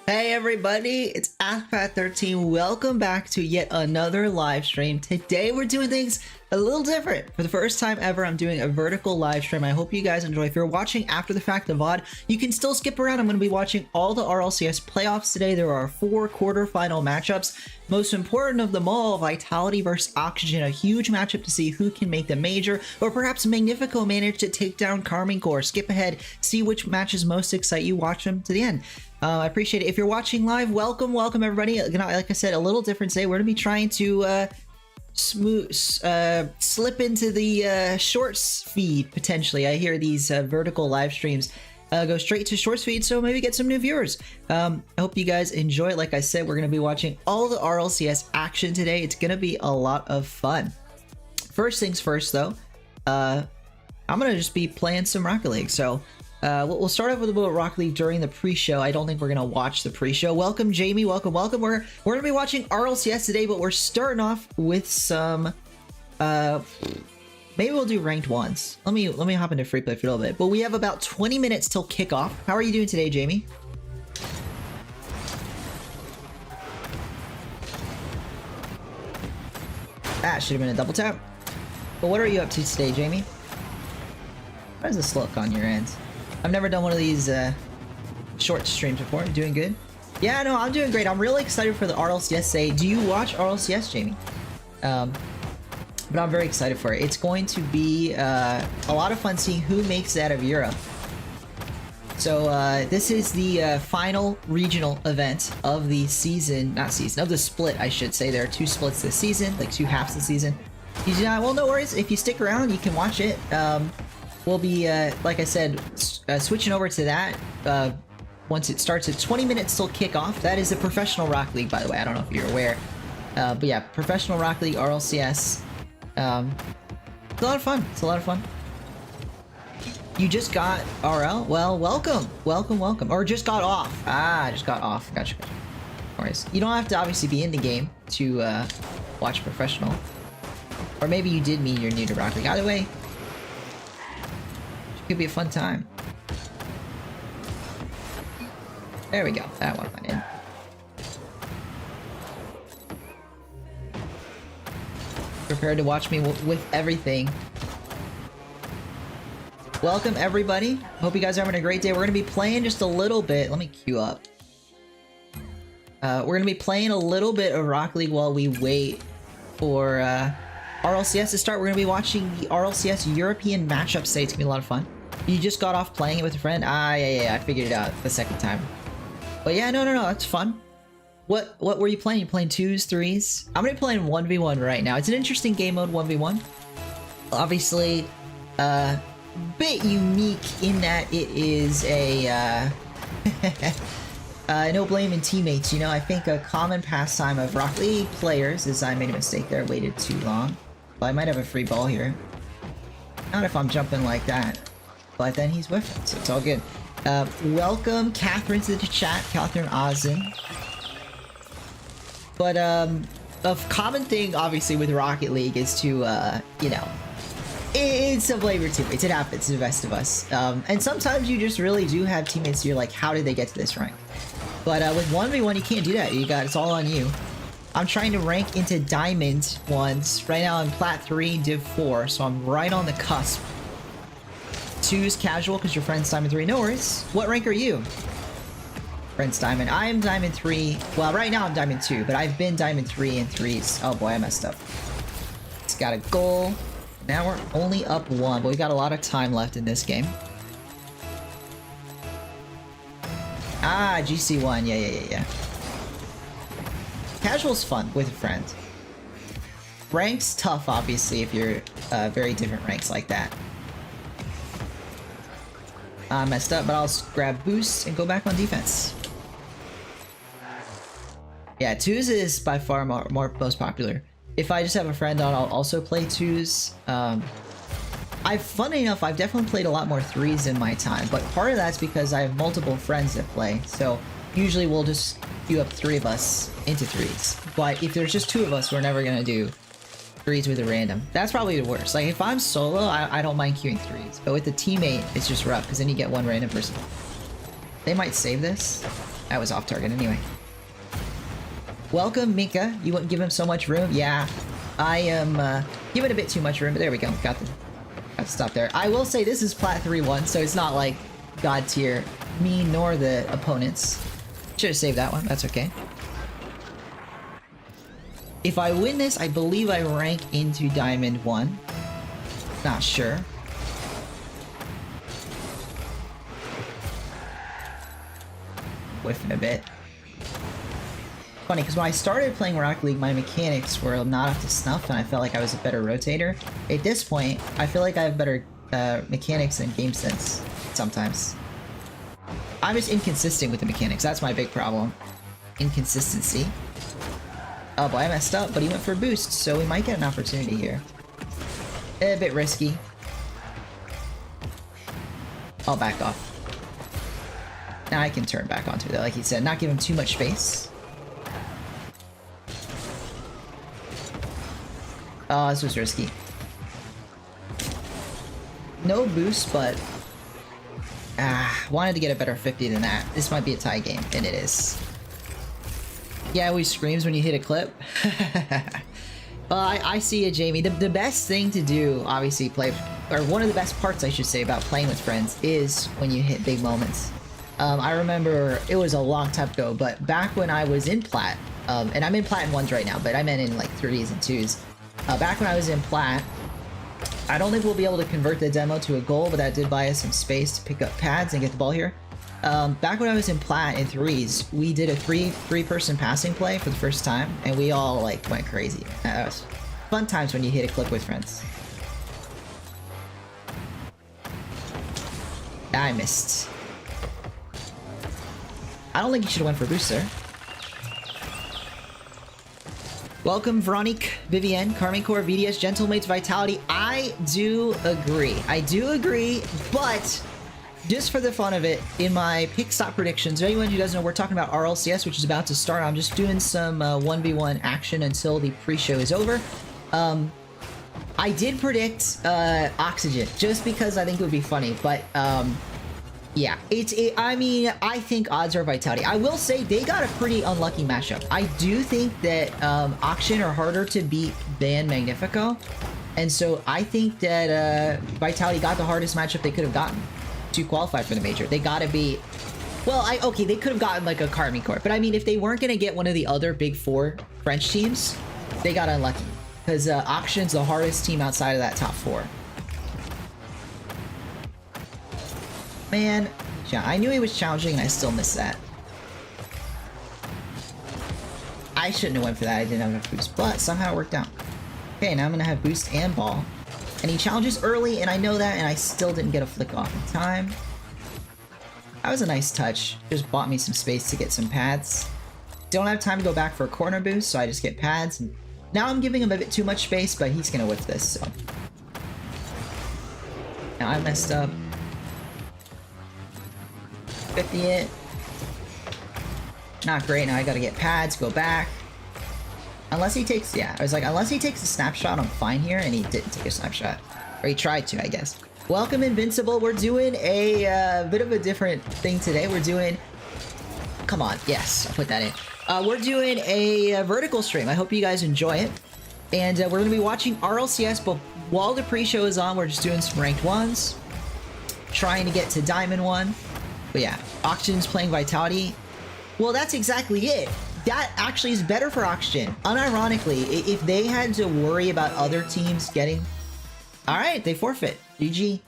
Hey everybody, it's AskPat13. Welcome back to yet another live stream. Today we're doing things a little different. For the first time ever, I'm doing a vertical live stream. I hope you guys enjoy. If you're watching after the fact, the VOD, you can still skip around. I'm going to be watching all the RLCS playoffs today. There are 4 quarterfinal matchups. Most important of them all, Vitality versus Oxygen, a huge matchup to see who can make the major, or perhaps Magnifico managed to take down Corp. Skip ahead, see which matches most excite you, watch them to the end. I appreciate it. If you're watching live, welcome everybody. Like I said, a little different today. We're gonna be trying to slip into the shorts feed potentially. I hear these vertical live streams go straight to shorts feed, so maybe get some new viewers. I hope you guys enjoy it. Like I said, we're gonna be watching all the RLCS action today. It's gonna be a lot of fun. First things first, though, I'm gonna just be playing some Rocket League. So we'll start off with a little Rocket League during the pre-show. I don't think we're gonna watch the pre-show. Welcome, Jamie. Welcome. We're gonna be watching RLCS today, but we're starting off with some. Maybe we'll do ranked ones. Let me hop into free play for a little bit. But we have about 20 minutes till kickoff. How are you doing today, Jamie? That should have been a double tap. But what are you up to today, Jamie? How does this look on your end? I've never done one of these short streams before. Doing good? Yeah, no, I'm doing great. I'm really excited for the RLCS today. Do you watch RLCS, Jamie? But I'm very excited for it. It's going to be a lot of fun seeing who makes it out of Europe. So this is the final regional event of the season, of the split, I should say. There are 2 splits this season, like 2 halves this season. Well, no worries. If you stick around, you can watch it. We'll be, like I said, switching over to that once it starts at 20 minutes till kickoff. That is a professional Rocket League, by the way. I don't know if you're aware. But yeah, professional Rocket League, RLCS. It's a lot of fun. It's a lot of fun. You just got RL? Well, welcome. Or just got off. Ah, just got off. Gotcha. No worries. You don't have to obviously be in the game to watch professional. Or maybe you did mean you're new to Rocket League. Either way, could be a fun time. There we go. That one went in. Prepared to watch me with everything. Welcome, everybody. Hope you guys are having a great day. We're going to be playing just a little bit. Let me queue up. We're going to be playing a little bit of Rocket League while we wait for RLCS to start. We're going to be watching the RLCS European matchup today. It's going to be a lot of fun. You just got off playing it with a friend? Ah, yeah, I figured it out the second time. But yeah, no, that's fun. What were you playing? You playing 2s, 3s? I'm gonna be playing 1v1 right now. It's an interesting game mode, 1v1. Obviously, bit unique in that it is a no blame in teammates. You know, I think a common pastime of Rocket League players is I made a mistake there, waited too long. But I might have a free ball here. Not if I'm jumping like that. But then he's with it, so it's all good. Welcome, Catherine, to the chat. Catherine Ozen. But a common thing, obviously, with Rocket League is to, you know, it's a flavor teammates. It happens to the best of us. And sometimes you just really do have teammates you're like, how did they get to this rank? But with 1v1, you can't do that. It's all on you. I'm trying to rank into Diamond once. Right now I'm Plat 3, Div 4, so I'm right on the cusp. 2's casual because your friend's Diamond 3. No worries. What rank are you? Friend's Diamond. I am Diamond 3. Well, right now I'm Diamond 2, but I've been Diamond 3 and 3s. Oh boy, I messed up. It's got a goal. Now we're only up 1, but we got a lot of time left in this game. Ah, GC1. Yeah. Casual's fun with a friend. Ranks tough, obviously, if you're very different ranks like that. I messed up, but I'll grab boost and go back on defense. Yeah, 2s is by far most popular. If I just have a friend on, I'll also play 2s. Funny enough, I've definitely played a lot more 3s in my time, but part of that's because I have multiple friends that play, so usually we'll just queue up 3 of us into 3s. But if there's just 2 of us, we're never gonna do 3s with a random. That's probably the worst. Like, if I'm solo, I don't mind queuing 3s, but with a teammate, it's just rough, because then you get one random person. They might save this. That was off target anyway. Welcome, Minka. You wouldn't give him so much room? Yeah, I am giving a bit too much room, but there we go. Got to stop there. I will say this is Plat 3-1, so it's not like God tier, me nor the opponents. Should have saved that one. That's okay. If I win this, I believe I rank into Diamond 1. Not sure. Whiffing a bit. Funny, because when I started playing Rocket League, my mechanics were not up to snuff, and I felt like I was a better rotator. At this point, I feel like I have better mechanics and game sense sometimes. I'm just inconsistent with the mechanics. That's my big problem. Inconsistency. Oh boy, I messed up, but he went for a boost, so we might get an opportunity here. A bit risky. I'll back off. Now I can turn back onto it, like he said, not give him too much space. Oh, this was risky. No boost, but... wanted to get a better 50 than that. This might be a tie game, and it is. Yeah, always screams when you hit a clip. I see it, Jamie. The best thing to do, obviously, or one of the best parts, I should say, about playing with friends is when you hit big moments. I remember, it was a long time ago, but back when I was in Plat, and I'm in Plat 1s right now, but I meant in like 3s and 2s. Back when I was in Plat, I don't think we'll be able to convert the demo to a goal, but that did buy us some space to pick up pads and get the ball here. Back when I was in Plat in 3s, we did a three-person passing play for the first time, and we all like went crazy. That was fun times when you hit a clip with friends. I missed. I don't think you should have went for boost there. Welcome, Veronique, Vivienne, Carmen Core, VDS, Gentlemates, Vitality. I do agree. I do agree, but just for the fun of it, in my pick stop predictions, anyone who doesn't know, we're talking about RLCS, which is about to start. I'm just doing some 1v1 action until the pre-show is over. I did predict Oxygen, just because I think it would be funny, but yeah, I mean, I think odds are Vitality. I will say they got a pretty unlucky matchup. I do think that Oxygen are harder to beat than Magnifico, and so I think that Vitality got the hardest matchup they could have gotten to qualify for the major. They gotta be, well, okay, they could have gotten like a KCorp, but I mean, if they weren't gonna get one of the other big 4 French teams, they got unlucky, because Oxygen's the hardest team outside of that top 4. Man, yeah, I knew he was challenging and I still missed that. I shouldn't have went for that. I didn't have enough boost, but somehow it worked out. Okay, now I'm gonna have boost and ball. And he challenges early, and I know that, and I still didn't get a flick off in time. That was a nice touch. Just bought me some space to get some pads. Don't have time to go back for a corner boost, so I just get pads. And now I'm giving him a bit too much space, but he's gonna whip this, so. Now I messed up. 50 it. Not great. Now I gotta get pads, go back. Unless he takes, yeah, I was like, unless he takes a snapshot, I'm fine here, and he didn't take a snapshot. Or he tried to, I guess. Welcome, Invincible. We're doing a bit of a different thing today. We're doing, come on, yes, I'll put that in. We're doing a vertical stream. I hope you guys enjoy it. And we're gonna be watching RLCS, but while the pre-show is on, we're just doing some ranked 1s. Trying to get to Diamond 1. But yeah, Oxygen's playing Vitality. Well, that's exactly it. That actually is better for Oxygen. Unironically, if they had to worry about other teams getting... Alright, they forfeit. GG.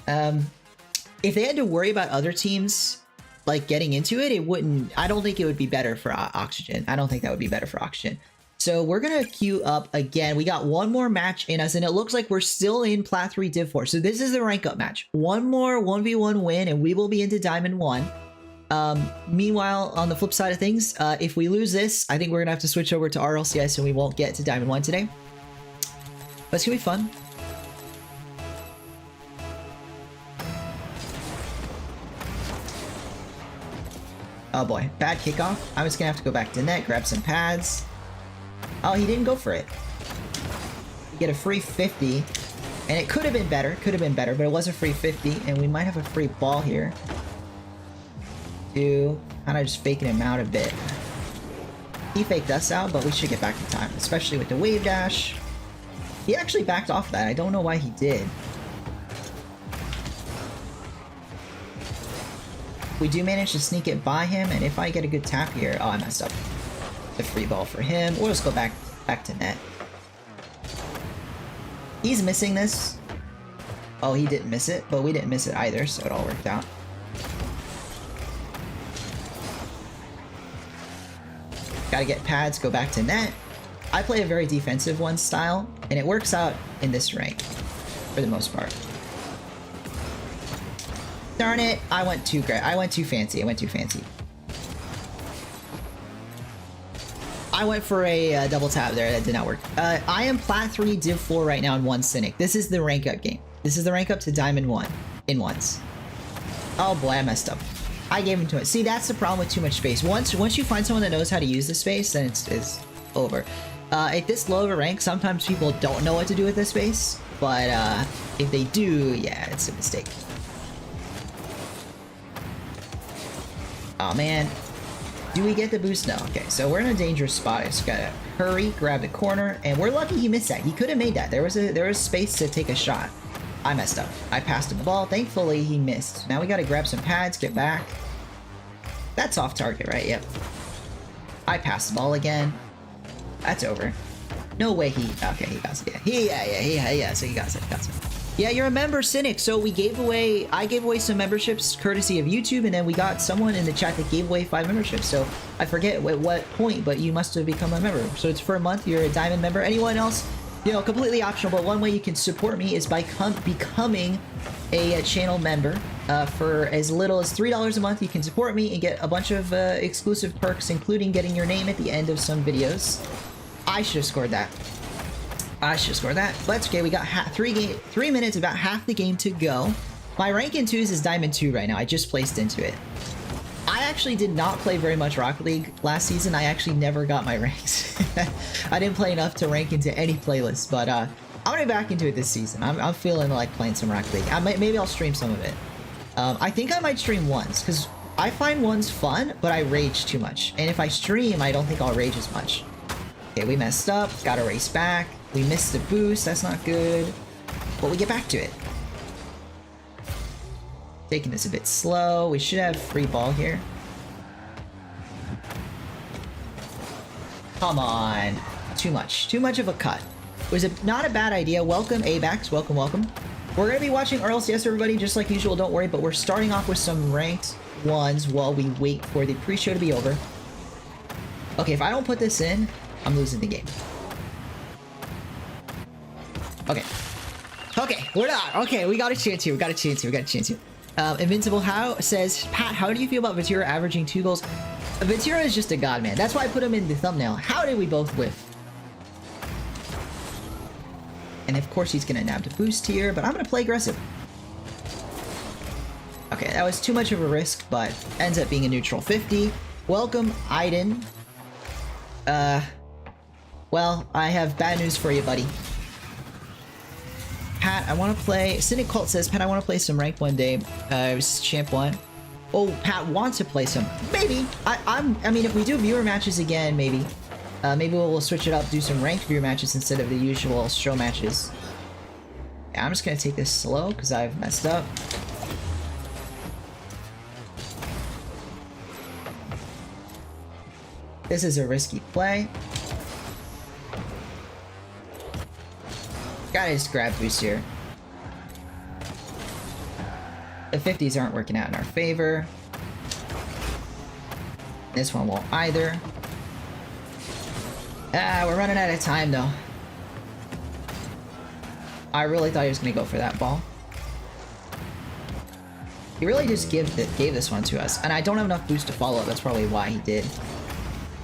If they had to worry about other teams, like, getting into it, it wouldn't... I don't think it would be better for Oxygen. I don't think that would be better for Oxygen. So we're gonna queue up again. We got one more match in us, and it looks like we're still in Plat 3 Div 4. So this is the rank up match. One more 1v1 win, and we will be into Diamond 1. Meanwhile, on the flip side of things, if we lose this, I think we're gonna have to switch over to RLCS, and we won't get to Diamond 1 today. But it's gonna be fun. Oh boy, bad kickoff. I'm just gonna have to go back to net, grab some pads. Oh, he didn't go for it. You get a free 50, and it could have been better, but it was a free 50, and we might have a free ball here. 2, Kind of just faking him out a bit. He faked us out, but we should get back in time, especially with the wave dash. He actually backed off that. I don't know why he did. We do manage to sneak it by him, and if I get a good tap here... Oh, I messed up. The free ball for him. We'll just go back to net. He's missing this. Oh, he didn't miss it, but we didn't miss it either, so it all worked out. Gotta get pads, go back to net. I play a very defensive one style, and it works out in this rank, for the most part. Darn it, I went too great. I went too fancy. I went for a double tap there. That did not work. I am Plat 3, Div 4 right now in 1 Cynic. This is the rank up game. This is the rank up to Diamond 1 in ones. Oh boy, I messed up. I gave him too much. See, that's the problem with too much space. Once you find someone that knows how to use the space, then it's over. At this low of a rank, sometimes people don't know what to do with this space. But if they do, yeah, it's a mistake. Oh man. Do we get the boost? No. Okay, so we're in a dangerous spot. I just gotta hurry, grab the corner, and we're lucky he missed that. He could have made that. There was space to take a shot. I messed up. I passed him the ball. Thankfully, he missed. Now we gotta grab some pads, get back. That's off target, right? Yep. I passed the ball again. That's over. No way he... Okay, he got it. Yeah, so he got it. Yeah, you're a member, Cynic. So I gave away some memberships courtesy of YouTube, and then we got someone in the chat that gave away 5 memberships. So I forget at what point, but you must have become a member. So it's for a month. You're a diamond member. Anyone else, you know, completely optional, but one way you can support me is by becoming a channel member. For as little as $3 a month, you can support me and get a bunch of exclusive perks, including getting your name at the end of some videos. I should have scored that. But that's okay. We got 3 minutes, about half the game to go. My rank in 2s is Diamond 2 right now. I just placed into it. I actually did not play very much Rocket League last season. I actually never got my ranks. I didn't play enough to rank into any playlist, but I'm gonna be back into it this season. I'm feeling like playing some Rocket League. Maybe I'll stream some of it. I think I might stream ones, because I find ones fun, but I rage too much. And if I stream, I don't think I'll rage as much. Okay, we messed up. Gotta race back. We missed the boost. That's not good. But we get back to it. Taking this a bit slow. We should have free ball here. Come on. Too much. Too much of a cut. It was not a bad idea. Welcome, ABAX. Welcome, welcome. We're going to be watching RLCS, everybody, just like usual. Don't worry, but we're starting off with some ranked ones while we wait for the pre-show to be over. Okay, if I don't put this in, I'm losing the game. Okay. Okay, we're not. Okay, we got a chance here. Invincible How says, Pat, how do you feel about Ventura averaging 2 goals? Ventura is just a god, man. That's why I put him in the thumbnail. How did we both whiff? And of course he's gonna nab the boost here, but I'm gonna play aggressive. Okay, that was too much of a risk, but ends up being a neutral 50. Welcome, Aiden. Well, I have bad news for you, buddy. Pat, I want to play... Cynic Cult says, Pat, I want to play some rank one day. It was Champ 1. Oh, Pat wants to play some. Maybe. I mean, if we do viewer matches again, maybe. Maybe we'll switch it up, do some ranked viewer matches instead of the usual show matches. Yeah, I'm just going to take this slow because I've messed up. This is a risky play. Gotta just grab boost here. The 50s aren't working out in our favor. This one won't either. Ah, we're running out of time though. I really thought he was gonna go for that ball. He really just gave this one to us, and I don't have enough boost to follow. That's probably why he did.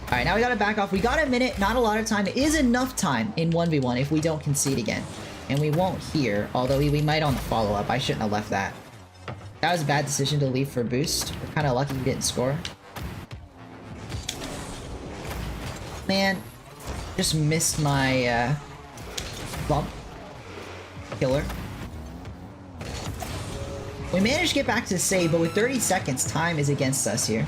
Alright, now we gotta back off. We got a minute, not a lot of time. It is enough time in 1v1 if we don't concede again. And we won't here, although we might on the follow-up. I shouldn't have left that. That was a bad decision to leave for boost. We're kind of lucky he didn't score. Man, just missed my bump. Killer. We managed to get back to the save, but with 30 seconds, time is against us here.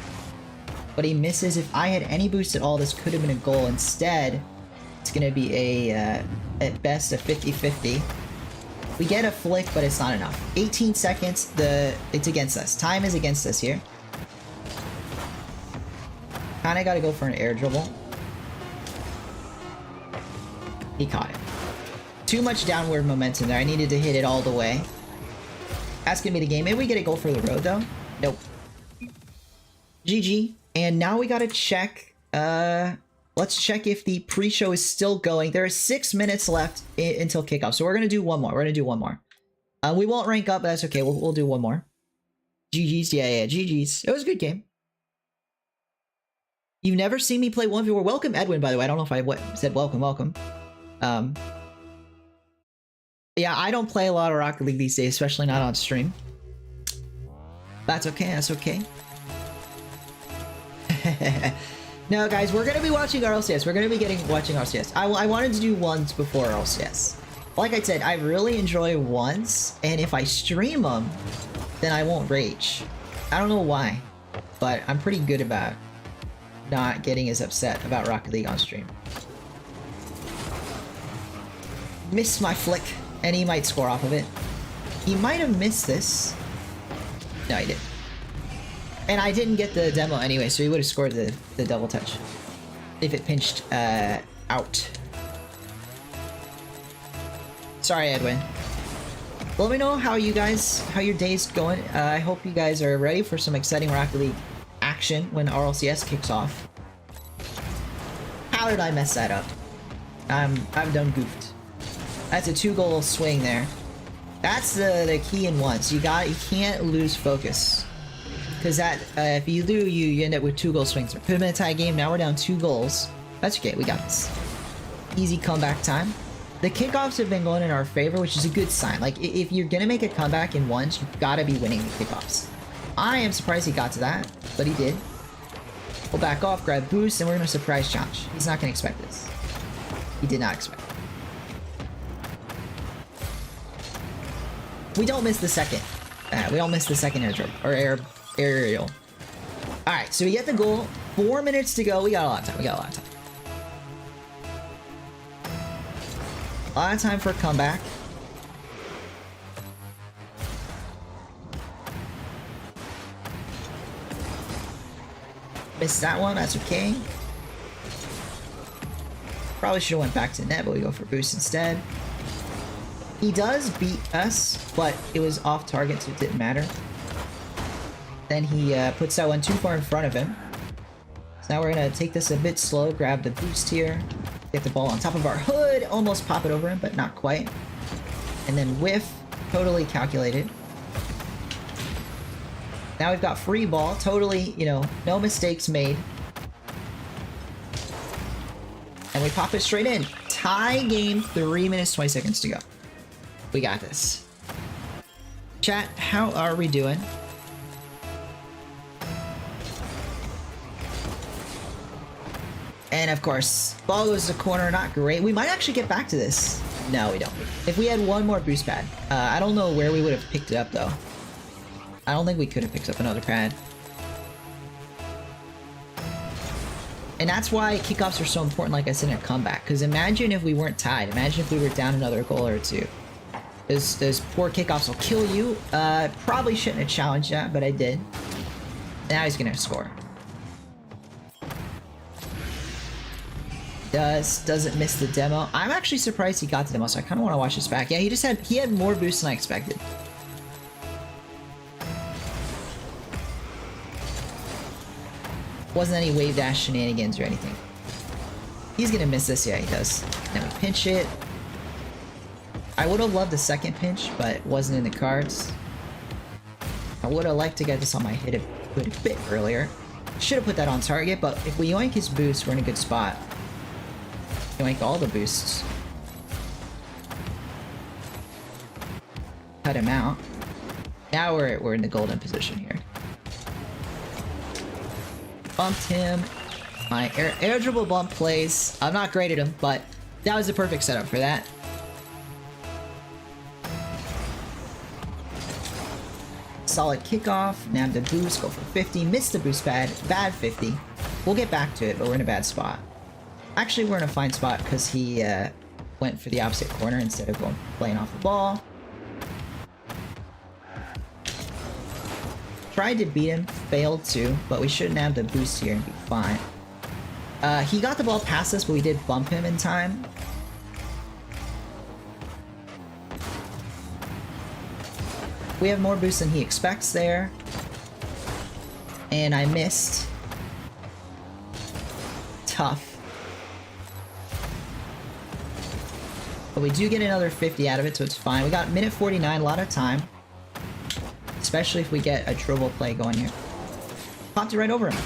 but he misses. If I had any boost at all, this could have been a goal. Instead, it's gonna be a, at best, a 50-50. We get a flick, but it's not enough. 18 seconds, it's against us. Time is against us here. Kinda gotta go for an air dribble. He caught it. Too much downward momentum there. I needed to hit it all the way. That's gonna be the game. Maybe we get a goal for the road, though. Nope. GG. And now we gotta check, let's check if the pre-show is still going. There are 6 minutes left until kickoff, so we're gonna do one more. We're gonna do one more. We won't rank up, but that's okay. We'll do one more. GG's, yeah, GG's. It was a good game. You've never seen me play 1v1. Welcome, Edwin, by the way. I don't know if I said welcome. Yeah, I don't play a lot of Rocket League these days, especially not on stream. That's okay, that's okay. No, guys, we're gonna be watching RLCS. We're gonna be watching RLCS. I wanted to do ones before RLCS. Like I said, I really enjoy ones, and if I stream them, then I won't rage. I don't know why, but I'm pretty good about not getting as upset about Rocket League on stream. Missed my flick, and he might score off of it. He might have missed this. No, he didn't. And I didn't get the demo anyway, so he would have scored the double touch if it pinched out. Sorry, Edwin. Let me know how your day's going. I hope you guys are ready for some exciting Rocket League action when RLCS kicks off. How did I mess that up? I've done goofed. That's a 2-goal swing there. That's the key in ones. You can't lose focus. Because that, if you do, you end up with 2-goal swings. Put him in a tie game, now we're down 2 goals. That's okay, we got this. Easy comeback time. The kickoffs have been going in our favor, which is a good sign. Like, if you're gonna make a comeback in ones, you've gotta be winning the kickoffs. I am surprised he got to that, but he did. We'll back off, grab boost, and we're gonna surprise challenge. He's not gonna expect this. He did not expect it. We don't miss the second. We don't miss the second air dribble, or aerial. Alright, so we get the goal. 4 minutes to go. We got a lot of time. A lot of time for a comeback. Missed that one. That's okay. Probably should have went back to net, but we go for boost instead. He does beat us, but it was off target, so it didn't matter. Then he puts that one too far in front of him. So now we're gonna take this a bit slow, grab the boost here, get the ball on top of our hood, almost pop it over him, but not quite. And then whiff, totally calculated. Now we've got free ball, totally, you know, no mistakes made. And we pop it straight in. Tie game, 3 minutes, 20 seconds to go. We got this. Chat, how are we doing? And of course, ball goes to the corner, not great. We might actually get back to this. No, we don't. If we had one more boost pad. I don't know where we would have picked it up though. I don't think we could have picked up another pad. And that's why kickoffs are so important, like I said, in a comeback. Because imagine if we weren't tied. Imagine if we were down another goal or two. Those poor kickoffs will kill you. Probably shouldn't have challenged that, but I did. Now he's gonna score. Doesn't miss the demo. I'm actually surprised he got the demo, so I kind of want to watch this back. Yeah, he had more boost than I expected. Wasn't any wave dash shenanigans or anything. He's gonna miss this. Yeah, he does. Then we pinch it. I would have loved the second pinch, but it wasn't in the cards. I would have liked to get this on my hit a bit earlier. Should have put that on target, but if we yoink his boost, we're in a good spot. Yoink all the boosts. Cut him out. Now we're in the golden position here. Bumped him. My air dribble bump plays. I'm not great at him, but that was the perfect setup for that. Solid kickoff. Nab the boost. Go for 50. Missed the boost pad. Bad 50. We'll get back to it, but we're in a bad spot. Actually, we're in a fine spot because he went for the opposite corner instead of playing off the ball. Tried to beat him, failed to, but we shouldn't have the boost here and be fine. He got the ball past us, but we did bump him in time. We have more boost than he expects there. And I missed. Tough. But we do get another 50 out of it, so it's fine. We got minute 49, a lot of time. Especially if we get a dribble play going here. Popped it right over him.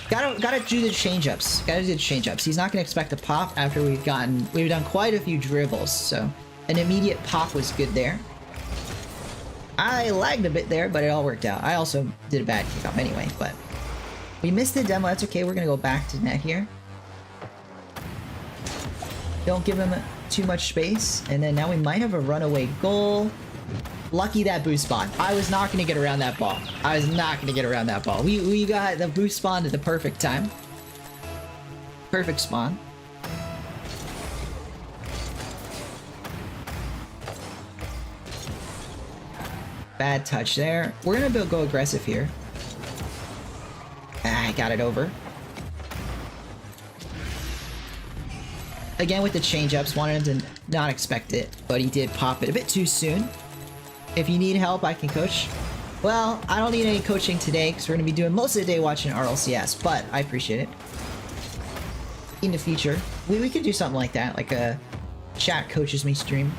Gotta do the change-ups. Gotta do the change-ups. He's not gonna expect a pop after we've done quite a few dribbles, so an immediate pop was good there. I lagged a bit there, but it all worked out. I also did a bad kickoff anyway, but we missed the demo. That's okay. We're gonna go back to net here. Don't give him too much space, and then now we might have a runaway goal. Lucky that boost spawn. I was not going to get around that ball. I was not going to get around that ball. We got the boost spawn at the perfect time. Perfect spawn. Bad touch there. We're going to go aggressive here. I got it over. Again with the change-ups. Wanted him to not expect it, but he did pop it a bit too soon. If you need help, I can coach. Well, I don't need any coaching today because we're going to be doing most of the day watching RLCS, but I appreciate it. In the future, we could do something like that, like a chat coaches me stream.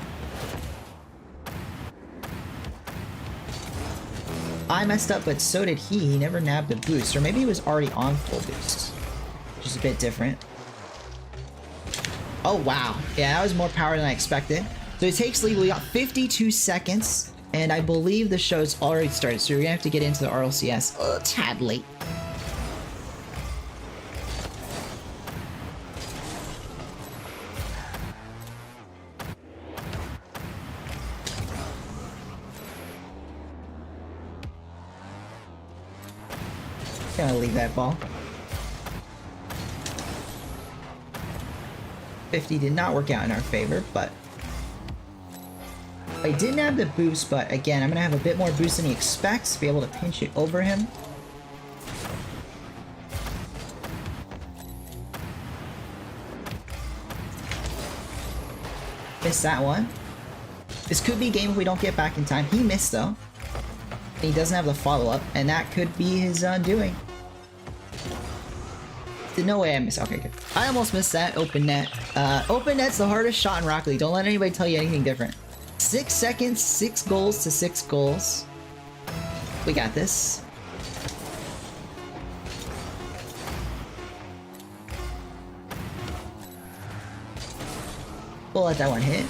I messed up, but so did he. He never nabbed the boost, or maybe he was already on full boost, which is a bit different. Oh, wow. Yeah, that was more power than I expected. So it takes lead. We got 52 seconds. And I believe the show's already started, so we're gonna have to get into the RLCS a tad late. Gonna leave that ball. 50 did not work out in our favor, but I didn't have the boost, but again, I'm going to have a bit more boost than he expects to be able to pinch it over him. Missed that one. This could be a game if we don't get back in time. He missed, though. He doesn't have the follow-up, and that could be his undoing. No way I missed. Okay, good. I almost missed that open net. Open net's the hardest shot in Rocket League. Don't let anybody tell you anything different. 6 seconds, 6 goals to 6 goals. We got this. We'll let that one hit.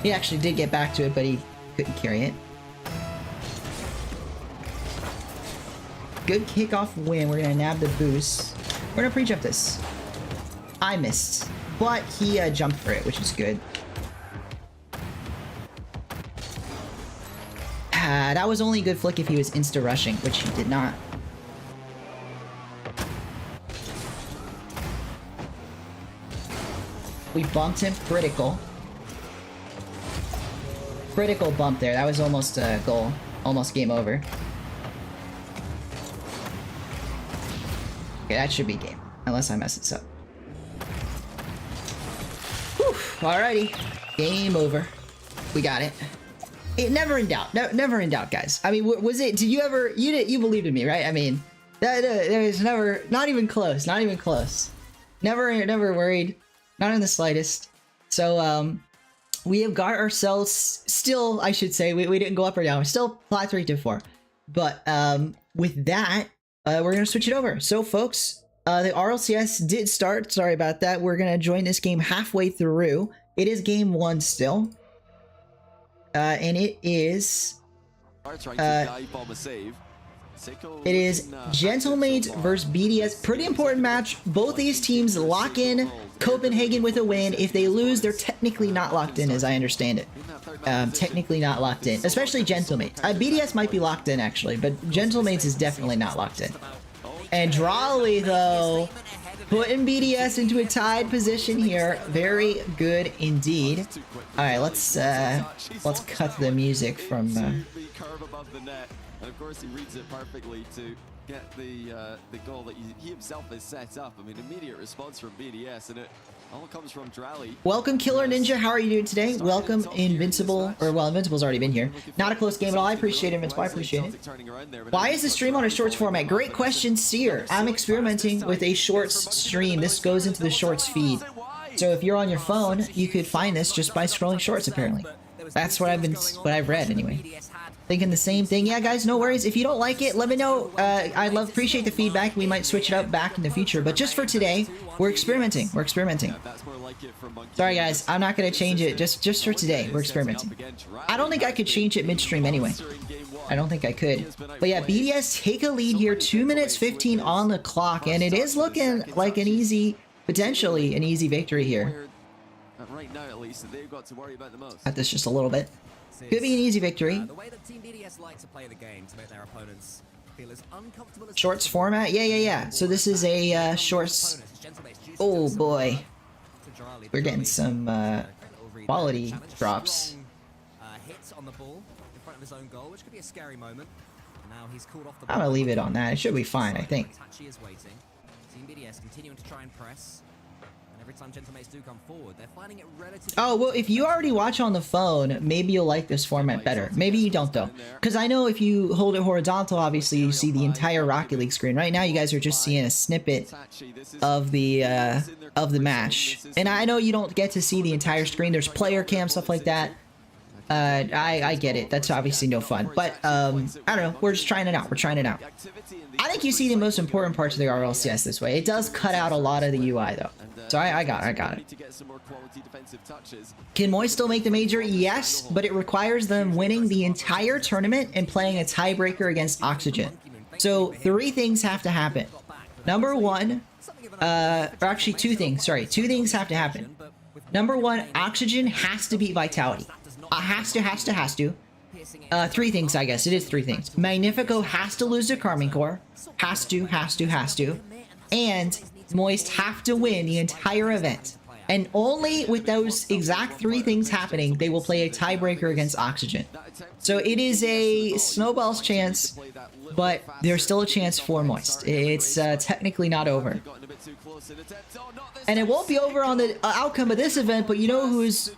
He actually did get back to it, but he couldn't carry it. Good kickoff win. We're gonna nab the boost. We're gonna pre-jump this. I missed, but he jumped for it, which is good. That was only a good flick if he was insta-rushing, which he did not. We bumped him. Critical. Critical bump there. That was almost a goal. Almost game over. Okay, that should be game. Unless I mess this up. Whew. Alrighty. Game over. We got it. It never in doubt. Never in doubt, guys. I mean, was it? Did you ever? You believed in me, right? I mean, there was never, not even close. Not even close. Never worried. Not in the slightest. So we have got ourselves still. I should say we didn't go up or down. We're still plat 3-4. But with that, we're gonna switch it over. So, folks, the RLCS did start. Sorry about that. We're gonna join this game halfway through. It is game 1 still. And it is Gentlemates versus BDS. Pretty important match. Both these teams lock in Copenhagen with a win. If they lose, they're technically not locked in, as I understand it. Technically not locked in, especially Gentlemates. BDS might be locked in actually, but Gentlemates is definitely not locked in. And Drawley, though, putting BDS into a tied position here. Very good indeed. All right, let's cut the music from. Curve above the net, and of course he reads it perfectly to get the goal that he himself has set up. I mean, immediate response from BDS, and it all comes from Drawley. Welcome, Killer Ninja. How are you doing today? Welcome, Invincible. Or, well, Invincible's already been here. Not a close game at all. I appreciate it, Invincible. I appreciate it. Why is the stream on a shorts format? Great question, Seer. I'm experimenting with a shorts stream. This goes into the shorts feed. So if you're on your phone, you could find this just by scrolling shorts, apparently. That's what I've read, anyway. Thinking the same thing. Yeah, guys, no worries. If you don't like it, let me know. I'd appreciate the feedback. We might switch it up back in the future. But just for today, we're experimenting. We're experimenting. Sorry, guys. I'm not going to change it. Just for today, we're experimenting. I don't think I could change it midstream anyway. I don't think I could. But yeah, BDS take a lead here. 2 minutes 15 on the clock. And it is looking like an easy, potentially an easy victory here. Right now, at least, they've got to worry about the most. At this just a little bit. Could be an easy victory. The way that Team BDS like to play the game to make their opponents feel as uncomfortable as shorts format? Yeah. So this is a shorts. Oh boy. We're getting some quality drops. Hits on the ball in front of his own goal, which could be a scary moment. Now he's called off the I'm gonna leave it on that. It should be fine, I think. Is waiting. Team BDS continuing to try and press. Every time Gentlemates do come forward, they're finding it relatively... Oh, well, if you already watch on the phone, maybe you'll like this format better. Maybe you don't, though. Because I know if you hold it horizontal, obviously, you see the entire Rocket League screen. Right now, you guys are just seeing a snippet of the match. And I know you don't get to see the entire screen. There's player cam, stuff like that. I get it. That's obviously no fun. But, I don't know. We're just trying it out. We're trying it out. I think you see the most important parts of the RLCS this way. It does cut out a lot of the UI, though. So I got it. Can Moy still make the major? Yes, but it requires them winning the entire tournament and playing a tiebreaker against Oxygen. So 3 things have to happen. Number 1, or actually 2 things. Sorry, 2 things have to happen. Number 1, Oxygen has to beat Vitality. Has to. 3 things, I guess. It is 3 things. Magnifico has to lose to KCorp. Has to. And Moist have to win the entire event. And only with those exact 3 things happening, they will play a tiebreaker against Oxygen. So it is a snowball's chance, but there's still a chance for Moist. It's technically not over. And it won't be over on the outcome of this event, but you know who's,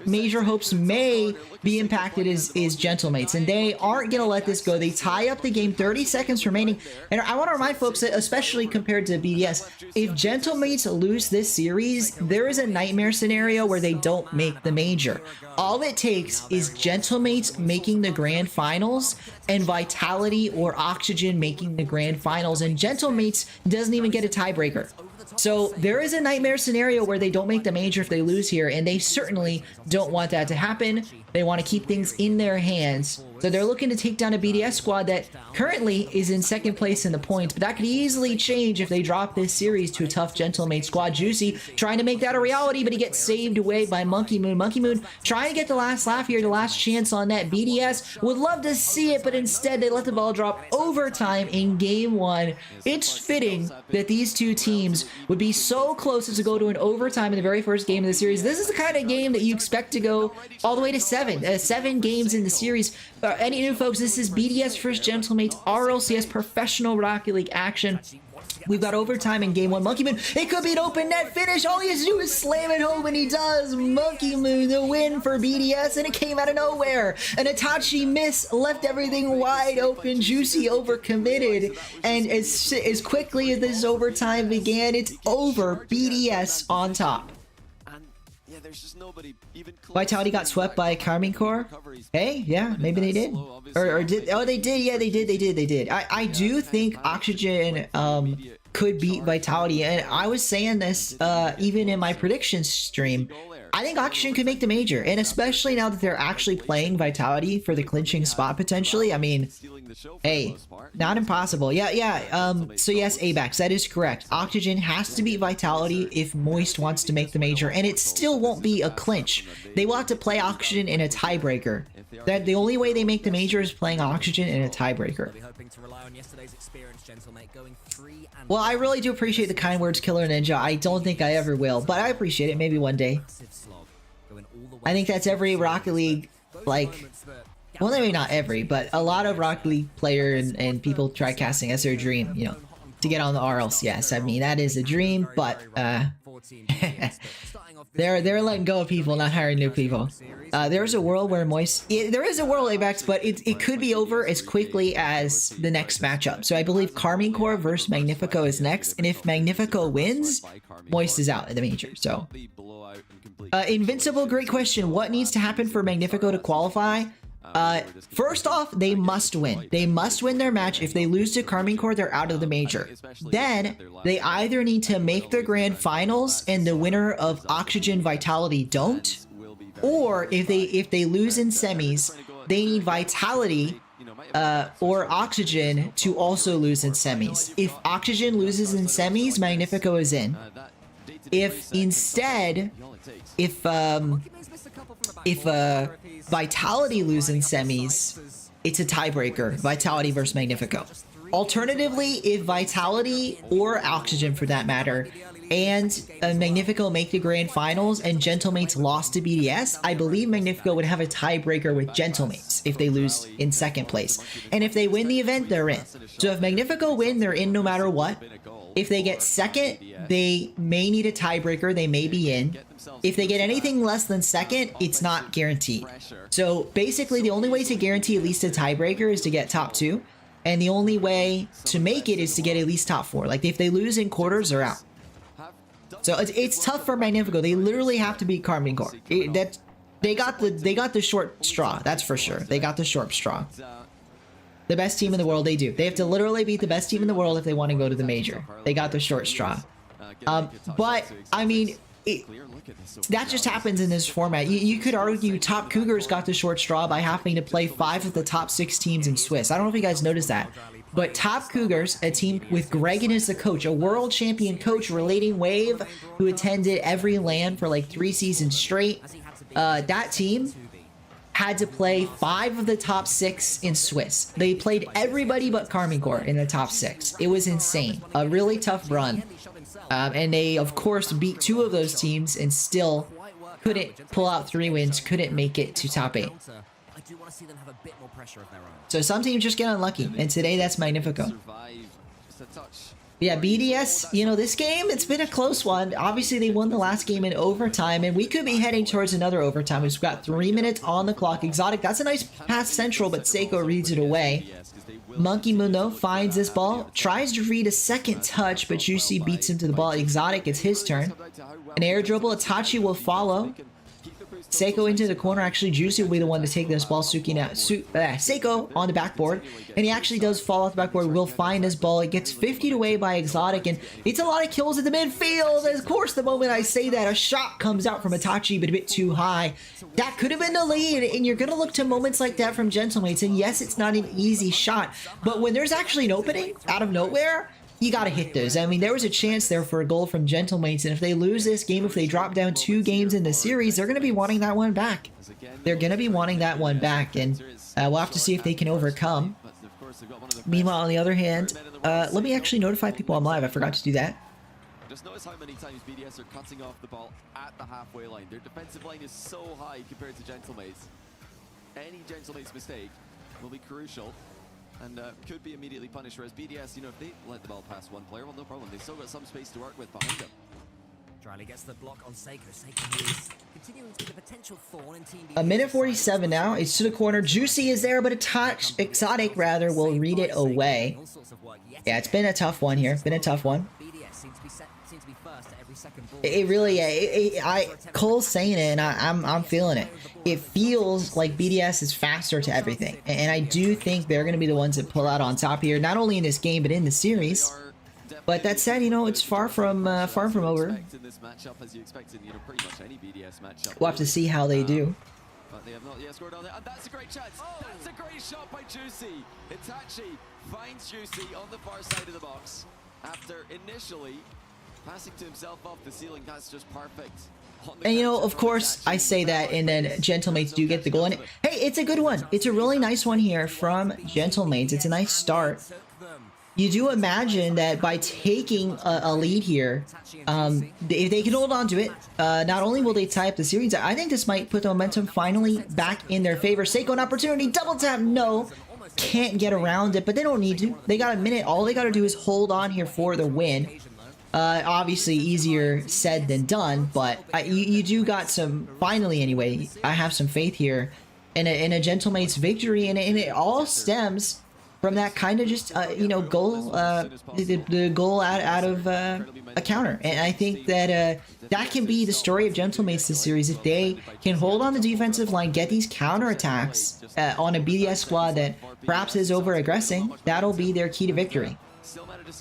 major hopes may be impacted is Gentlemates, and they aren't going to let this go. They tie up the game, 30 seconds remaining, and I want to remind folks that, especially compared to BDS, if Gentlemates lose this series, there is a nightmare scenario where they don't make the major. All it takes is Gentlemates making the grand finals and Vitality or Oxygen making the grand finals, and Gentlemates doesn't even get a tiebreaker. So there is a nightmare scenario where they don't make the major if they lose here, and they certainly don't want that to happen. They want to keep things in their hands. So they're looking to take down a BDS squad that currently is in 2nd place in the points, but that could easily change if they drop this series to a tough Gentlemate squad. Juicy trying to make that a reality, but he gets saved away by Monkey Moon. Monkey Moon trying to get the last laugh here, the last chance on that. BDS would love to see it, but instead they let the ball drop overtime in game 1. It's fitting that these 2 teams would be so close as to go to an overtime in the very first game of the series. This is the kind of game that you expect to go all the way to 7 games in the series. Any new folks, this is BDS vs Gentlemates RLCS Professional Rocket League action. We've got overtime in game 1. Monkey Moon, it could be an open net finish. All he has to do is slam it home, and he does. Monkey Moon, the win for BDS, and it came out of nowhere. An Itachi miss left everything wide open. Juicy overcommitted, and as quickly as this overtime began, it's over. BDS on top. Yeah, there's just nobody even close. Vitality got swept by KCorp. Hey, yeah, maybe they did. Or did, oh, they did. Yeah, they did. I do think Oxygen could beat Vitality, and I was saying this even in my prediction stream. I think Oxygen could make the major, and especially now that they're actually playing Vitality for the clinching spot potentially. I mean, hey, not impossible. So yes, Abax, that is correct. Oxygen has to beat Vitality if Moist wants to make the major, and it still won't be a clinch. They will have to play Oxygen in a tiebreaker. That the only way they make the major is playing Oxygen in a tiebreaker. Well, I really do appreciate the kind words, Killer Ninja. I don't think I ever will, but I appreciate it. Maybe one day. I think that's every Rocket League, like, well, maybe not every, but a lot of Rocket League player and people try casting as their dream, you know, to get on the RLCS. I mean, that is a dream, but they're letting go of people, not hiring new people. There's a world where Moist, there is a world, Apex, but it could be over as quickly as the next matchup. So I believe Corp versus Magnifico is next, and if Magnifico wins, Moist is out in the major. So Invincible, great question. What needs to happen for Magnifico to qualify? First off, they must win. They must win their match. If they lose to Corp, they're out of the major. Then they either need to make the grand finals and the winner of Oxygen Vitality don't, or if they lose in semis, they need Vitality or Oxygen to also lose in semis. If Oxygen loses in semis, Magnifico is in. If instead, if Vitality lose in semis, it's a tiebreaker, Vitality versus Magnifico. Alternatively, if Vitality or Oxygen for that matter and Magnifico make the grand finals and Gentlemates lost to BDS, I believe Magnifico would have a tiebreaker with Gentlemates if they lose in second place. And if they win the event, they're in. So if Magnifico win, they're in no matter what. If they get second, they may need a tiebreaker. They may be in. If they get anything less than second, it's not guaranteed. So basically, the only way to guarantee at least a tiebreaker is to get top 2. And the only way to make it is to get at least top 4. Like, if they lose in quarters, they're out. So it's tough for Magnifico. They literally have to beat Corp. They got the short straw. That's for sure. They got the short straw. The best team in the world, they do. They have to literally beat the best team in the world if they want to go to the major. They got the short straw. But, I mean, that just happens in this format. You could argue Top Cougars got the short straw by having to play 5 of the top 6 teams in Swiss. I don't know if you guys noticed that. But Top Cougars, a team with Gregan as the coach, a world champion coach, relating Wave, who attended every LAN for like 3 seasons straight, that team had to play 5 of the top 6 in Swiss. They played everybody but Corp in the top 6. It was insane. A really tough run. And they, of course, beat 2 of those teams and still couldn't pull out 3 wins, couldn't make it to top 8. So some teams just get unlucky, and today that's Magnifico. Yeah, BDS, you know, this game, it's been a close one. Obviously, they won the last game in overtime, and we could be heading towards another overtime. We've got 3 minutes on the clock. Exotic, that's a nice pass central, but Seiko reads it away. Monkey Mundo finds this ball, tries to read a second touch, but Juicy beats him to the ball. Exotic, it's his turn. An air dribble, Itachi will follow. Seiko into the corner. Actually, Juicy will be the one to take this ball. Seiko on the backboard. And he actually does fall off the backboard. Will find this ball. It gets 50'd away by Exotic. And it's a lot of kills in the midfield. Of course, the moment I say that, a shot comes out from Itachi, but a bit too high. That could have been the lead. And you're going to look to moments like that from Gentlemates. And yes, it's not an easy shot. But when there's actually an opening out of nowhere, you got to hit those. I mean, there was a chance there for a goal from Gentlemates, and if they lose this game, if they drop down 2 games in the series, they're going to be wanting that one back. They're going to be wanting that one back, and we'll have to see if they can overcome. Meanwhile, on the other hand, let me actually notify people I'm live. I forgot to do that. Just notice how many times BDS are cutting off the ball at the halfway line. Their defensive line is so high compared to Gentlemates. Any Gentlemates mistake will be crucial. And could be immediately punished, whereas BDS, you know, if they let the ball past one player, well, no problem. They've still got some space to work with behind them. Dryly gets the block on Seiko. Seiko is continuing to be the potential thorn in Team BDS. A minute 47 now. It's to the corner. Juicy is there, but a touch. Exotic, rather, will read it away. Yeah, it's been a tough one here. Been a tough one. BDS seems to be first at every second ball. It really, Cole's saying it, and I'm feeling it. It feels like BDS is faster to everything, and I do think they're going to be the ones that pull out on top here, not only in this game but in the series. But that said, you know, it's far from over. In this matchup, as you expect in, you know, pretty much any BDS matchup. We'll have to see how they do. But they have not yet scored on it, and that's a great chance. That's a great shot by Juicy. Itachi finds Juicy on the far side of the box after initially passing to himself off the ceiling. That's just perfect. And you know, of course, I say that, and then Gentlemates do get the goal. And hey, it's a good one. It's a really nice one here from Gentlemates. It's a nice start. You do imagine that by taking a lead here, if they can hold on to it, not only will they tie up the series, I think this might put the momentum finally back in their favor. Seiko, an opportunity, double tap, no. Can't get around it, but they don't need to. They got a minute. All they got to do is hold on here for the win. Obviously easier said than done, but you do got some, finally anyway, I have some faith here in a Gentlemates victory, and it all stems from that kind of just, you know, goal, the goal out of a counter. And I think that that can be the story of Gentlemates this series. If they can hold on the defensive line, get these counterattacks on a BDS squad that perhaps is over-aggressing, that'll be their key to victory.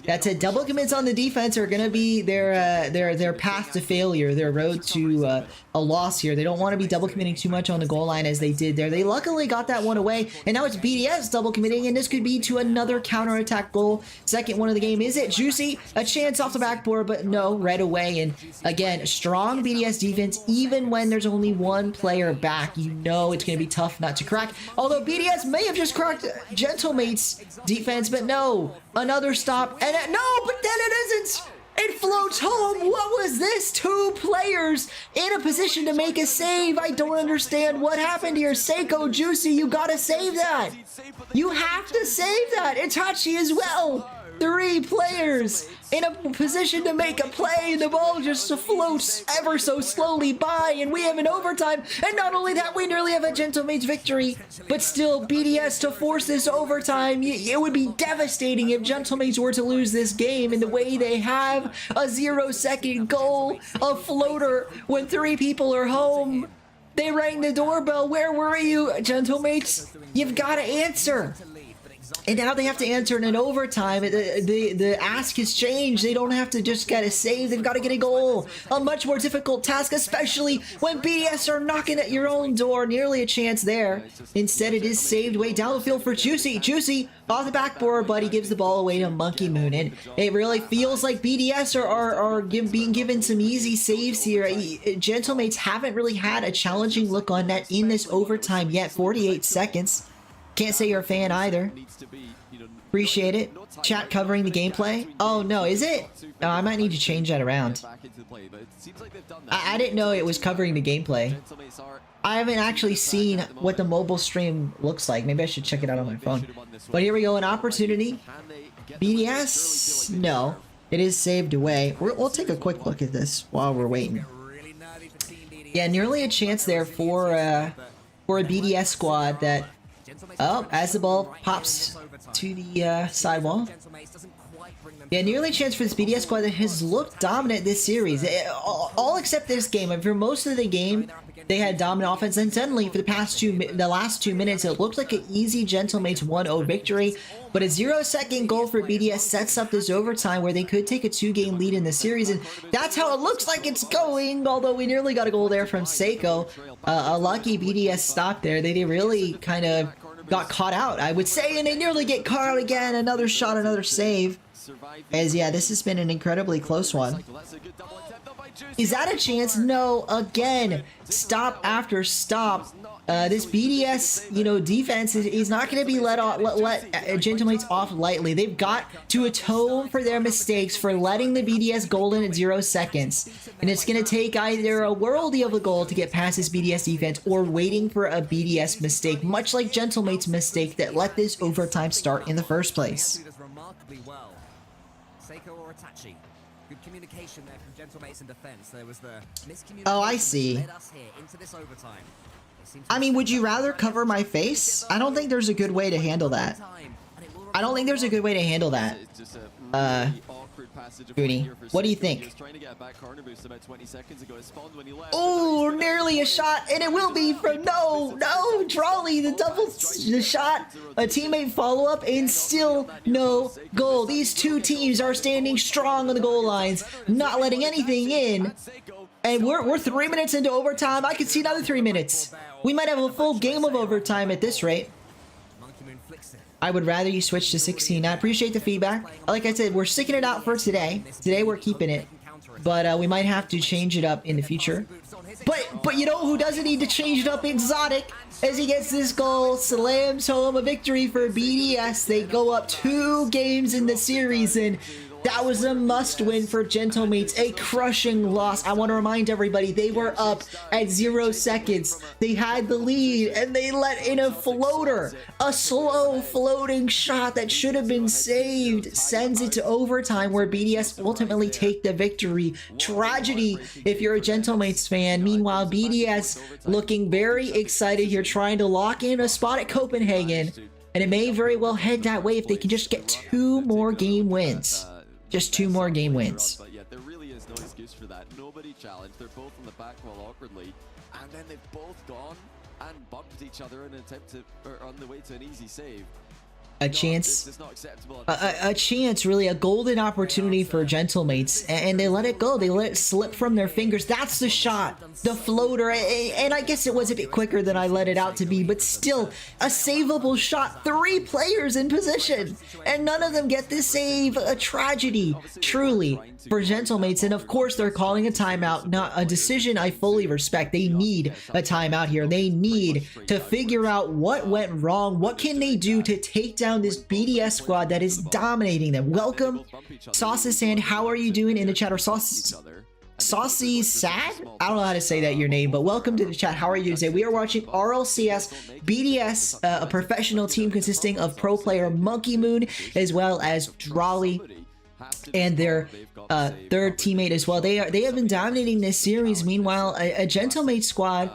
That's it. Double commits on the defense are going to be their path to failure, their road to a loss here. They don't want to be double committing too much on the goal line as they did there. They luckily got that one away, and now it's BDS double committing, and this could be to another counterattack goal. Second one of the game. Is it Juicy? A chance off the backboard, but no, right away. And again, strong BDS defense, even when there's only one player back. You know it's going to be tough not to crack. Although BDS may have just cracked Gentlemates defense, but no. Another stop, and no, but then it isn't. It floats home. What was this? Two players in a position to make a save. I don't understand what happened here. Seiko, Juicy, you gotta save that. You have to save that. Itachi as well. Three players in a position to make a play, and the ball just floats ever so slowly by, and we have an overtime. And not only that, we nearly have a Gentlemates victory, but still BDS to force this overtime. It would be devastating if Gentlemates were to lose this game in the way they have. A 0-second goal, a floater when three people are home. They rang the doorbell. Where were you, Gentlemates? You've got to answer. And now they have to answer in an overtime. The ask has changed. They don't have to just get a save. They've got to get a goal. A much more difficult task, especially when BDS are knocking at your own door. Nearly a chance there. Instead, it is saved way down the field for Juicy. Juicy off the backboard, but he gives the ball away to Monkey Moon. And it really feels like BDS are being given some easy saves here. Gentlemates haven't really had a challenging look on net in this overtime yet. 48 seconds. Can't say you're a fan either. Appreciate it. Chat covering the gameplay. Oh no, is it? Oh, I might need to change that around. I didn't know it was covering the gameplay. I haven't actually seen what the mobile stream looks like. Maybe I should check it out on my phone. But here we go, an opportunity. BDS? No. It is saved away. We'll take a quick look at this while we're waiting. Yeah, nearly a chance there for a BDS squad that... Oh, as the ball pops to the sidewall. Yeah, nearly a chance for this BDS squad that has looked dominant this series. All except this game. And for most of the game, they had dominant offense. And suddenly, for the last 2 minutes, it looked like an easy Gentlemates 1-0 victory. But a 0-second goal for BDS sets up this overtime where they could take a 2-game lead in the series. And that's how it looks like it's going. Although we nearly got a goal there from Seiko. A lucky BDS stop there. They really kind of got caught out, I would say. And they nearly get caught out again. Another shot, another save. As yeah, this has been an incredibly close one. Is that a chance? No, again, stop after stop. This BDS, you know, defense is not going to be let Gentlemates off lightly. They've got to atone for their mistakes for letting the BDS goal in at 0 seconds. And it's going to take either a worldie of a goal to get past this BDS defense or waiting for a BDS mistake, much like Gentlemates' mistake that let this overtime start in the first place. Good communication there from Gentlemates in defense. There was the miscommunication. Oh, I see. Led us here into this overtime. I mean, would you rather cover my face? I don't think there's a good way to handle that. I don't think there's a good way to handle that. Goody, what do you think? Oh, nearly a shot, and it will be from no, Drawley, the shot, a teammate follow-up, and still no goal. These two teams are standing strong on the goal lines, not letting anything in. And we're 3 minutes into overtime. I could see another 3 minutes. We might have a full game of overtime at this rate. I would rather you switch to 16. I appreciate the feedback. Like I said, we're sticking it out for today. Today we're keeping it. But we might have to change it up in the future. But you know who doesn't need to change it up? Exotic. As he gets this goal, slams home a victory for BDS. They go up 2 games in the series, and that was a must-win for Gentlemates, a crushing loss. I want to remind everybody, they were up at 0 seconds. They had the lead, and they let in a floater. A slow floating shot that should have been saved sends it to overtime, where BDS ultimately take the victory. Tragedy if you're a Gentlemates fan. Meanwhile, BDS looking very excited here, trying to lock in a spot at Copenhagen. And it may very well head that way if they can just get 2 more game wins. Just 2 more game wins. But yeah, there really is no excuse for that. Nobody challenged. They're both on the back wall awkwardly, and then they've both gone and bumped each other in an attempt to, or on the way to an easy save. A chance, a chance, really, a golden opportunity for Gentlemates, and they let it go. They let it slip from their fingers. That's the shot, the floater, and I guess it was a bit quicker than I let it out to be, but still, a savable shot. 3 players in position, and none of them get this save. A tragedy, truly, for Gentlemates, and of course, they're calling a timeout. Not a decision I fully respect. They need a timeout here. They need to figure out what went wrong. What can they do to take down this BDS squad that is dominating them? Welcome, Saucy Sand. How are you doing in the chat? Or Saucy Sad? I don't know how to say that your name, but welcome to the chat. How are you today? We are watching RLCS BDS, a professional team consisting of pro player Monkey Moon as well as Drawley and their third teammate as well. They have been dominating this series. Meanwhile, a Gentlemate squad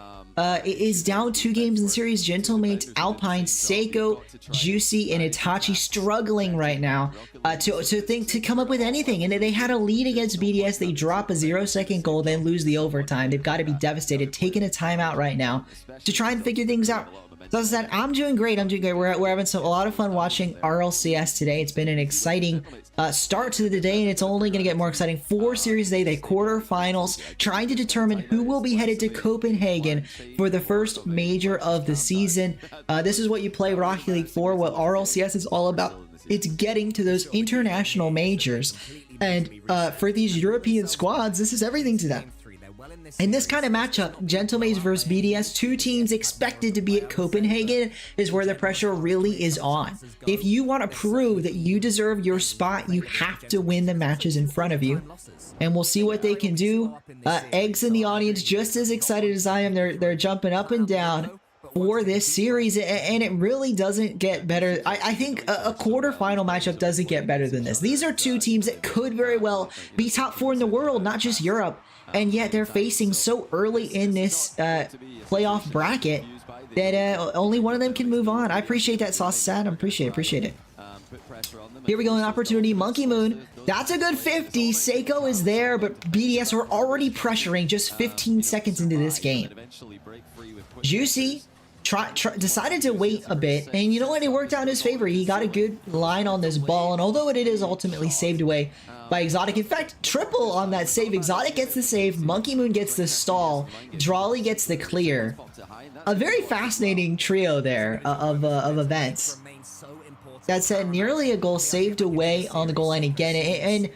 is down 2 games in the series. Gentlemates, Alpine, Seiko, Juicy, and Itachi struggling right now to come up with anything. And they had a lead against BDS. They drop a 0-second goal, then lose the overtime. They've got to be devastated, taking a timeout right now to try and figure things out. So as I said, I'm doing great. We're having a lot of fun watching RLCS today. It's been an exciting start to the day, and it's only going to get more exciting. 4 series today, the quarterfinals, trying to determine who will be headed to Copenhagen for the first major of the season. This is what you play Rocket League for, what RLCS is all about. It's getting to those international majors. And for these European squads, this is everything to them. In this kind of matchup, Gentlemates versus BDS, 2 teams expected to be at Copenhagen, is where the pressure really is on. If you want to prove that you deserve your spot, you have to win the matches in front of you. And we'll see what they can do. Eggs in the audience, just as excited as I am. They're jumping up and down for this series, and it really doesn't get better. I think a quarterfinal matchup doesn't get better than this. These are 2 teams that could very well be top 4 in the world, not just Europe. And yet they're facing so early in this playoff bracket that only one of them can move on. I appreciate that, Sauce Sad. I appreciate it. Here we go, an opportunity. Monkey Moon. That's a good 50. Seiko is there, but BDS were already pressuring just 15 seconds into this game. Juicy decided to wait a bit, and you know what? It worked out in his favor. He got a good line on this ball, and although it is ultimately saved away by Exotic, in fact, triple on that save. Exotic gets the save, Monkey Moon gets the stall, Drawley gets the clear. A very fascinating trio there of events. That said, nearly a goal saved away on the goal line again, and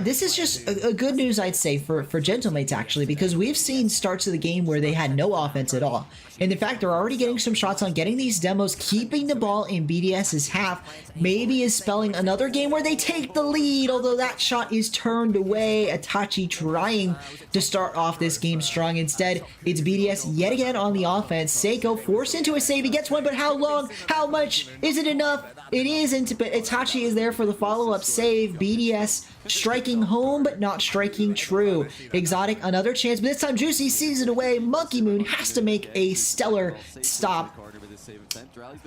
this is just a good news, I'd say, for Gentlemates, actually, because we've seen starts of the game where they had no offense at all. And in fact, they're already getting some shots on getting these demos, keeping the ball in BDS's half. Maybe is spelling another game where they take the lead, although that shot is turned away. Itachi trying to start off this game strong. Instead, it's BDS yet again on the offense. Seiko forced into a save. He gets one, but how long? How much? Is it enough? It isn't, but Itachi is there for the follow-up save. BDS strike striking home, but not striking true. Exotic, another chance, but this time Juicy sees it away. Monkey Moon has to make a stellar stop.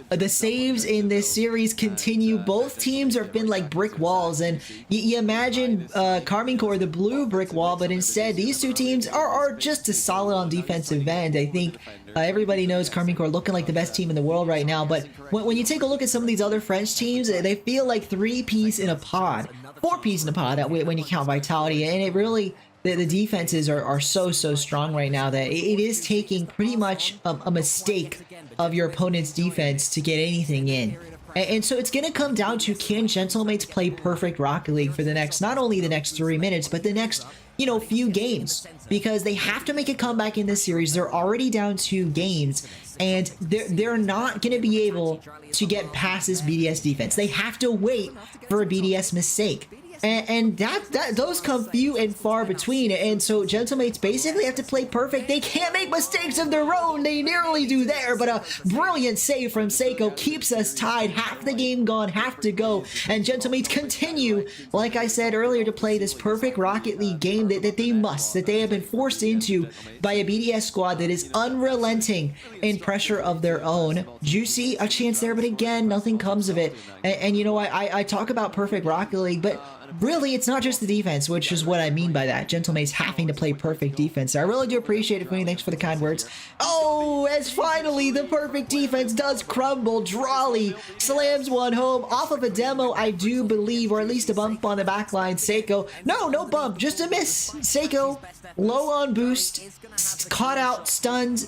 The saves in this series continue. Both teams have been like brick walls, and you imagine KCorp the blue brick wall, but instead these two teams are just as solid on defensive end. I think everybody knows KCorp looking like the best team in the world right now, but when you take a look at some of these other French teams, they feel like 3-piece in a pod, 4-piece in a pod that when you count Vitality, and it really... The defenses are so strong right now that it is taking pretty much a mistake of your opponent's defense to get anything in. And so it's going to come down to, can Gentlemates play perfect Rocket League for the next, not only the next 3 minutes, but the next, few games, because they have to make a comeback in this series. They're already down 2 games, and they're not going to be able to get past this BDS defense. They have to wait for a BDS mistake. And those come few and far between, and so Gentlemates basically have to play perfect. They can't make mistakes of their own. They nearly do there, but a brilliant save from Seiko keeps us tied. Half the game gone, half to go, and Gentlemates continue, like I said earlier, to play this perfect Rocket League game that they have been forced into by a BDS squad that is unrelenting in pressure of their own. Juicy, a chance there, but again, nothing comes of it. And I talk about perfect Rocket League, but really, it's not just the defense, which is what I mean by that. Gentlemates having to play perfect defense. I really do appreciate it, Queenie. Thanks for the kind words. Oh, as finally the perfect defense does crumble. Drawley slams one home off of a demo, I do believe, or at least a bump on the back line. Seiko, no bump, just a miss. Seiko, low on boost, caught out, stunned,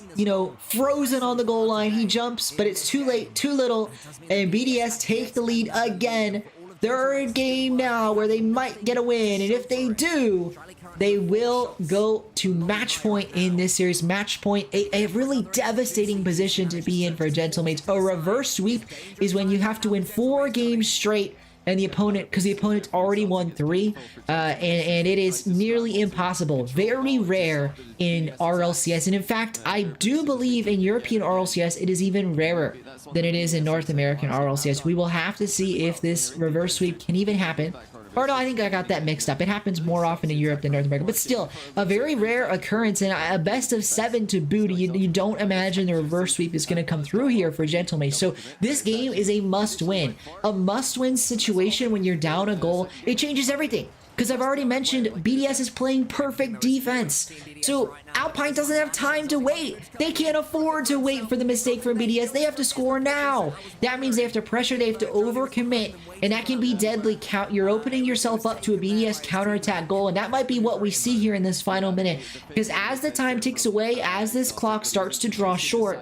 frozen on the goal line. He jumps, but it's too late, too little, and BDS take the lead again. Third game now where they might get a win, and if they do, they will go to match point in this series. Match point, a really devastating position to be in for Gentlemates. A reverse sweep is when you have to win 4 games straight, and the opponent's already won 3, and it is nearly impossible, very rare in RLCS, and in fact, I do believe in European RLCS it is even rarer than it is in North American RLCS. We will have to see if this reverse sweep can even happen. Or no, I think I got that mixed up. It happens more often in Europe than North America, but still, a very rare occurrence, and a best of 7 to boot. You don't imagine the reverse sweep is going to come through here for Gentlemates. So this game is a must-win. A must-win situation when you're down a goal. It changes everything. Because I've already mentioned, BDS is playing perfect defense. So Alpine doesn't have time to wait. They can't afford to wait for the mistake from BDS. They have to score now. That means they have to pressure, they have to overcommit, and that can be deadly. You're opening yourself up to a BDS counterattack goal, and that might be what we see here in this final minute. Because as the time ticks away, as this clock starts to draw short,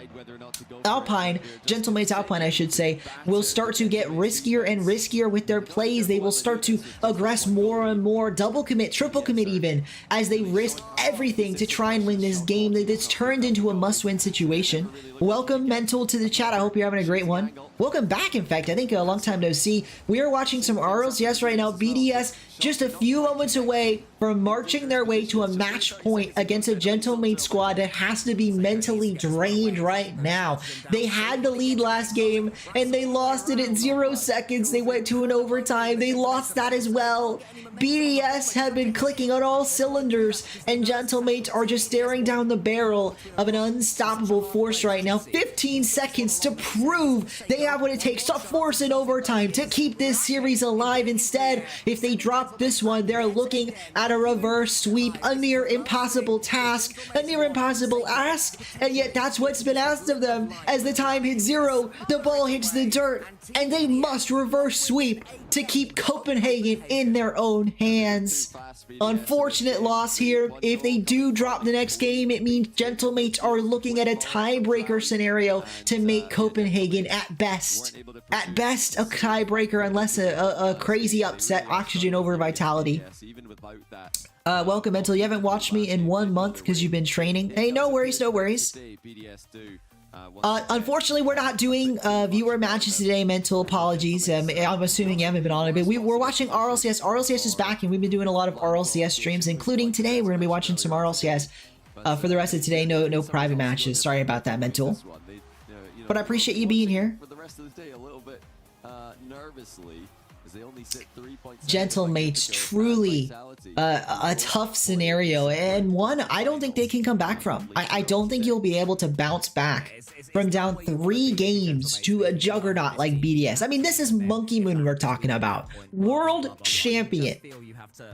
Alpine, Gentlemates Alpine I should say, will start to get riskier and riskier with their plays. They will start to aggress more and more, double commit, triple commit even, as they risk everything to try and win this game that's turned into a must-win situation. Welcome, Mental, to the chat. I hope you're having a great one. Welcome back, in fact. I think a long time no see. We are watching some RLCS right now. BDS just a few moments away from marching their way to a match point against a Gentlemate squad that has to be mentally drained right now. They had the lead last game, and they lost it at 0 seconds. They went to an overtime. They lost that as well. BDS have been clicking on all cylinders, and Gentlemates are just staring down the barrel of an unstoppable force right now. 15 seconds to prove they have what it takes to force an overtime to keep this series alive. Instead, if they drop this one, they're looking at a reverse sweep, a near impossible task, a near impossible ask, and yet that's what's been asked of them. As the time hits 0, the ball hits the dirt, and they must reverse sweep to keep Copenhagen in their own hands. Unfortunate loss here. If they do drop the next game, it means Gentlemates are looking at a tiebreaker scenario to make Copenhagen at best a tiebreaker, unless a crazy upset, Oxygen over Vitality. Welcome, Mental. You haven't watched me in 1 month because you've been training. Hey, no worries, no worries. Unfortunately, we're not doing viewer matches today, Mental. Apologies. I'm assuming you haven't been on it, but we're watching RLCS. RLCS is back, and we've been doing a lot of RLCS streams, including today. We're going to be watching some RLCS. For the rest of today, no private matches. Sorry about that, Mental. But I appreciate you being here. For the rest of the day, a little bit nervously, Gentlemates truly a tough scenario, and one I don't think they can come back from. I don't think you'll be able to bounce back from down 3 games to a juggernaut like BDS. I mean, this is Monkey Moon we're talking about. World champion.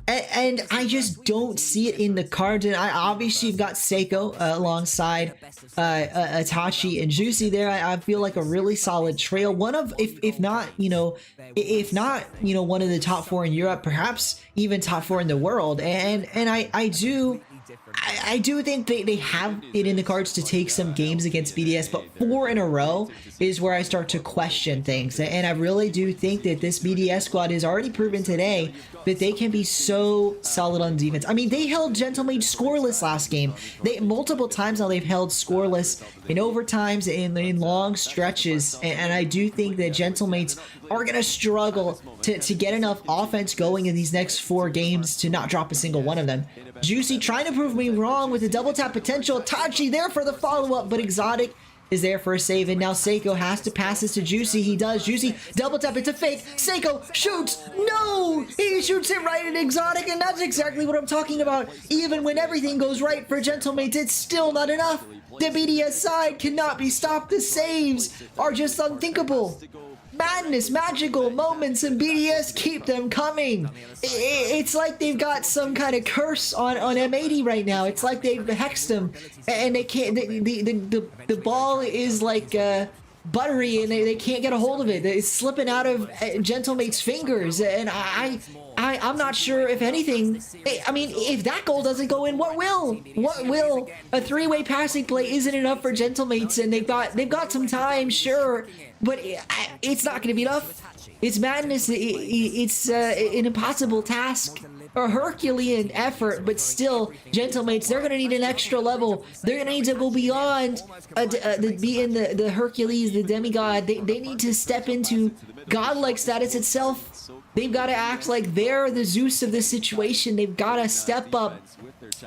And I just don't see it in the cards. And I obviously have got Seiko alongside Itachi and Juicy there. I feel like a really solid trail. One of, if not, one of the top 4 in Europe, perhaps even top 4 in the world. And I do think they have it in the cards to take some games against BDS, but 4 in a row is where I start to question things. And I really do think that this BDS squad has already proven today that they can be so solid on defense. I mean, they held Gentlemates scoreless last game. Multiple times now they've held scoreless in overtimes, in long stretches. And I do think that Gentlemates are going to struggle to get enough offense going in these next 4 games to not drop a single one of them. Juicy trying to prove me wrong with the double tap potential. Tachi there for the follow-up, but Exotic is there for a save, and now Seiko has to pass this to Juicy. He does. Juicy double tap, it's a fake. Seiko shoots. No! He shoots it right at Exotic, and that's exactly what I'm talking about. Even when everything goes right for Gentlemates, it's still not enough. The BDS side cannot be stopped. The saves are just unthinkable. Madness, magical moments, and BDS keep them coming. It's like they've got some kind of curse on M80 right now. It's like they've hexed them, and they can't. The ball is like buttery, and they can't get a hold of it. It's slipping out of Gentlemates' fingers, and I'm not sure if anything. I mean, if that goal doesn't go in, what will? What will? A 3-way passing play isn't enough for Gentlemates, and they've got some time, sure, but it's not going to be enough. It's madness. It's an impossible task, a Herculean effort, but still, Gentlemates, they're going to need an extra level. They're going to need to go beyond being the Hercules, the demigod. They need to step into godlike status itself. They've got to act like they're the Zeus of this situation. They've got to step up,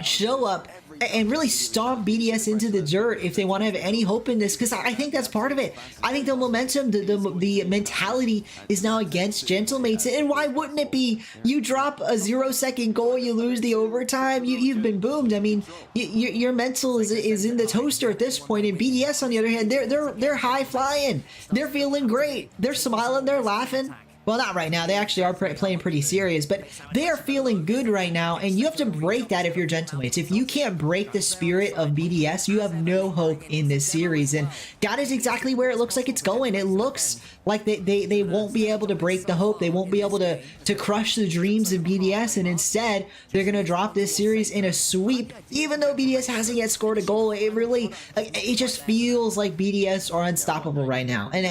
show up, and really stomp BDS into the dirt if they want to have any hope in this, because I think that's part of it. I think the momentum, the mentality is now against Gentlemates, and why wouldn't it be? You drop a 0-second goal, you lose the overtime, you've been boomed. I mean, your mental is in the toaster at this point, and BDS on the other hand, they're high flying, they're feeling great, they're smiling, they're laughing. Well, not right now. They actually are playing pretty serious, but they are feeling good right now, and you have to break that if you're Gentlemates. If you can't break the spirit of BDS, you have no hope in this series, and that is exactly where it looks like it's going. It looks like they won't be able to break the hope. They won't be able to crush the dreams of BDS, and instead, they're going to drop this series in a sweep. Even though BDS hasn't yet scored a goal, it just feels like BDS are unstoppable right now. And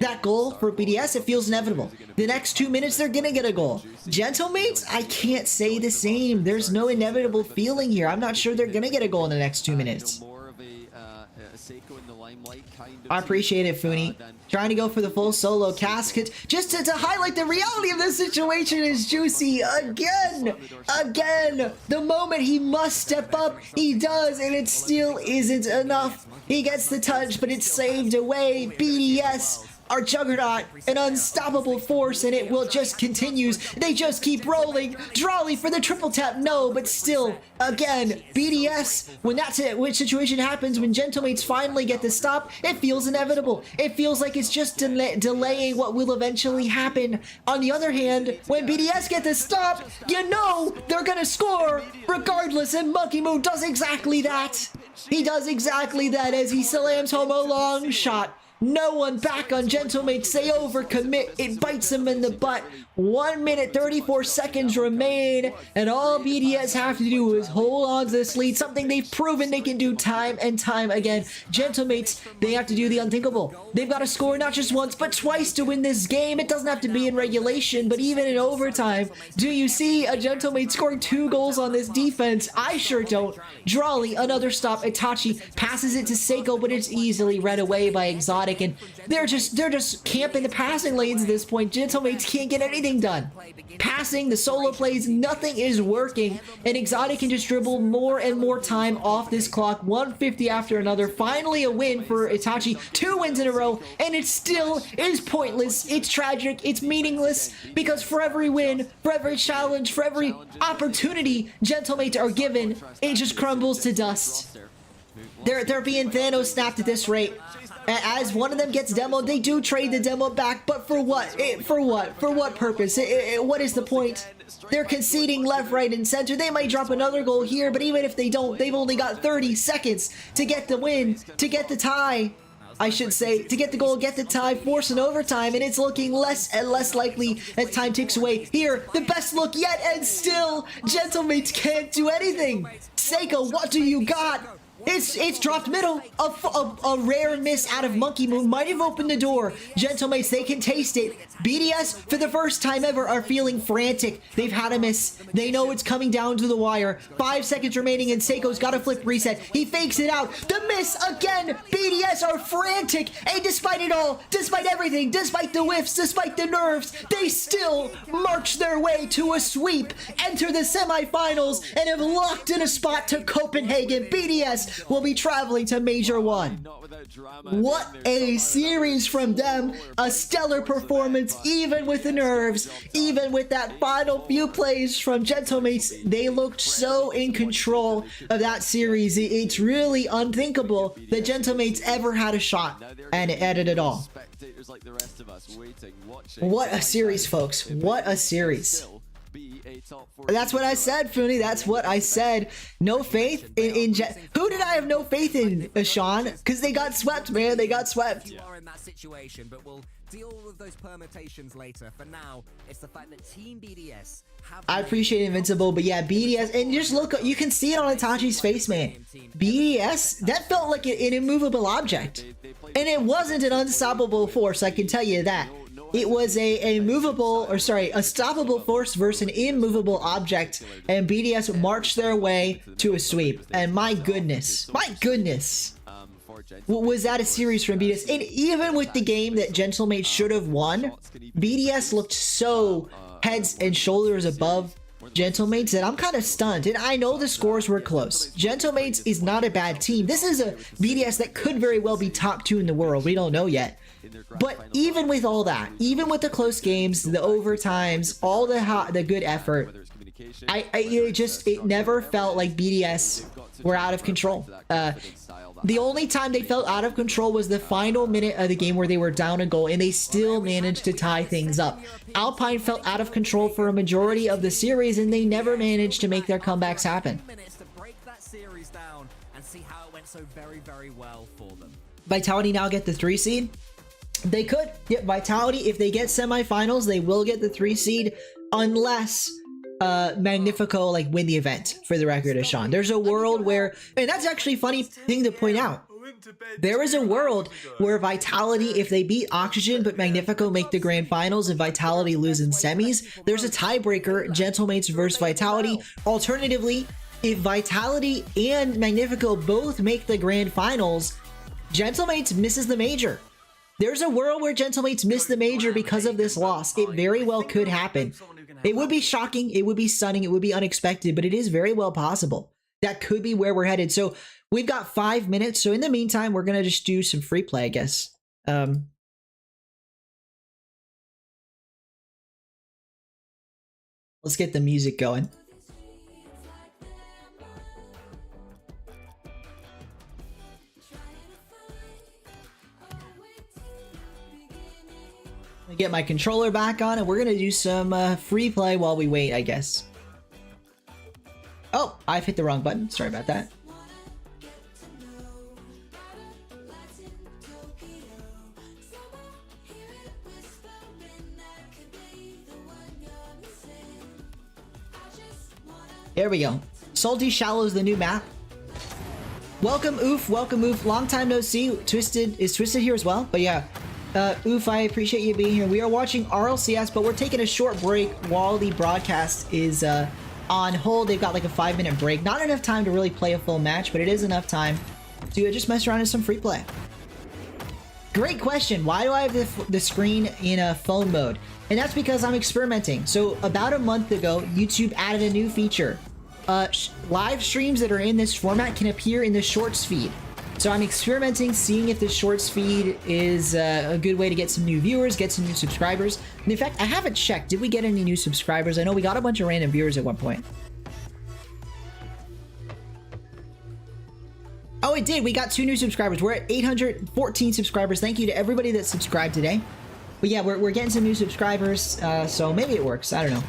that goal for BDS, it feels inevitable. The next 2 minutes, they're going to get a goal. Gentlemates, I can't say the same. There's no inevitable feeling here. I'm not sure they're going to get a goal in the next 2 minutes. I appreciate it, Funi. Trying to go for the full solo casket. Just to highlight the reality of this situation is Juicy. Again. The moment he must step up, he does, and it still isn't enough. He gets the touch, but it's saved away. BDS, our juggernaut, an unstoppable force, and it will just continues. They just keep rolling. Drawley for the triple tap, no, but still, again, BDS, when that's it, which situation happens, when Gentlemates finally get the stop, it feels inevitable. It feels like it's just delaying what will eventually happen. On the other hand, when BDS get the stop, you know they're gonna score regardless, and Monkey Moon does exactly that. He does exactly that as he slams home a long shot. No one back on Gentlemates. They overcommit. It bites them in the butt. 1 minute 34 seconds remain, and all BDS have to do is hold on to this lead, something they've proven they can do time and time again. Gentlemates, they have to do the unthinkable. They've got to score not just once, but twice to win this game. It doesn't have to be in regulation, but even in overtime. Do you see a Gentlemate scoring 2 goals on this defense? I sure don't. Drawley, another stop. Itachi passes it to Seiko, but it's easily read away by Exotic. Exotic, and they're just camping the passing lanes at this point. Gentlemates can't get anything done. Passing, the solo plays, nothing is working, and Exotic can just dribble more and more time off this clock. 150 after another. Finally a win for Itachi. 2 wins in a row, and it still is pointless. It's tragic. It's meaningless, because for every win, for every challenge, for every opportunity Gentlemates are given, it just crumbles to dust. They're being Thanos snapped at this rate. As one of them gets demoed, they do trade the demo back, but for what? For what? For what purpose? What is the point? They're conceding left, right, and center. They might drop another goal here, but even if they don't, they've only got 30 seconds to get the win, to get the tie. I should say, to get the goal, get the tie, force an overtime, and it's looking less and less likely as time ticks away. Here, the best look yet, and still, Gentlemates can't do anything. Seiko, what do you got? It's dropped middle. A rare miss out of Monkey Moon might have opened the door. Gentlemates, they can taste it. BDS, for the first time ever, are feeling frantic. They've had a miss. They know it's coming down to the wire. 5 seconds remaining, and Seiko's got a flip reset. He fakes it out. The miss again. BDS are frantic, and despite it all, despite everything, despite the whiffs, despite the nerves, they still march their way to a sweep, enter the semifinals, and have locked in a spot to Copenhagen. BDS will be traveling to Major 1. What a series from them. A stellar performance, even with the nerves, even with that final few plays from Gentlemates. They looked so in control of that series. It's really unthinkable that Gentlemates ever had a shot and it ended it all. What a series, folks. What a series. That's what I said, Funi. That's what I said. No faith in who did I have no faith in, Sean? Because they got swept, man. They got swept. You are in that situation, but we'll deal with those permutations later. For now, it's the fact that Team BDS have... I appreciate Invincible, but yeah, BDS, and just look, you can see it on Itachi's face, man. BDS, that felt like an immovable object. And it wasn't an unstoppable force, I can tell you that. It was a stoppable force versus an immovable object, and BDS marched their way to a sweep. And my goodness, was that a series from BDS? And even with the game that Gentlemates should have won, BDS looked so heads and shoulders above Gentlemates that I'm kind of stunned. And I know the scores were close. Gentlemates is not a bad team. This is a BDS that could very well be top 2 in the world. We don't know yet. But even with all that, even with the close games, the overtimes, all the good effort, it never felt like BDS were out of control. The only time they felt out of control was the final minute of the game where they were down a goal, and they still managed to tie things up. Alpine felt out of control for a majority of the series, and they never managed to make their comebacks happen. Vitality now get the 3 seed. They could. Yeah, Vitality, if they get semifinals, they will get the 3 seed unless Magnifico win the event, for the record, Sean. There's a world where, and that's actually a funny thing to point out. There is a world where Vitality, if they beat Oxygen but Magnifico make the grand finals and Vitality lose in semis, there's a tiebreaker, Gentlemates versus Vitality. Alternatively, if Vitality and Magnifico both make the grand finals, Gentlemates misses the major. There's a world where Gentlemates miss the major because of this loss. It very well could happen. It would be shocking, it would be stunning, it would be unexpected, but it is very well possible. That could be where we're headed. So we've got 5 minutes. So in the meantime, we're going to just do some free play, I guess. Let's get the music going. Get my controller back on, and we're gonna do some free play while we wait, I guess. Oh, I've hit the wrong button. Sorry about that. There we go. Salty Shallow's the new map. Welcome, Oof. Welcome, Oof. Long time no see. Twisted is Twisted here as well, but yeah. Oof, I appreciate you being here. We are watching RLCS, but we're taking a short break while the broadcast is on hold. They've got like a 5-minute break. Not enough time to really play a full match, but it is enough time to just mess around in some free play. Great question. Why do I have the screen in a phone mode? And that's because I'm experimenting. So about a month ago, YouTube added a new feature. Live streams that are in this format can appear in the shorts feed. So I'm experimenting, seeing if the shorts feed is a good way to get some new viewers, get some new subscribers. And in fact, I haven't checked. Did we get any new subscribers? I know we got a bunch of random viewers at one point. Oh, it did. We got 2 new subscribers. We're at 814 subscribers. Thank you to everybody that subscribed today. But yeah, we're getting some new subscribers, so maybe it works. I don't know.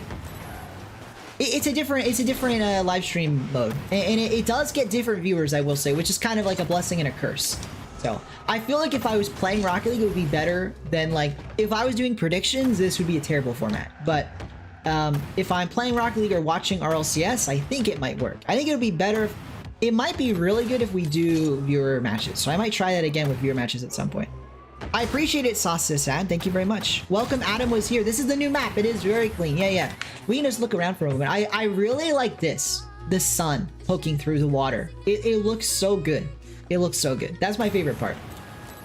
It's a different live stream mode, and it does get different viewers, I will say, which is kind of like a blessing and a curse. So I feel like if I was playing Rocket League, it would be better than, like, if I was doing predictions, this would be a terrible format. But if I'm playing Rocket League or watching RLCS, I think it might work. I think it would be better. It might be really good if we do viewer matches. So I might try that again with viewer matches at some point. I appreciate it, Sauce-Sad. Thank you very much. Welcome, Adam was here. This is the new map. It is very clean. Yeah. We can just look around for a moment. I really like this. The sun poking through the water. It looks so good. It looks so good. That's my favorite part.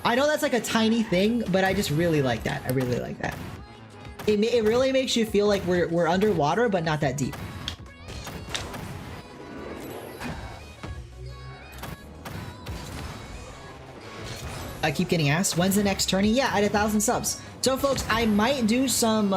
I know that's like a tiny thing, but I just really like that. I really like that. It really makes you feel like we're underwater, but not that deep. I keep getting asked, when's the next tourney? Yeah, at 1,000 subs. So folks, I might do some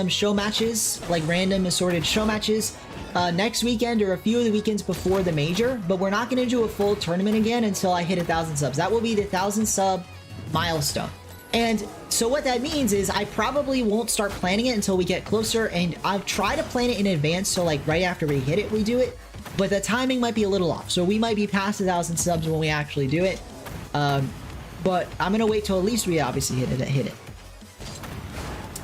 show matches, like random assorted show matches, next weekend or a few of the weekends before the major, but we're not going to do a full tournament again until I hit 1,000 subs. That will be the 1,000 sub milestone. And so what that means is I probably won't start planning it until we get closer, and I'll try to plan it in advance, so like right after we hit it, we do it. But the timing might be a little off, so we might be past 1,000 subs when we actually do it. But I'm gonna wait till at least we obviously hit it.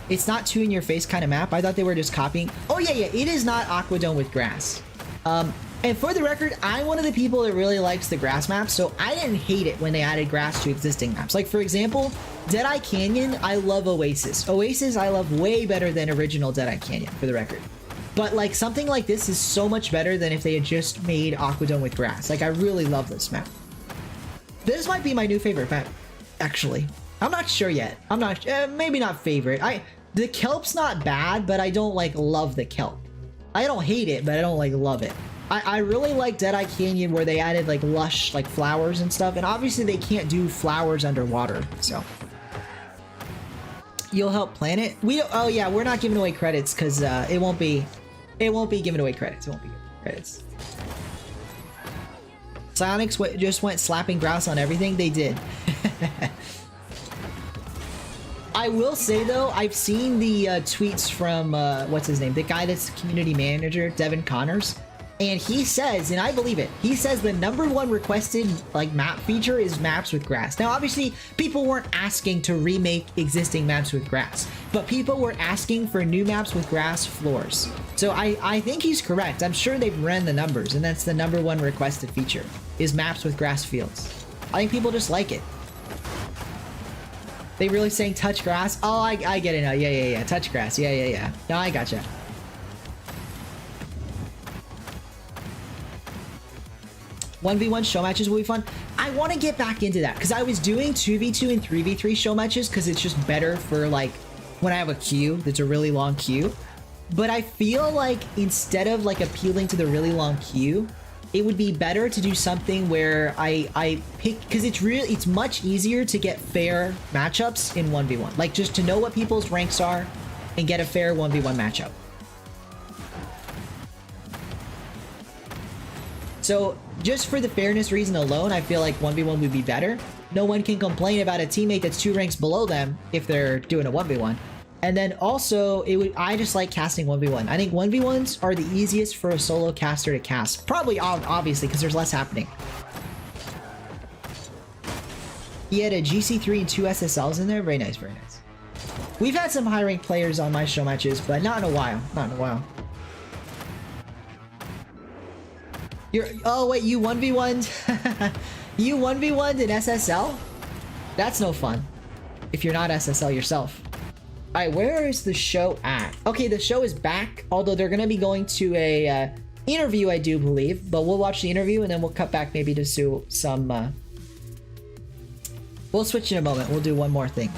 It's not too in your face kind of map. I thought they were just copying. Oh yeah, it is not Aquadome with grass. And for the record, I'm one of the people that really likes the grass maps, so I didn't hate it when they added grass to existing maps. Like for example, Deadeye Canyon, I love Oasis. Oasis I love way better than original Deadeye Canyon, for the record. But like something like this is so much better than if they had just made Aquadome with grass. Like I really love this map. This might be my new favorite map, actually. I'm not sure yet. I'm not, maybe not favorite. The kelp's not bad, but I don't like love the kelp. I don't hate it, but I don't like love it. I really like Deadeye Canyon where they added like lush like flowers and stuff, and obviously they can't do flowers underwater, so. You'll help plan it? Oh yeah, we're not giving away credits because it won't be giving away credits. It won't be giving away credits. Psionics just went slapping grass on everything. They did. I will say though, I've seen the tweets from what's his name, the guy that's community manager, Devin Connors, and he says, and I believe it, he says the #1 requested like map feature is maps with grass. Now obviously people weren't asking to remake existing maps with grass, but people were asking for new maps with grass floors. So I think he's correct. I'm sure they've ran the numbers, and that's the #1 requested feature is maps with grass fields. I think people just like it. They really saying touch grass? Oh, I get it now. Yeah. Touch grass. Yeah. No, I gotcha. "1v1 show matches will be fun." I want to get back into that because I was doing 2v2 and 3v3 show matches because it's just better for like when I have a queue that's a really long queue. But I feel like instead of like appealing to the really long queue, it would be better to do something where I pick, because it's much easier to get fair matchups in 1v1. Like just to know what people's ranks are and get a fair 1v1 matchup. So just for the fairness reason alone, I feel like 1v1 would be better. No one can complain about a teammate that's 2 ranks below them if they're doing a 1v1. And then also, I just like casting 1v1. I think 1v1s are the easiest for a solo caster to cast. Probably, obviously, because there's less happening. He had a GC3 and 2 SSLs in there. Very nice, very nice. We've had some high-ranked players on my show matches, but not in a while. Not in a while. Oh wait, you 1v1'd? You 1v1'd in SSL? That's no fun. If you're not SSL yourself. Alright, where is the show at? Okay, the show is back, although they're gonna be going to a interview, I do believe, but we'll watch the interview and then we'll cut back maybe to some We'll switch in a moment. We'll do one more thing.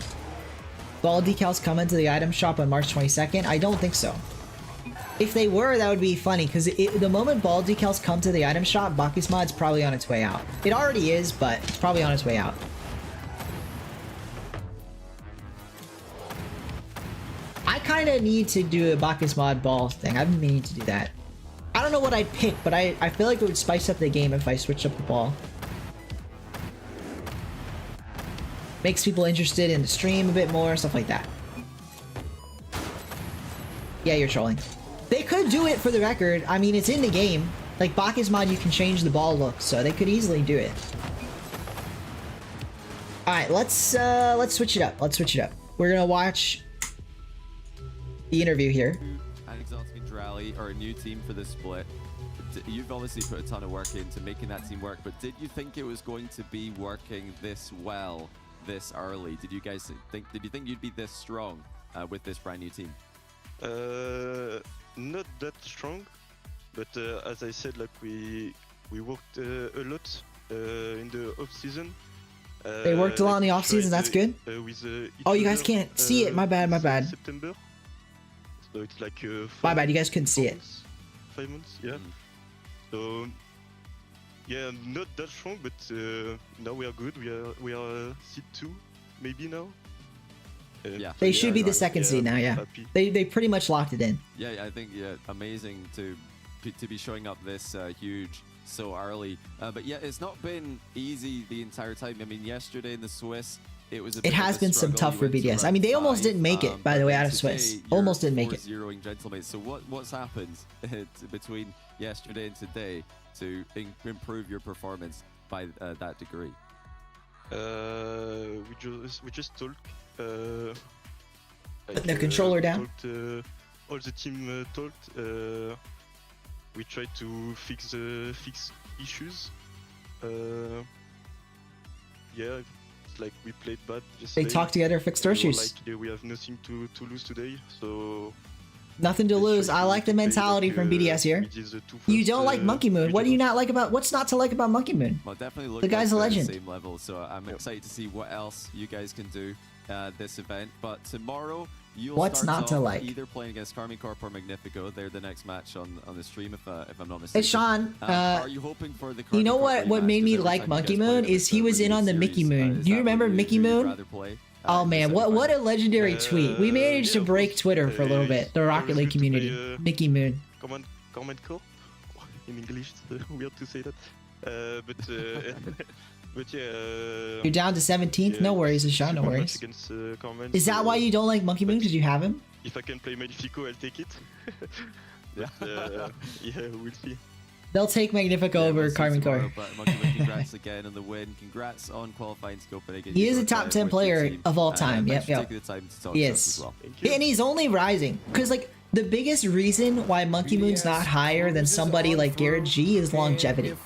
Ball decals come into the item shop on March 22nd? I don't think so. If they were, that would be funny, because the moment ball decals come to the item shop, Bacchus mod's probably on its way out. It already is, but it's probably on its way out. I kind of need to do a Bacchus mod ball thing. I've been meaning to do that. I don't know what I'd pick, but I feel like it would spice up the game if I switched up the ball. Makes people interested in the stream a bit more, stuff like that. Yeah, you're trolling. They could do it for the record. I mean, it's in the game. Like, Bacchus mod, you can change the ball look, so they could easily do it. Alright, let's switch it up. Let's switch it up. We're gonna watch the interview here. And Exotic and Rally are a new team for this split. You've obviously put a ton of work into making that team work, but did you think it was going to be working this well this early? Did you guys think you'd be this strong with this brand new team? Not that strong, but as I said, like we worked a lot in the off season. They worked a lot in the off season. That's good. Oh, you guys can't see it. My bad. My bad. September. So it's like my bad. You guys couldn't see it. 5 months, yeah. So yeah, not that strong, but now we are good. We are seed 2, maybe now. Yeah, they should be the second seed now. Yeah, they pretty much locked it in. Yeah, I think amazing to be showing up this huge so early. But yeah, it's not been easy the entire time. I mean, yesterday in the Swiss, it was. It has been some tough for BDS. I mean, they almost didn't make it, by the way, out of Swiss. Almost didn't make it. Zeroing Gentlemates. So what's happened between yesterday and today to improve your performance by that degree? We just talked. Putting the controller down. All the team talked. We tried to fix issues. Yeah, it's like we played bad yesterday. They talked together, fixed their issues. Like, we have nothing to lose today, so. Nothing to lose. I like the mentality from BDS here. You don't like Monkey Moon. What do you not like about? What's not to like about Monkey Moon? Well, definitely look the guy's a legend. Same level, so I'm excited to see what else you guys can do this event. But tomorrow you'll what's start not to like? Either playing against Corp or Magnifico. They're the next match on the stream, if I'm not mistaken. Hey Sean, are you hoping for the? You know what made me like Monkey Moon is he was in on the Mickey Moon. Do you remember Mickey Moon? Oh man, what a legendary tweet. We managed to break Twitter for a little bit. The Rocket League community. Mickey Moon. Command Corp? In English, it's weird to say that. But yeah... You're down to 17th? Yeah, no worries, Sean, no worries. Against, is that why you don't like Monkey Moon? Because you have him? If I can play Magnifico, I'll take it. But, yeah, we'll see. They'll take Magnifico over Corp. But Monkey Moon, congrats again on the win. Congrats on qualifying to Copenhagen. He is a top 10 player of all time. Yep. He is. Well. And he's only rising. Because, like, the biggest reason why Monkey Moon's not higher than somebody like Garrett G is longevity.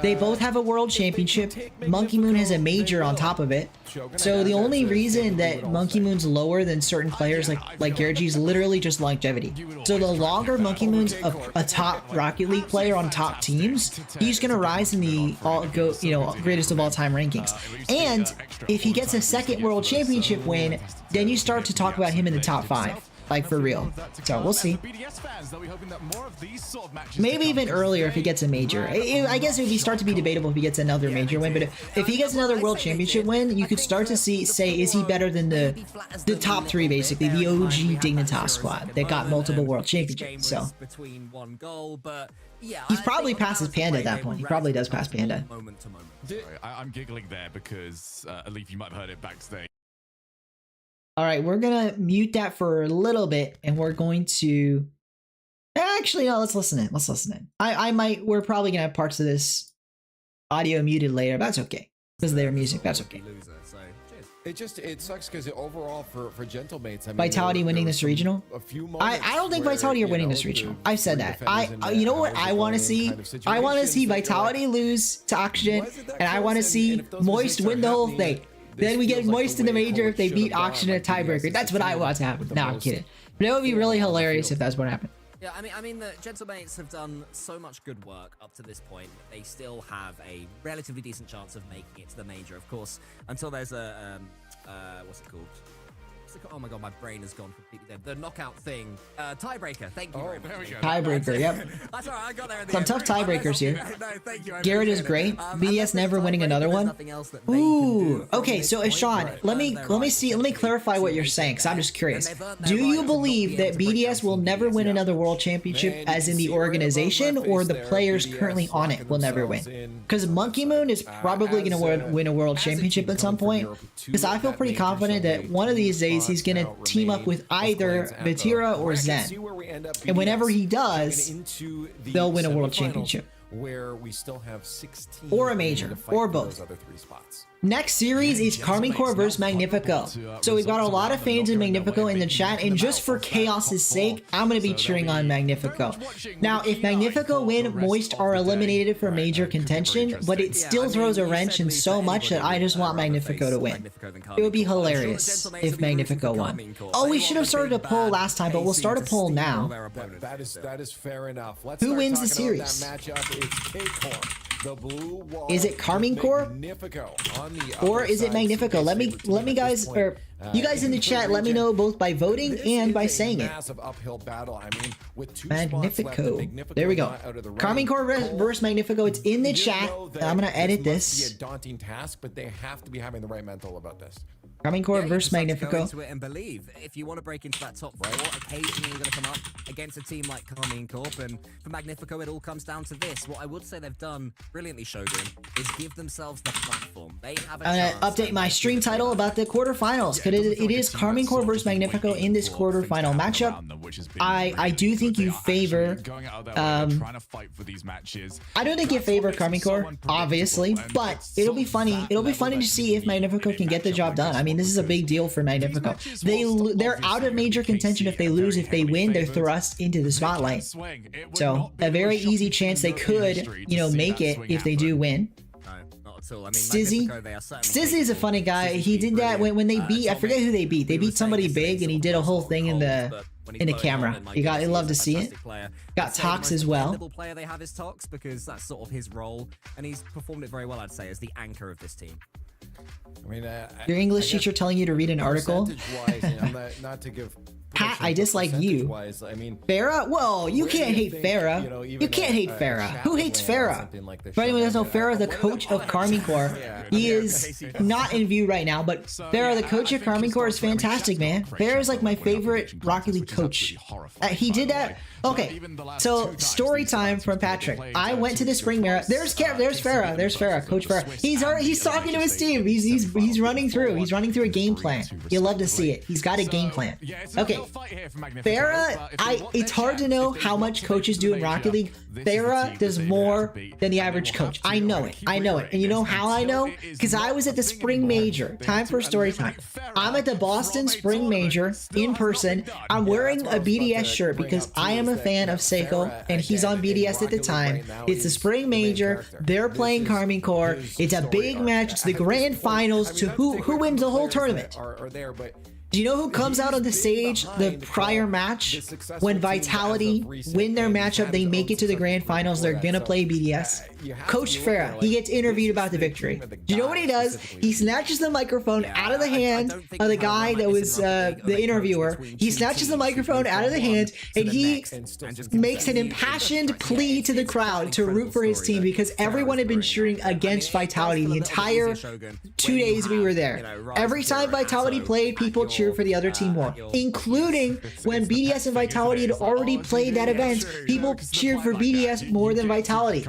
They both have a world championship. Monkey Moon has a major on top of it. So the only reason that Monkey Moon's lower than certain players like Garrett G is literally just longevity. So the longer Monkey Moon's a top Rocket League player on top teams, he's gonna rise in the greatest of all time rankings. And if he gets a second world championship win, then you start to talk about him in the top 5. Like, for real. So, we'll see. Maybe even earlier if he gets a major. I guess it would start to be debatable if he gets another major win, but if he gets another world championship win, you could start to say, is he better than the top 3, basically, the OG Dignitas squad that got multiple world championships, so. He's probably past his Panda at that point. He probably does pass Panda. Sorry, I'm giggling there because, Alif, you might have heard it backstage. All right, we're gonna mute that for a little bit, and we're going to. Actually, no. Let's listen in. Let's listen in. We're probably gonna have parts of this audio muted later. But that's okay because of their music. That's okay. It sucks because overall for Gentlemates, I mean, Vitality winning this regional. I don't think Vitality are winning this regional. I've said that. You know what I want to see? I want to see Vitality lose to Oxygen, and I want to see Moist win the whole thing. Then we get Moist in the major if they beat Oxygen in a tiebreaker. That's what I want to happen. No, I'm kidding. But it would be really hilarious if that's what happened. Yeah, I mean, the Gentlemates have done so much good work up to this point. They still have a relatively decent chance of making it to the major, of course, until there's a what's it called? Oh my god, my brain has gone completely dead. The knockout thing. Tiebreaker. Thank you very much. There we go. Tiebreaker, yep. That's all right, I got there in the Some end. tough tiebreakers here. No, thank you. I Garrett is appreciate it. great. And BDS that's the never winning tiebreaker, another there's one. nothing else that they can do Ooh, from okay, this so point, Sean, but let they've earned their me right see, to let me be clarify what able you're to saying, do because I'm that. just curious. And they've earned their Do right you to not believe be that able to break BDS down will some never BDS, win yeah. another world championship, Man, as you in can the see right above my organization, or face the there, players BDS currently on it locking will never win? themselves in. Because Monkey Moon is probably going to win a world as a championship team at some coming point. from Europe, two Because I feel that pretty major, confident so that only one of these two days he's going to spots team now up with remain. either Let's glance at the Vatira or bracket, Zen. see where we end up. And whenever he BDS does, going into the they'll win a world semifinals, championship. where we still have 16 Or a remaining major, to fight or for both. those other 3 spots. Next series is KCorp versus Magnifico. So we've got a lot of fans in Magnifico in the chat, and just for chaos's sake, I'm going to be cheering on Magnifico. Now, if Magnifico win, Moist are eliminated for major contention, but it still throws a wrench in so much that I just want Magnifico to win. It would be hilarious if Magnifico won. Oh, we should have started a poll last time, but we'll start a poll now. That is fair enough. Let's Who start wins the talking about series? that matchup. It's KCorp. The blue wall Is it KarmingCorp? Magnifico on the Or other is it side. Magnifico? Let me guys, At this or point, you guys in the chat, let me know both by voting this and is by a saying it. massive uphill battle. I mean, with 2 spots left, Magnifico. Magnifico There we go. not out of the running. KarmingCorp versus Magnifico. It's in the You chat. know that I'm gonna edit must this. be a daunting task, but they have to be having the right mental about this. KarmingCorp you versus just have to go Magnifico. into it and believe. If you want to break into that top 4, occasionally you're going to come up against a team like KarmingCorp, and for Magnifico, it all comes down to this. What I would say they've done brilliantly, Shogun, is give themselves the platform. They have a I'm chance gonna update my stream title about the quarterfinals, because it is KarmingCorp versus Magnifico in this quarterfinal matchup. I do think you favor. I don't think you favor KarmingCorp, obviously, but it'll be funny. It'll be funny to see if Magnifico can get the job done. I mean, this is a big deal for Magnifico. They're out of major contention if they lose. If they win, they're thrust into the spotlight. So a very easy chance they could, make it if they do win. Not at all. I mean, Stizzy. Magnifico, they are certainly Stizzy is a funny guy. He did that when they beat. I forget who they beat. They beat somebody big, and he did a whole thing in the camera. You love to see it. Got Tox as well. The player they have is Tox, because that's sort of his role, and he's performed it very well, I'd say, as the anchor of this team. I mean, Your English teacher telling you to read an article. percentage-wise, I'm not to give. Pat, I dislike you. Percentage-wise, I mean, Farah? Whoa, you where do can't you hate think, Farah. even You can't hate a Farah. chat Who would hates land on Farah? something like this For anyone who show? doesn't know, Farah, the coach of KarmingCorp, he is not in view right now, but Farah, the coach of KarmingCorp, is fantastic, man. Farah is like my favorite Rocket League coach. He did that. Okay, so story time from Patrick. I went to the spring marathon. There's Farah. There's Farah, Coach Farah. He's talking to his team. He's running through. He's running through a game plan. You'll love to see it. He's got a game plan. Okay, Farah. It's hard to know how much coaches do in Rocket League. Farah does more than the average coach. I know it. And you know how I know? Because I was at the spring major. Time for story time. I'm at the Boston Spring Major in person. I'm wearing a BDS shirt because I am a fan of Seiko, and he's on BDS at the time. It's the spring major. They're playing KarmingCorp. It's a big match. It's the grand finals to who wins the whole tournament. Do you know who comes out on the stage the prior match? When Vitality win their matchup, they make it to the grand finals. They're gonna play BDS. Coach Farah, he gets interviewed about the victory. Do you know what he does? He snatches the microphone out of the hand of the guy that was the interviewer. He snatches the microphone out of the hand, and he makes an impassioned plea to the crowd to root for his team, because everyone had been cheering against Vitality the entire 2 days we were there. Every time Vitality played, people cheered for the other team more, including when BDS and Vitality had already played that event. People cheered for BDS more than Vitality.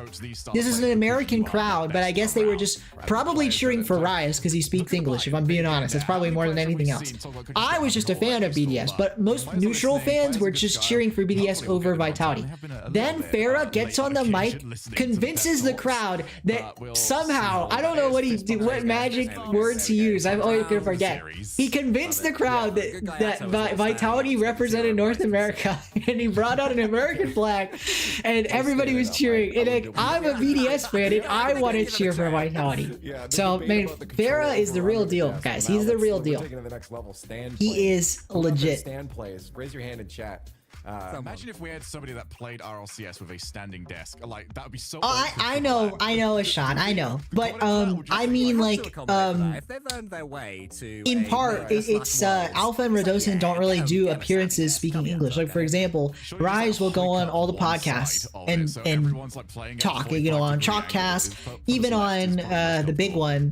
This is an American crowd, but I guess they were just probably cheering for Rias because he speaks English, if I'm being honest. That's probably more than anything else. I was just a fan of BDS, but most neutral fans were just cheering for BDS over Vitality. Then Farah gets on the mic, convinces the crowd that somehow, I don't know what magic words he used, I'm always gonna forget. He convinced the crowd that Vitality represented North America, and he brought out an American flag, and everybody was cheering. And I'm a BDS fan, and I want to cheer for Vitality. So, man, Farah is the real deal, guys. He's the real deal. He is legit. Stand plays. Raise your hand in chat. Imagine if we had somebody that played RLCS with a standing desk. Like, that would be so. Oh, I know, Ashan, I know. But I mean, like, if they've earned their way to in part, it's Alpha and Radosin don't really do appearances speaking English. Like, for example, Rise will go on all the podcasts and talk, you know, on Chalkcast, even on the big one.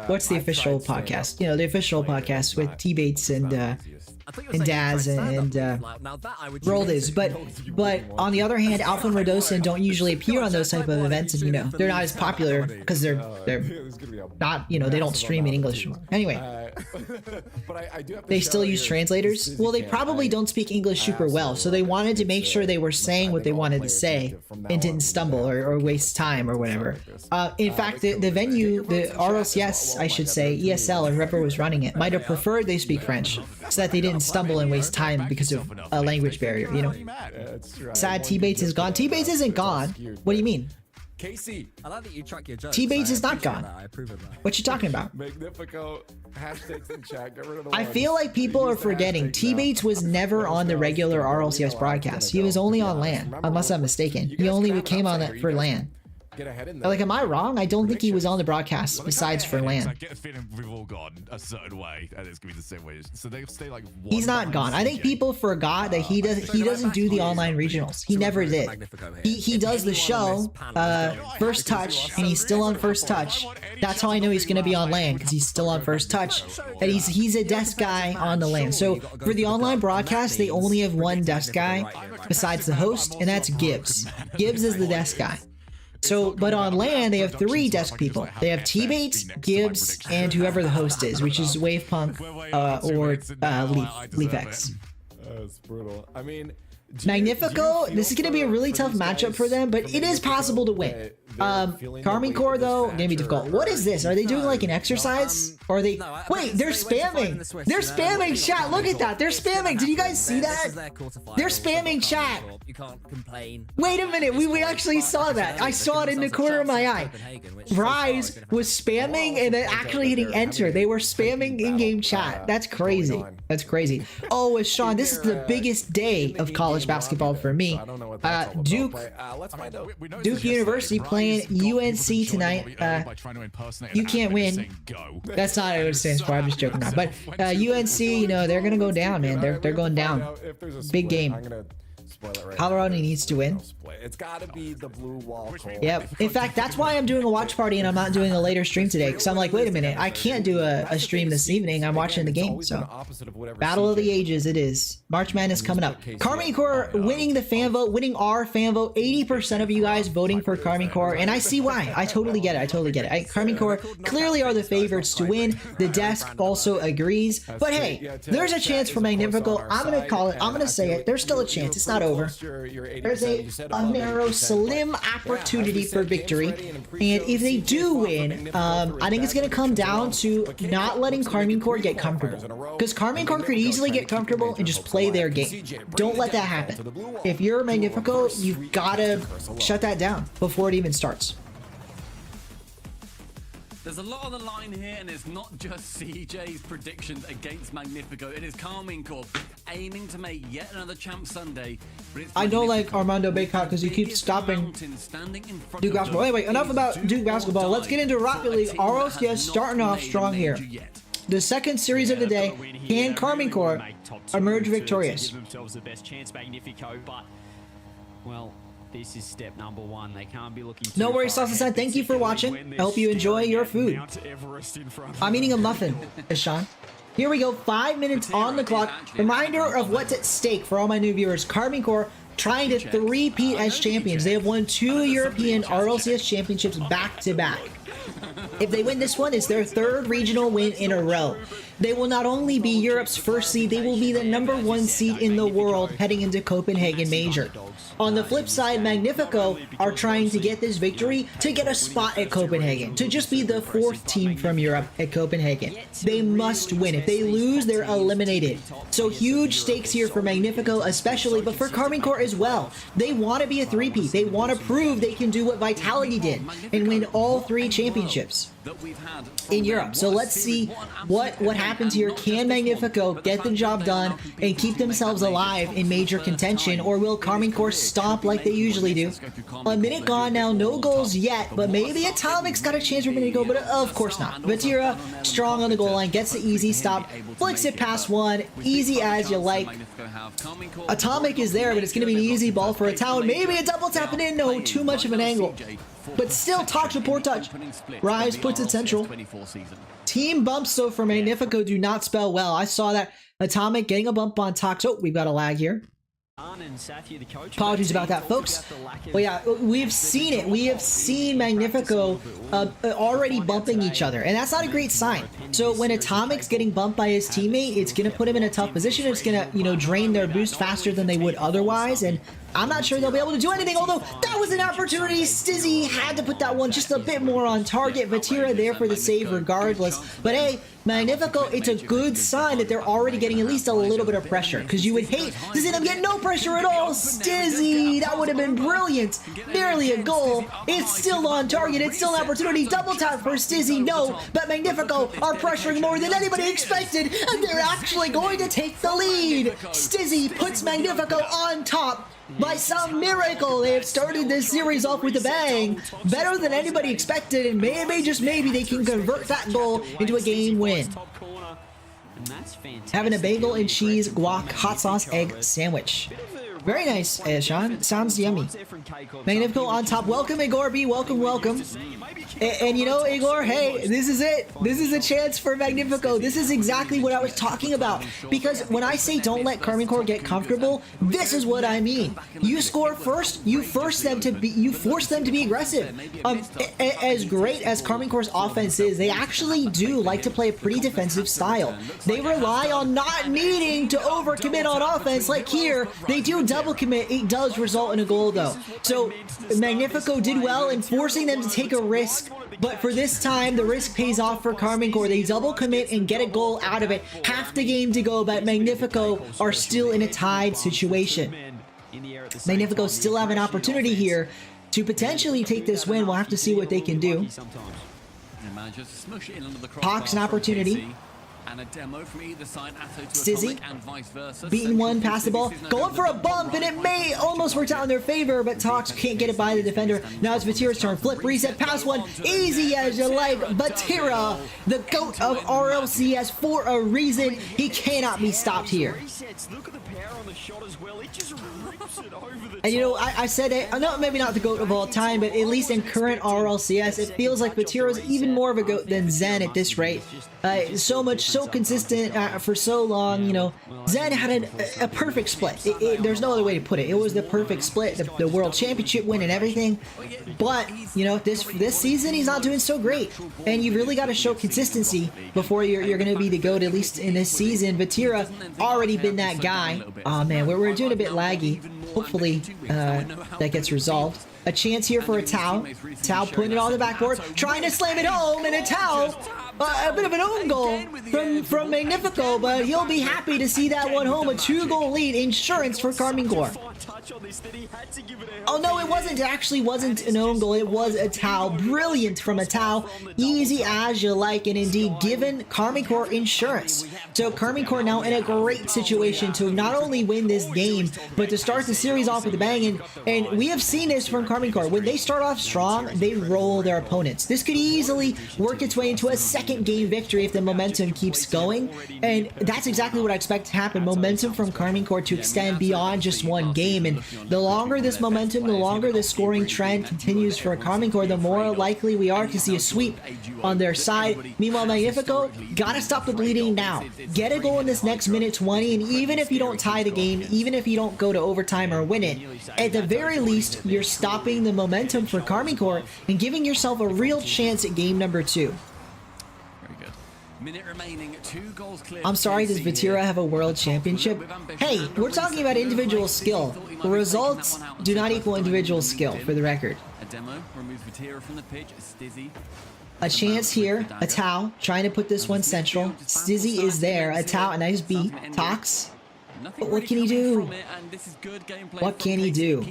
What's the official podcast? You know, the official podcast with T-Bates and Daz and Roldis. But on the other hand, Alpha and Radosin don't usually appear on those type of events, and you know, they're not as popular because they're not, you know, they don't stream in English. Anyway, they still use translators. Well, they probably don't speak English super well, so they wanted to make sure they were saying what they wanted to say and didn't stumble or waste time or whatever. In fact, the venue, the RLCS, I should say, ESL, or whoever was running it, might have preferred they speak French so that they didn't stumble and waste time because of a language barrier, you know. Sad T-Bates is gone. T-Bates isn't gone. What do you mean? KC. I like that you track your jokes. T-Bates is not appreciate gone. that. I approve of that. What you talking about? Magnifico. Hashtags in chat. Get rid of the I ones. feel like people are Use the forgetting hashtags T-Bates now. was never on the regular RLCS broadcast. He was only on LAN, unless I'm mistaken. He only came on it for LAN. Get ahead in there. Like, am I wrong? I don't think he was on the broadcast besides for I LAN. get a feeling we've all gone a certain way, and it's gonna be the same way. So they'll stay like. He's not gone. I think people forgot that he doesn't do the online regionals. He never did. He does the show, First Touch, and he's still on First Touch. That's how I know he's gonna be on LAN, because he's still on First Touch. And he's a desk guy on the LAN. So for the online broadcast, they only have one desk guy besides the host, and that's Gibbs. Gibbs is the desk guy. So, but on LAN, they have 3 desk people. They have T-Bates, Gibbs, and whoever the host is, which is Wavepunk or LeafX. That's brutal. I mean, Magnifico, this is going to be a really tough matchup for them, but it is possible to win. KarmyCorp, though, going to be difficult. What is this? Are they doing like an exercise? Or are they... Wait, they're spamming! They're spamming chat! Look at that! They're spamming! Did you guys see that? They're spamming chat! You can't complain. Wait a minute, we actually saw that. I saw it in the corner of my eye. Rise was spamming and then actually hitting enter. They were spamming in-game chat. That's crazy. That's crazy. Oh, Sean, this is the biggest day of college basketball for me. Duke University playing UNC tonight. You can't win. That's not what it stands for. I'm just joking now. But UNC, you know, they're gonna go down, man. They're going down. Big game. Colorado needs to win. It's got to be the blue wall. Yep. In fact, that's why I'm doing a watch party and I'm not doing a later stream today. Because I'm like, wait a minute, I can't do a stream this evening. I'm watching the game. So, Battle of the Ages it is. March Madness coming up. KarmyCorp winning the fan vote, winning our fan vote. 80% of you guys voting for KarmyCorp, and I see why. I totally get it. KarmyCorp clearly are the favorites to win. The desk also agrees. But hey, there's a chance for Magnifico. I'm gonna call it. I'm gonna say it. There's still a chance. It's not over. There's a narrow, slim opportunity for victory, and if they do win, I think it's going to come down to not letting KarmyCorp get comfortable, because KarmyCorp could easily get comfortable and just play their game. Don't let that happen. If you're Magnifico, you've got to shut that down before it even starts. There's a lot on the line here, and it's not just CJ's predictions against Magnifico. It is KarmyCorp aiming to make yet another Champ Sunday. I don't like Armando Baycott because he keeps stopping Duke basketball. Anyway, enough about Duke basketball. Let's get into Rocket League. RLCS starting off strong here. The second series of the day. Can KarmyCorp emerge victorious? Well, this is step number 1. They can't be looking No worries, Sauce. Thank you for watching. I hope you enjoy your food. I'm eating a muffin, Sean. Here we go. 5 minutes on the clock. Reminder of what's at stake for all my new viewers. KarmyCorp trying to three-peat as champions. They have won 2 European RLCS championships back-to-back. If they win this one, it's their 3rd regional win in a row. They will not only be Europe's first seed, they will be the #1 seed in the world heading into Copenhagen Major. On the flip side, Magnifico are trying to get this victory to get a spot at Copenhagen, to just be the 4th team from Europe at Copenhagen. They must win. If they lose, they're eliminated. So huge stakes here for Magnifico especially, but for KarmyCorp as well. They want to be a 3-peat. They want to prove they can do what Vitality did and win all 3 championships in Europe. So let's see what happens happens here? Can Magnifico get the job done and keep themselves alive in major contention, or will KarmingCorp stomp like they usually do? A minute gone now, no goals yet, but maybe Atomic's got a chance for Magnifico, but of course not. Vatira, strong on the goal line, gets the easy stop, flicks it past one, easy as you like. Atomic is there, but it's going to be an easy ball for a town. Maybe a double tap it in, no, too much of an angle. But still, Tox with poor touch. Rise puts it central. Team bumps, so for Magnifico, do not spell well. I saw that. Atomic getting a bump on Tox. Oh, we've got a lag here. Apologies about that, folks. But yeah, we've seen it. We have seen Magnifico already bumping each other, and that's not a great sign. So when Atomic's getting bumped by his teammate, it's going to put him in a tough position. It's going to, you know, drain their boost faster than they would otherwise, and I'm not sure they'll be able to do anything, although that was an opportunity. Stizzy had to put that one just a bit more on target. Vatira there for the save regardless. But hey, Magnifico, it's a good sign that they're already getting at least a little bit of pressure, because you would hate to see them get no pressure at all. Stizzy, that would have been brilliant. Nearly a goal. It's still on target. It's still an opportunity. Double tap for Stizzy. No, but Magnifico are pressuring more than anybody expected, and they're actually going to take the lead. Stizzy puts Magnifico on top. By some miracle, they have started this series off with a bang. Better than anybody expected, and maybe, just maybe, they can convert that goal into a game win. Having a bagel and cheese, guac, hot sauce, egg sandwich. Very nice, Sean. Sounds yummy. Magnifico on top. Welcome, Igor B. Welcome, welcome. And you know, Igor, hey, this is it. This is a chance for Magnifico. This is exactly what I was talking about. Because when I say don't let KarmingCorp get comfortable, this is what I mean. You score first, you force them to be aggressive. As great as KarmingCorp's offense is, they actually do like to play a pretty defensive style. They rely on not needing to overcommit on offense. Like here, they do double commit. It does result in a goal though. So Magnifico did well in forcing them to take a risk, but for this time the risk pays off for KarmingCorp. They double commit and get a goal out of it. Half the game to go, but Magnifico are still in a tied situation. Magnifico still have an opportunity here to potentially take this win. We'll have to see what they can do. Hawks an opportunity. And a demo from either side, Stizzy and vice versa. beating one past the ball, going for a bump, and it may almost work out in their favor, but Tox can't get it by the defender. Now it's Vatira's turn. Flip, reset, pass one, easy as you like. Vatira, the GOAT of RLCS for a reason. He cannot be stopped here. And you know, I said it, no, maybe not the GOAT of all time, but at least in current RLCS, it feels like Vatira is even more of a GOAT than Zen at this rate. So consistent for so long, you know. Zen had a perfect split. There's no other way to put it. It was the perfect split, the world championship win and everything. But, you know, this season, he's not doing so great. And you've really got to show consistency before you're going to be the GOAT, at least in this season. Vatira already been that guy. Oh man, we're doing a bit laggy. Hopefully that gets resolved. A chance here for a Tau. Tau putting it on the backboard, trying to slam it home, and a Tau, a bit of an own goal from Magnifico, but he'll be happy to see that one home. A 2-goal lead, insurance for KarmingCorp. Oh no, it wasn't. It actually wasn't an own goal. It was a Tau. Brilliant from a Tau. Easy as you like, and indeed given KarmingCorp insurance. So KarmingCorp now in a great situation to not only win this game, but to start the series off with a bang. And we have seen this from KarmingCorp. When they start off strong, they roll their opponents. This could easily work its way into a second game victory if the momentum keeps going. And that's exactly what I expect to happen. Momentum from KarmingCorp to extend beyond just one game. And the longer this momentum, the longer this scoring trend continues for KarmingCorp, the more likely we are to see a sweep on their side. Meanwhile, Magnifico, gotta stop the bleeding now. Get a goal in this next minute 20, and even if you don't tie the game, even if you don't go to overtime or win it, at the very least, you're stopping the momentum for KarmingCorp and giving yourself a real chance at game number 2. Minute remaining, 2 goals clear. I'm sorry, does Vatira have a world championship? Hey, we're talking about individual skill. Results do not equal individual skill, for the record. A demo removes Vatira from the pitch. Stizzy. A chance here. A Tau trying to put this one central. Stizzy is there. A Tau, a nice beat. Tox. But what can he do? What can he do?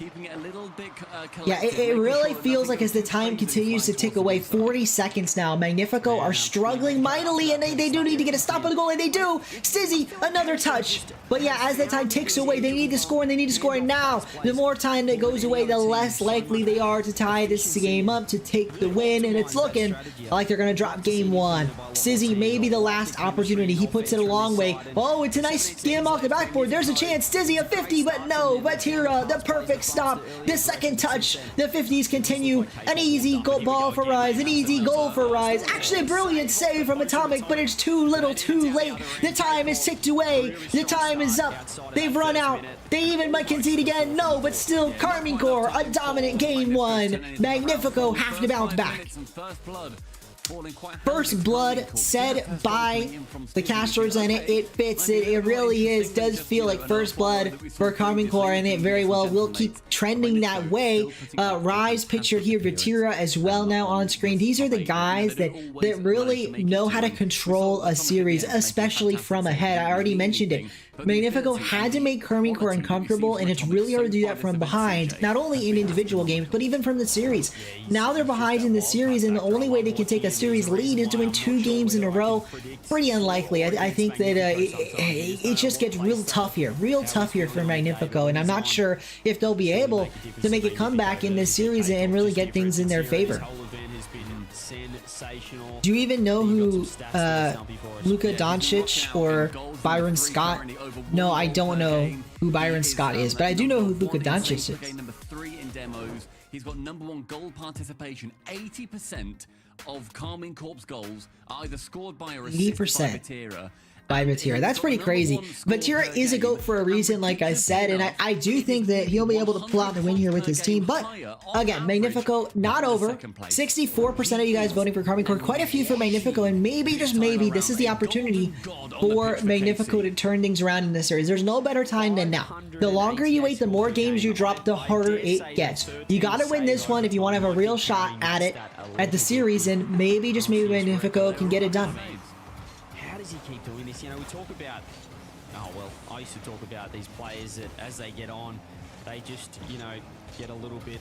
keeping it a little bit Yeah, it really feels like as the time continues to tick away, 40 seconds now, Magnifico are struggling mightily, and they do need to get a stop on the goal, and they do. Stizzy, another touch. But yeah, as that time ticks away, they need to score, and they need to score now. The more time that goes away, the less likely they are to tie this game up, to take the win, and it's looking like they're going to drop game one. Stizzy, maybe the last opportunity. He puts it a long way. Oh, it's a nice scam off the backboard. There's a chance. Stizzy a 50, but no. Vatira, the perfect stop. The second touch. The 50s continue. An easy ball for Rise. An easy goal for Rise. Actually, a brilliant save from Atomic, but it's too little, too late. The time is ticked away. The time is up. They've run out. They even might concede again. No, but still, KCorp, a dominant game one. Magnifico have to bounce back. First blood said by the casters, and it fits it. It really does feel like first blood for KCorp, and it very well will keep trending that way. Rise pictured here, Vatira as well now on screen. These are the guys that really know how to control a series, especially from ahead. I already mentioned it. Magnifico had to make KCorp uncomfortable, and it's really hard to do that from behind, not only in individual games, but even from the series. Now they're behind in the series, and the only way they can take a series lead is to win 2 games in a row. Pretty unlikely. I think that it just gets real tough here for Magnifico, and I'm not sure if they'll be able to make a comeback in this series and really get things in their favor. Do you even know who Luka Doncic or Byron Scott? No, I don't know who Byron Scott is, but I do know who Luka Doncic is. Number 3 in demos. He's got #1 goal participation. 80% of KCorp's goals are either scored by or assisted by Vatira. By Vatira. That's pretty crazy. Vatira is a GOAT for a reason, like I said, and I do think that he'll be able to pull out the win here with his team. But again, Magnifico not over. 64% of you guys voting for KCorp. Quite a few for Magnifico, and maybe, just maybe, this is the opportunity for Magnifico to turn things around in this series. There's no better time than now. The longer you wait, the more games you drop, the harder it gets. You gotta win this one if you want to have a real shot at it, at the series, and maybe, just maybe, Magnifico can get it done. He keep doing this? You know, we talk about, oh well, I used to talk about these players that as they get on, they just, you know, get a little bit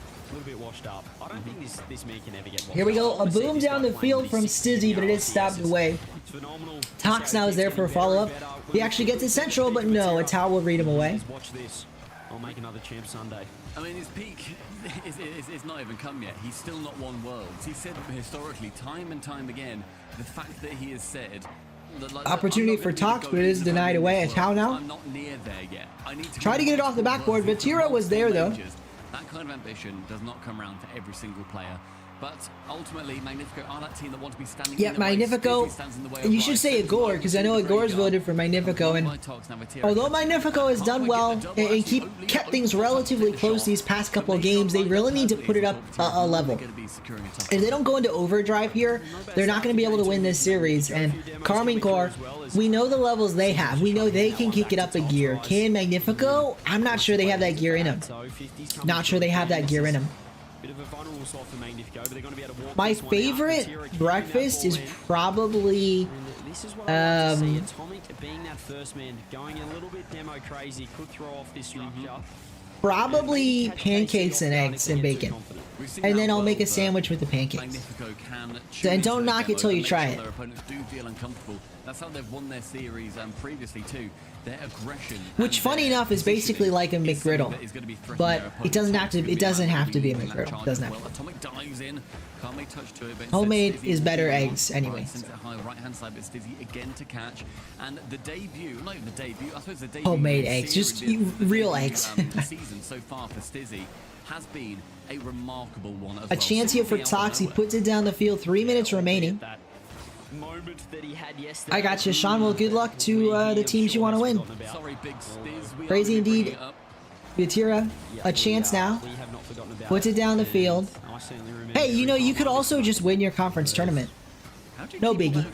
washed up. I don't think this man can ever get washed up. Here we go, a boom down the field from Stizzy, but it is stopped away. Tox now is there for a follow-up. He actually gets it central, but no, a towel will read him away. Watch this. I'll make another champ Sunday. I mean, his peak is not even come yet. He's still not won Worlds. He said historically, time and time again, the fact that he has said, opportunity for Tox, but it is denied away. A towel now. I'm not near there yet. I need to try to get it off the backboard. Vatira was there though. That kind of ambition does not come around to every single player. But ultimately, Magnifico are that team that want to be standing in the Magnifico, you should say Igor, because I know Igor's voted for Magnifico, and although Magnifico has done well and kept things relatively close these past couple of games, they really need to put it up a level. If they don't go into overdrive here, they're not going to be able to win this series, and KCorp, we know the levels they have. We know they can kick it up a gear. Can Magnifico? I'm not sure they have that gear in them. Not sure they have that gear in them. My favorite breakfast is probably being that first man, going a little bit demo crazy, could throw off this structure. Probably pancakes and eggs and bacon. And then I'll make a sandwich with the pancakes. And don't knock it till you try it. That's how they've won their series previously too. Their aggression, which, funny enough, is basically like a McGriddle, but it doesn't have to. It doesn't have to be a McGriddle. It doesn't have to. Atomic dives in, can't make touch to it. But homemade is better eggs anyway. Right hand side, but Stizzy again to catch, and the debut, not even the debut. I suppose the debut. Homemade eggs, just real eggs. The season so far for Stizzy has been a remarkable one. A chance here for Tox. He puts it down the field. 3 minutes remaining. I got you, Sean. Well, good luck to the teams you want to win. Crazy indeed. Vatira, a chance now. Puts it down the field. Hey, you know, you could also just win your conference tournament. No biggie.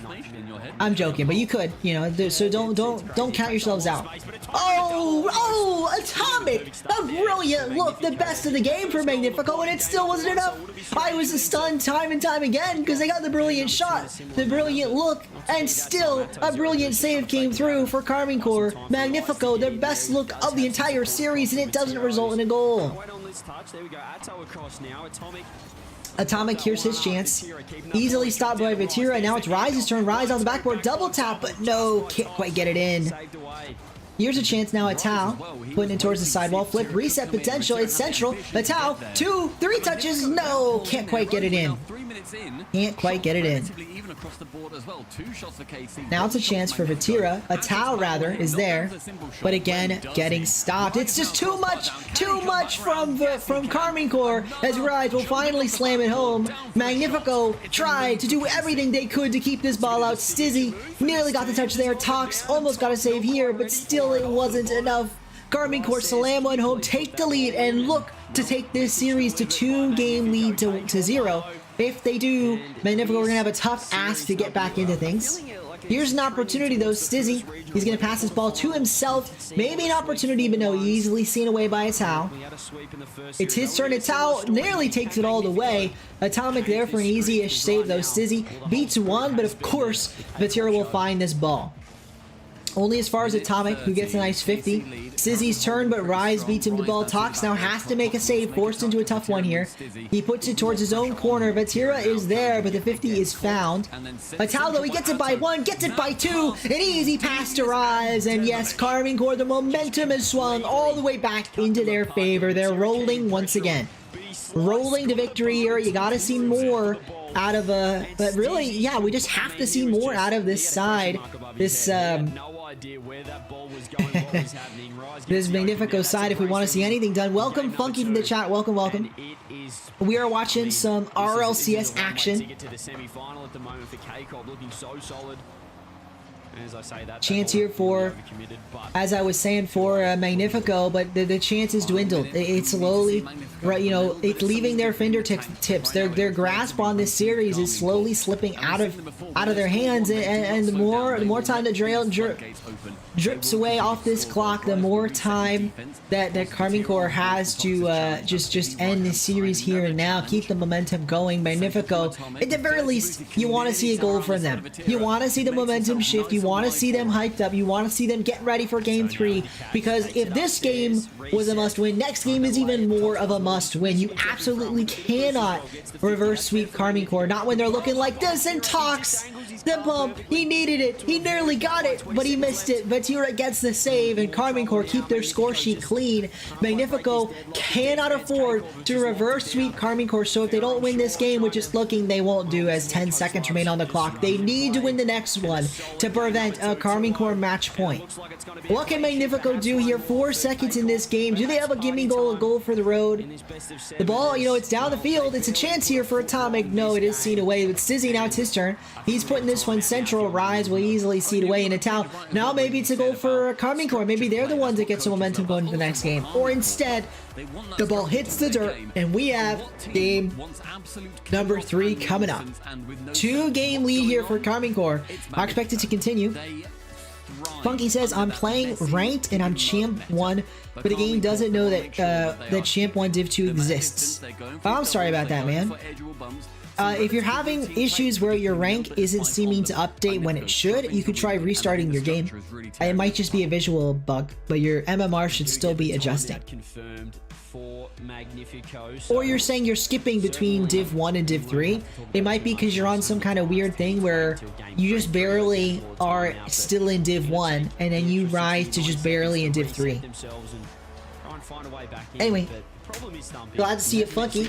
I'm joking, but you could, you know. So don't count yourselves out. Oh, Atomic! A brilliant look, the best of the game for Magnifico, and it still wasn't enough. I was stunned time and time again because they got the brilliant shot, the brilliant look, and still a brilliant save came through for KCorp. Magnifico, their best look of the entire series, and it doesn't result in a goal. Atomic, here's his chance. Easily stopped by Vatira. Now it's Rise's turn. Rise on the backboard. Double tap, but no, can't quite get it in. Here's a chance now at Tao. Putting it towards the sidewall. Flip, reset potential. It's central. Tao, 2, 3 touches. No, can't quite get it in. Can't quite get it in. Now it's a chance for Vatira. A Tao, rather, is there. But again, getting stopped. It's just too much from KCorp as Rise will finally slam it home. Magnifico tried to do everything they could to keep this ball out. Stizzy nearly got the touch there. Tox almost got a save here, but still it wasn't enough. KCorp slam one home, take the lead, and look to take this series to 2-game lead to 0. If they do, Magnifico are going to have a tough ask to get back into things. Here's an opportunity though, Stizzy. He's going to pass this ball to himself. Maybe an opportunity, but no, easily seen away by a Tao. It's his turn. A Tao nearly takes it all the way. Atomic there for an easy-ish save though. Stizzy beats one, but of course, Vatira will find this ball. Only as far as Atomic, who gets a nice 50. Stizzy's turn, but Rise beats him to ball. Tox now has to make a save, forced into a tough one here. He puts it towards his own corner. Vatira is there, but the 50 is found. Tao, though, he gets it by 1, gets it by 2. An easy pass to Rise, and yes, KCorp, the momentum has swung all the way back into their favor. They're rolling once again. Rolling to victory here. You gotta see more out of but really, yeah, we just have to see more out of this side. This this Magnifico side, if we want to see anything done. Welcome Funky to the chat. Welcome. We are watching some RLCS action. Chance here for, as I was saying, for Magnifico, but the chance has dwindled. It's slowly, right? You know, it's leaving their fingertips. Their grasp on this series is slowly slipping out of their hands, and the more time the drill drips away off this clock, the more time that KCorp has to just end this series here and now, keep the momentum going. Magnifico, at the very least, you want to see a goal from them. You want to see the momentum shift. You want to see them hyped up. You want to see them get ready for game 3, because if this game was a must-win, next game is even more of a must-win. You absolutely cannot reverse sweep KCorp, not when they're looking like this. And Tox, the bump, he needed it. He nearly got it, but he missed it. Vatira gets the save, and KCorp keep their score sheet clean. Magnifico cannot afford to reverse sweep KCorp, so if they don't win this game, which is looking they won't do as 10 seconds remain on the clock, they need to win the next one to prevent a KCorp match point. What can Magnifico do here? 4 seconds in this game. Do they have a gimme goal, a goal for the road? The ball, you know, it's down the field. It's a chance here for Atomic. No, it is seen away. With Stizzy, now it's his turn. He's putting this one central. Rise will easily see it away in a Tao. Now maybe it's a goal for KCorp. Maybe they're the ones that get some momentum going into the next game. Or instead, the ball hits the dirt, and we have game number 3 coming up. 2-game lead here for KCorp. I expect it to continue. Funky says, I'm playing ranked and I'm champ 1, but the game doesn't know that that champ 1 div 2 exists. Oh, I'm sorry about that, man. If you're having issues where your rank isn't seeming to update when it should, you could try restarting your game. It might just be a visual bug, but your MMR should still be adjusting. Or you're saying you're skipping between div 1 and div 3. It might be because you're on some kind of weird thing where you just barely are still in div 1 and then you rise to just barely in div 3. Anyway, glad to see it, Funky.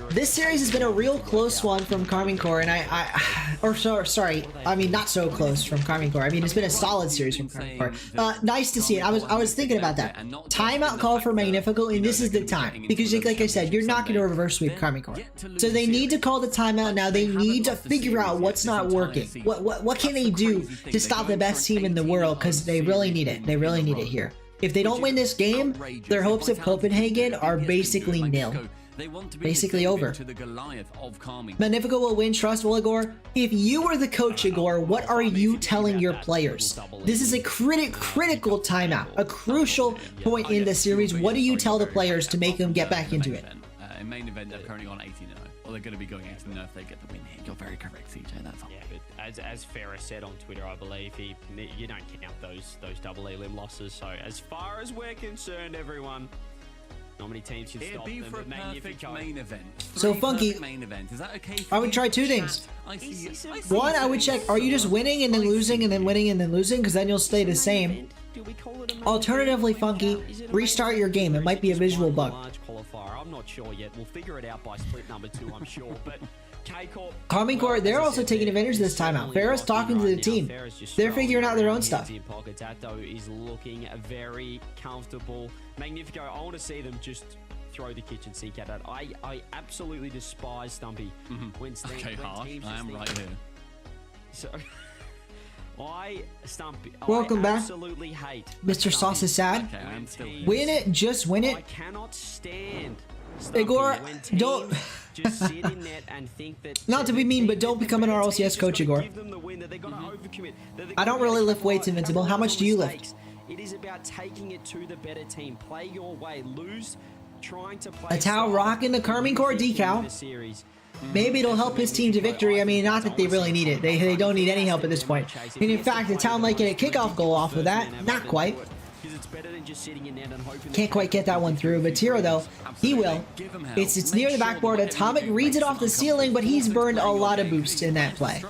This series has been a real close one from KCorp, and sorry, I mean not so close from KCorp. I mean it's been a solid series from KCorp. Nice to see it. I was thinking about that. Timeout call for Magnifico, and this is the time, because like I said, you're not going to reverse sweep KCorp. So they need to call the timeout now. They need to figure out what's not working. What can they do to stop the best team in the world? Because they really need it. They really need it here. If they don't win this game, their hopes of Copenhagen are basically nil. They want to be basically the over. David to the Goliath of Carmine. Magnifico will win, trustful, Igor. If you were the coach, Igor, what are you telling your players? This is a critical timeout, a crucial point in the series. What do you tell the players to make them get back into it? In main event, they're currently on 18-0. Or they're going to be going 18-0 if they get the win here. You're very correct, CJ. That's all. Yeah, but as Ferris said on Twitter, I believe you don't count those double elim losses. So as far as we're concerned, everyone, not many teams should It'd stop be them. for a But perfect Magnifico, main event. So, Three Funky, perfect main event. Is that okay for I would you? try two things. I see. One, I would check, are you just winning and then losing and then winning and then losing? Because then you'll stay the same. Do we call it a main Alternatively, event? Funky, Is it a restart main your event game. It or might is be a just visual one bug. large qualifier? I'm not sure yet. We'll figure it out by split number 2, I'm sure. But KCorp, KCorp, they're also taking advantage of this timeout. Ferris talking to the team. They're figuring out their own stuff. Tato is looking very comfortable. Magnifico, I want to see them just throw the kitchen sink at it. I absolutely despise Stumpy. When Okay, harsh. teams I just am think- right here. So, Stumpy. Welcome I back. absolutely hate Mr. Sauce is sad. Okay, I am still here. Win it, just win I it. cannot stand Stumpy Igor, when teams don't- just sit in net and think that Not to be mean, but don't become an RLCS team's coach, just gotta Igor. give them the win, that they're gonna overcommit, that they're I don't gonna really make lift weights, a couple Invincible. How of much do you lift? mistakes. It is about taking it to the better team. Play your way. Lose trying to play. A towel rocking the KarmingCorp decal. Series. Maybe it'll help his team to victory. I mean, not that they really need it. They don't need any help at this point. And in fact, the town might get a kickoff goal off of that. Not quite. Because it's better than just sitting in net and hoping. Can't quite get that one through. But Tiro, though, he will. It's near the backboard. Atomic reads it off the ceiling, but he's burned a lot of boost in that play.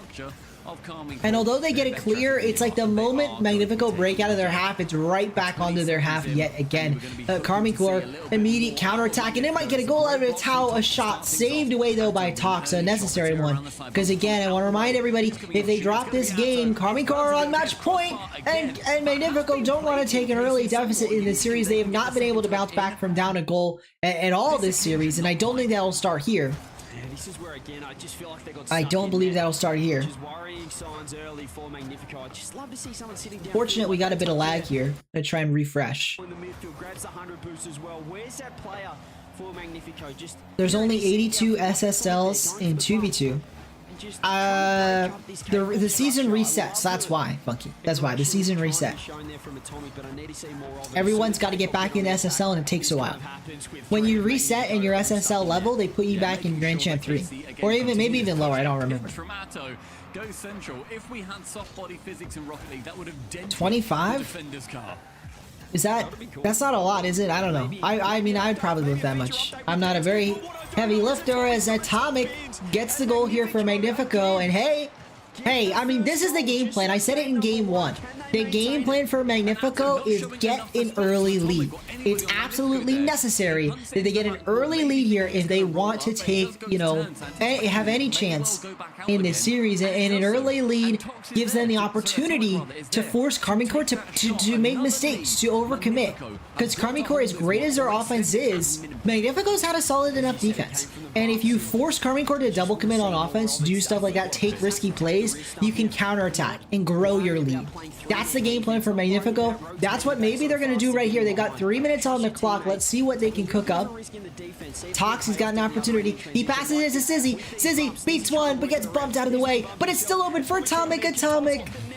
And although they get it clear, it's like the moment Magnifico break out of their half, it's right back onto their half yet again. KarmingCorp, immediate counterattack, and they might get a goal out of it. It's how a shot saved away, though, by Tox, a necessary one. Because again, I want to remind everybody, if they drop this game, KarmingCorp are on match point, and Magnifico don't want to take an early deficit in this series. They have not been able to bounce back from down a goal at all this series, and I don't think that'll start here. Yeah, this is where again I just feel like they got I stuck don't in believe there, that'll start here. which is worrying signs early for Magnifico. I'd just love to see someone sitting down. Fortunate we got a bit of lag here. Gonna try and refresh. In the midfield, grabs the 100 boost as well. Where's that player for Magnifico? Just There's only 82 SSLs in 2v2. The season resets. That's why, Funky. That's why the season reset. Everyone's got to get back in SSL, and it takes a while. When you reset in your SSL level, they put you back in Grand Champ 3, or even maybe even lower. I don't remember. Goes central. If we had soft body physics in Rocket League, that would have dented 25? the defender's car. Is that? That's not a lot, is it? I don't know. I mean, I'd probably lift that much. I'm not a very heavy lifter, as Atomic gets the goal here for Magnifico, and hey, I mean, this is the game plan. I said it in game 1. The game plan for Magnifico is get an early lead. It's absolutely necessary that they get an early lead here if they want to take, you know, have any chance in this series. And an early lead gives them the opportunity to force KarmingCorp to make mistakes, to overcommit. Because KarmingCorp, as great as their offense is, Magnifico's had a solid enough defense. And if you force KarmingCorp to double commit on offense, do stuff like that, take risky plays, you can counterattack and grow your lead. That's the game plan for Magnifico. That's what maybe they're going to do right here. They got 3 minutes on the clock. Let's see what they can cook up. Tox has got an opportunity. He passes it to Sizzy. Sizzy beats one, but gets bumped out of the way. But it's still open for Atomic.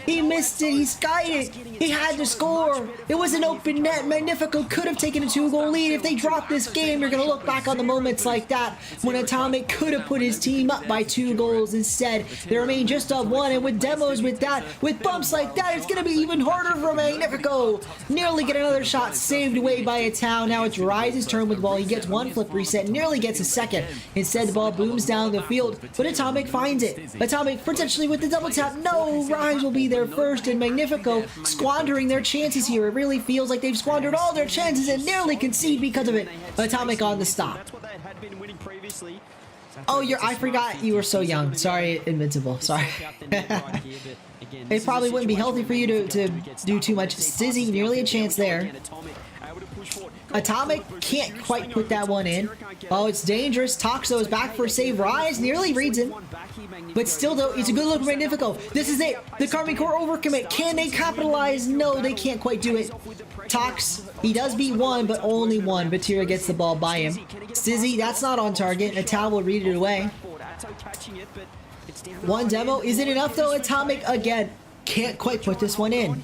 He missed it. He skied it. He had to score. It was an open net. Magnifico could have taken a 2-goal lead. If they drop this game, you're going to look back on the moments like that when Atomic could have put his team up by 2 goals. Instead, they remain just up 1. And with demos with that, with bumps like that, it's going to be even harder for Magnifico. Nearly get another shot saved away by a town. Now it's Rise's turn with the ball. He gets one flip reset, nearly gets a second. Instead, the ball booms down the field, but Atomic finds it. Atomic potentially with the double tap. No, Rise will be there first, and Magnifico squandering their chances here. It really feels like they've squandered all their chances and nearly concede because of it. Atomic on the stop. Oh, I forgot you were so young. Sorry, Invincible. Sorry. It probably wouldn't be healthy for you to do too much. Sizzy, nearly a chance there. Atomic can't quite put that one in. Oh, it's dangerous. Toxo is back for a save. Rise nearly reads him. But still, though, it's a good look for Magnifico. This is it. The Karmine Corp overcommit. Can they capitalize? No, they can't quite do it. Tox, he does beat one, but only one. Batira gets the ball by him. Stizzy, that's not on target. Natal will read it away. One demo. Is it enough, though? Atomic, again, can't quite put this one in.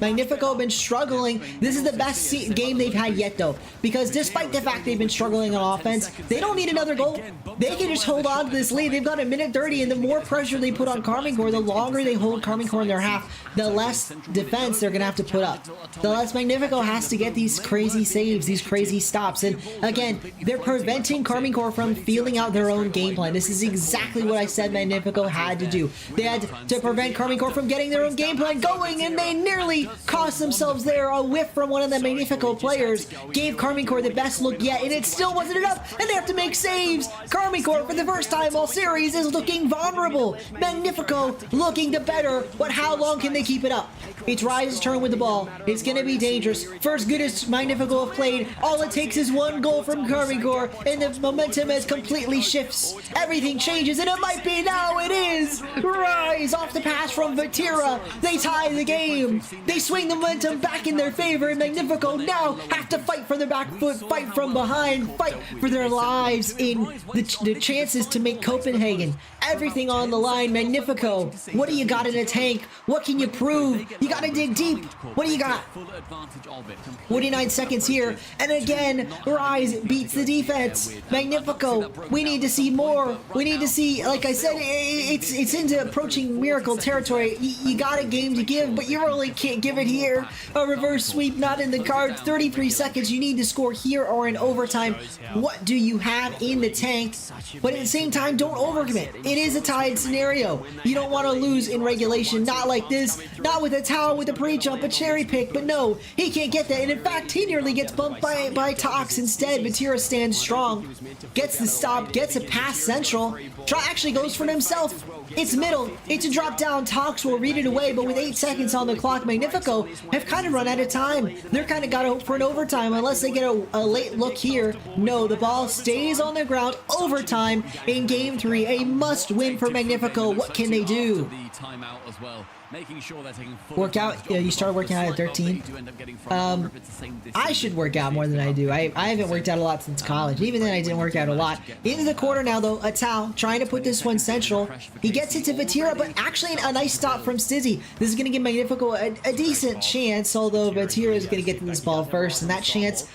Magnifico have been struggling. This is the best game they've had yet, though, because despite the fact they've been struggling on offense, they don't need another goal. They can just hold on to this lead. They've got a minute 30, and the more pressure they put on Karmine Corp, the longer they hold Karmine Corp in their half, the less defense they're going to have to put up. The less Magnifico has to get these crazy saves, these crazy stops. And again, they're preventing Karmine Corp from feeling out their own game plan. This is exactly what I said Magnifico had to do. They had to prevent Karmine Corp from getting their own game plan going, and they nearly cost themselves there. A whiff from one of the Magnifico players gave Karmine Corp the best look yet, and it still wasn't enough, and they have to make saves. Karmine Corp, for the first time all series, is looking vulnerable. Magnifico looking the better, but how long can they keep it up? It's Rise's turn with the ball. It's going to be dangerous. First good as Magnifico have played. All it takes is one goal from Karmine Corp, and the momentum has completely shifts. Everything changes, and it might be now. It is Rise off the pass from Batira. They tie the game. They swing the momentum back in their favor, and Magnifico now have to fight from the back foot, fight from behind, fight for their lives in the chances to make Copenhagen. Everything on the line. Magnifico, what do you got in a tank? What can you prove? You gotta dig deep. What do you got? 49 seconds here, and again, Rise beats the defense. Magnifico, we need to see more. We need to see, like I said, it's into approaching miracle territory. You got a game to give, but you really can't give it here. A reverse sweep not in the cards. 33 seconds. You need to score here or in overtime. What do you have in the tank? But at the same time, don't overcommit. It is a tied scenario. You don't want to lose in regulation. Not like this. Not with a towel, with a pre-jump, a cherry pick. But no, he can't get that. And in fact, he nearly gets bumped by Tox instead. Batira stands strong. Gets the stop. Gets a pass central. Actually goes for himself. It's middle. It's a drop down. Tox will read it away. But with 8 seconds on the clock, Magnifico have kind of run out of time. They're kind of got to hope for an overtime unless they get a late look here. No, the ball stays on the ground. Overtime in game 3. A must win for Magnifico. What can they do? Workout? Yeah, you start working out at 13. I should work out more than I do. I haven't worked out a lot since college. Even then, I didn't work out a lot. Into the quarter now, though. Atal trying to put this one central. He gets it to Batira, but actually a nice stop from Stizzy. This is going to give Magnifico a decent chance, although Batira is going to get to this ball first, and that chance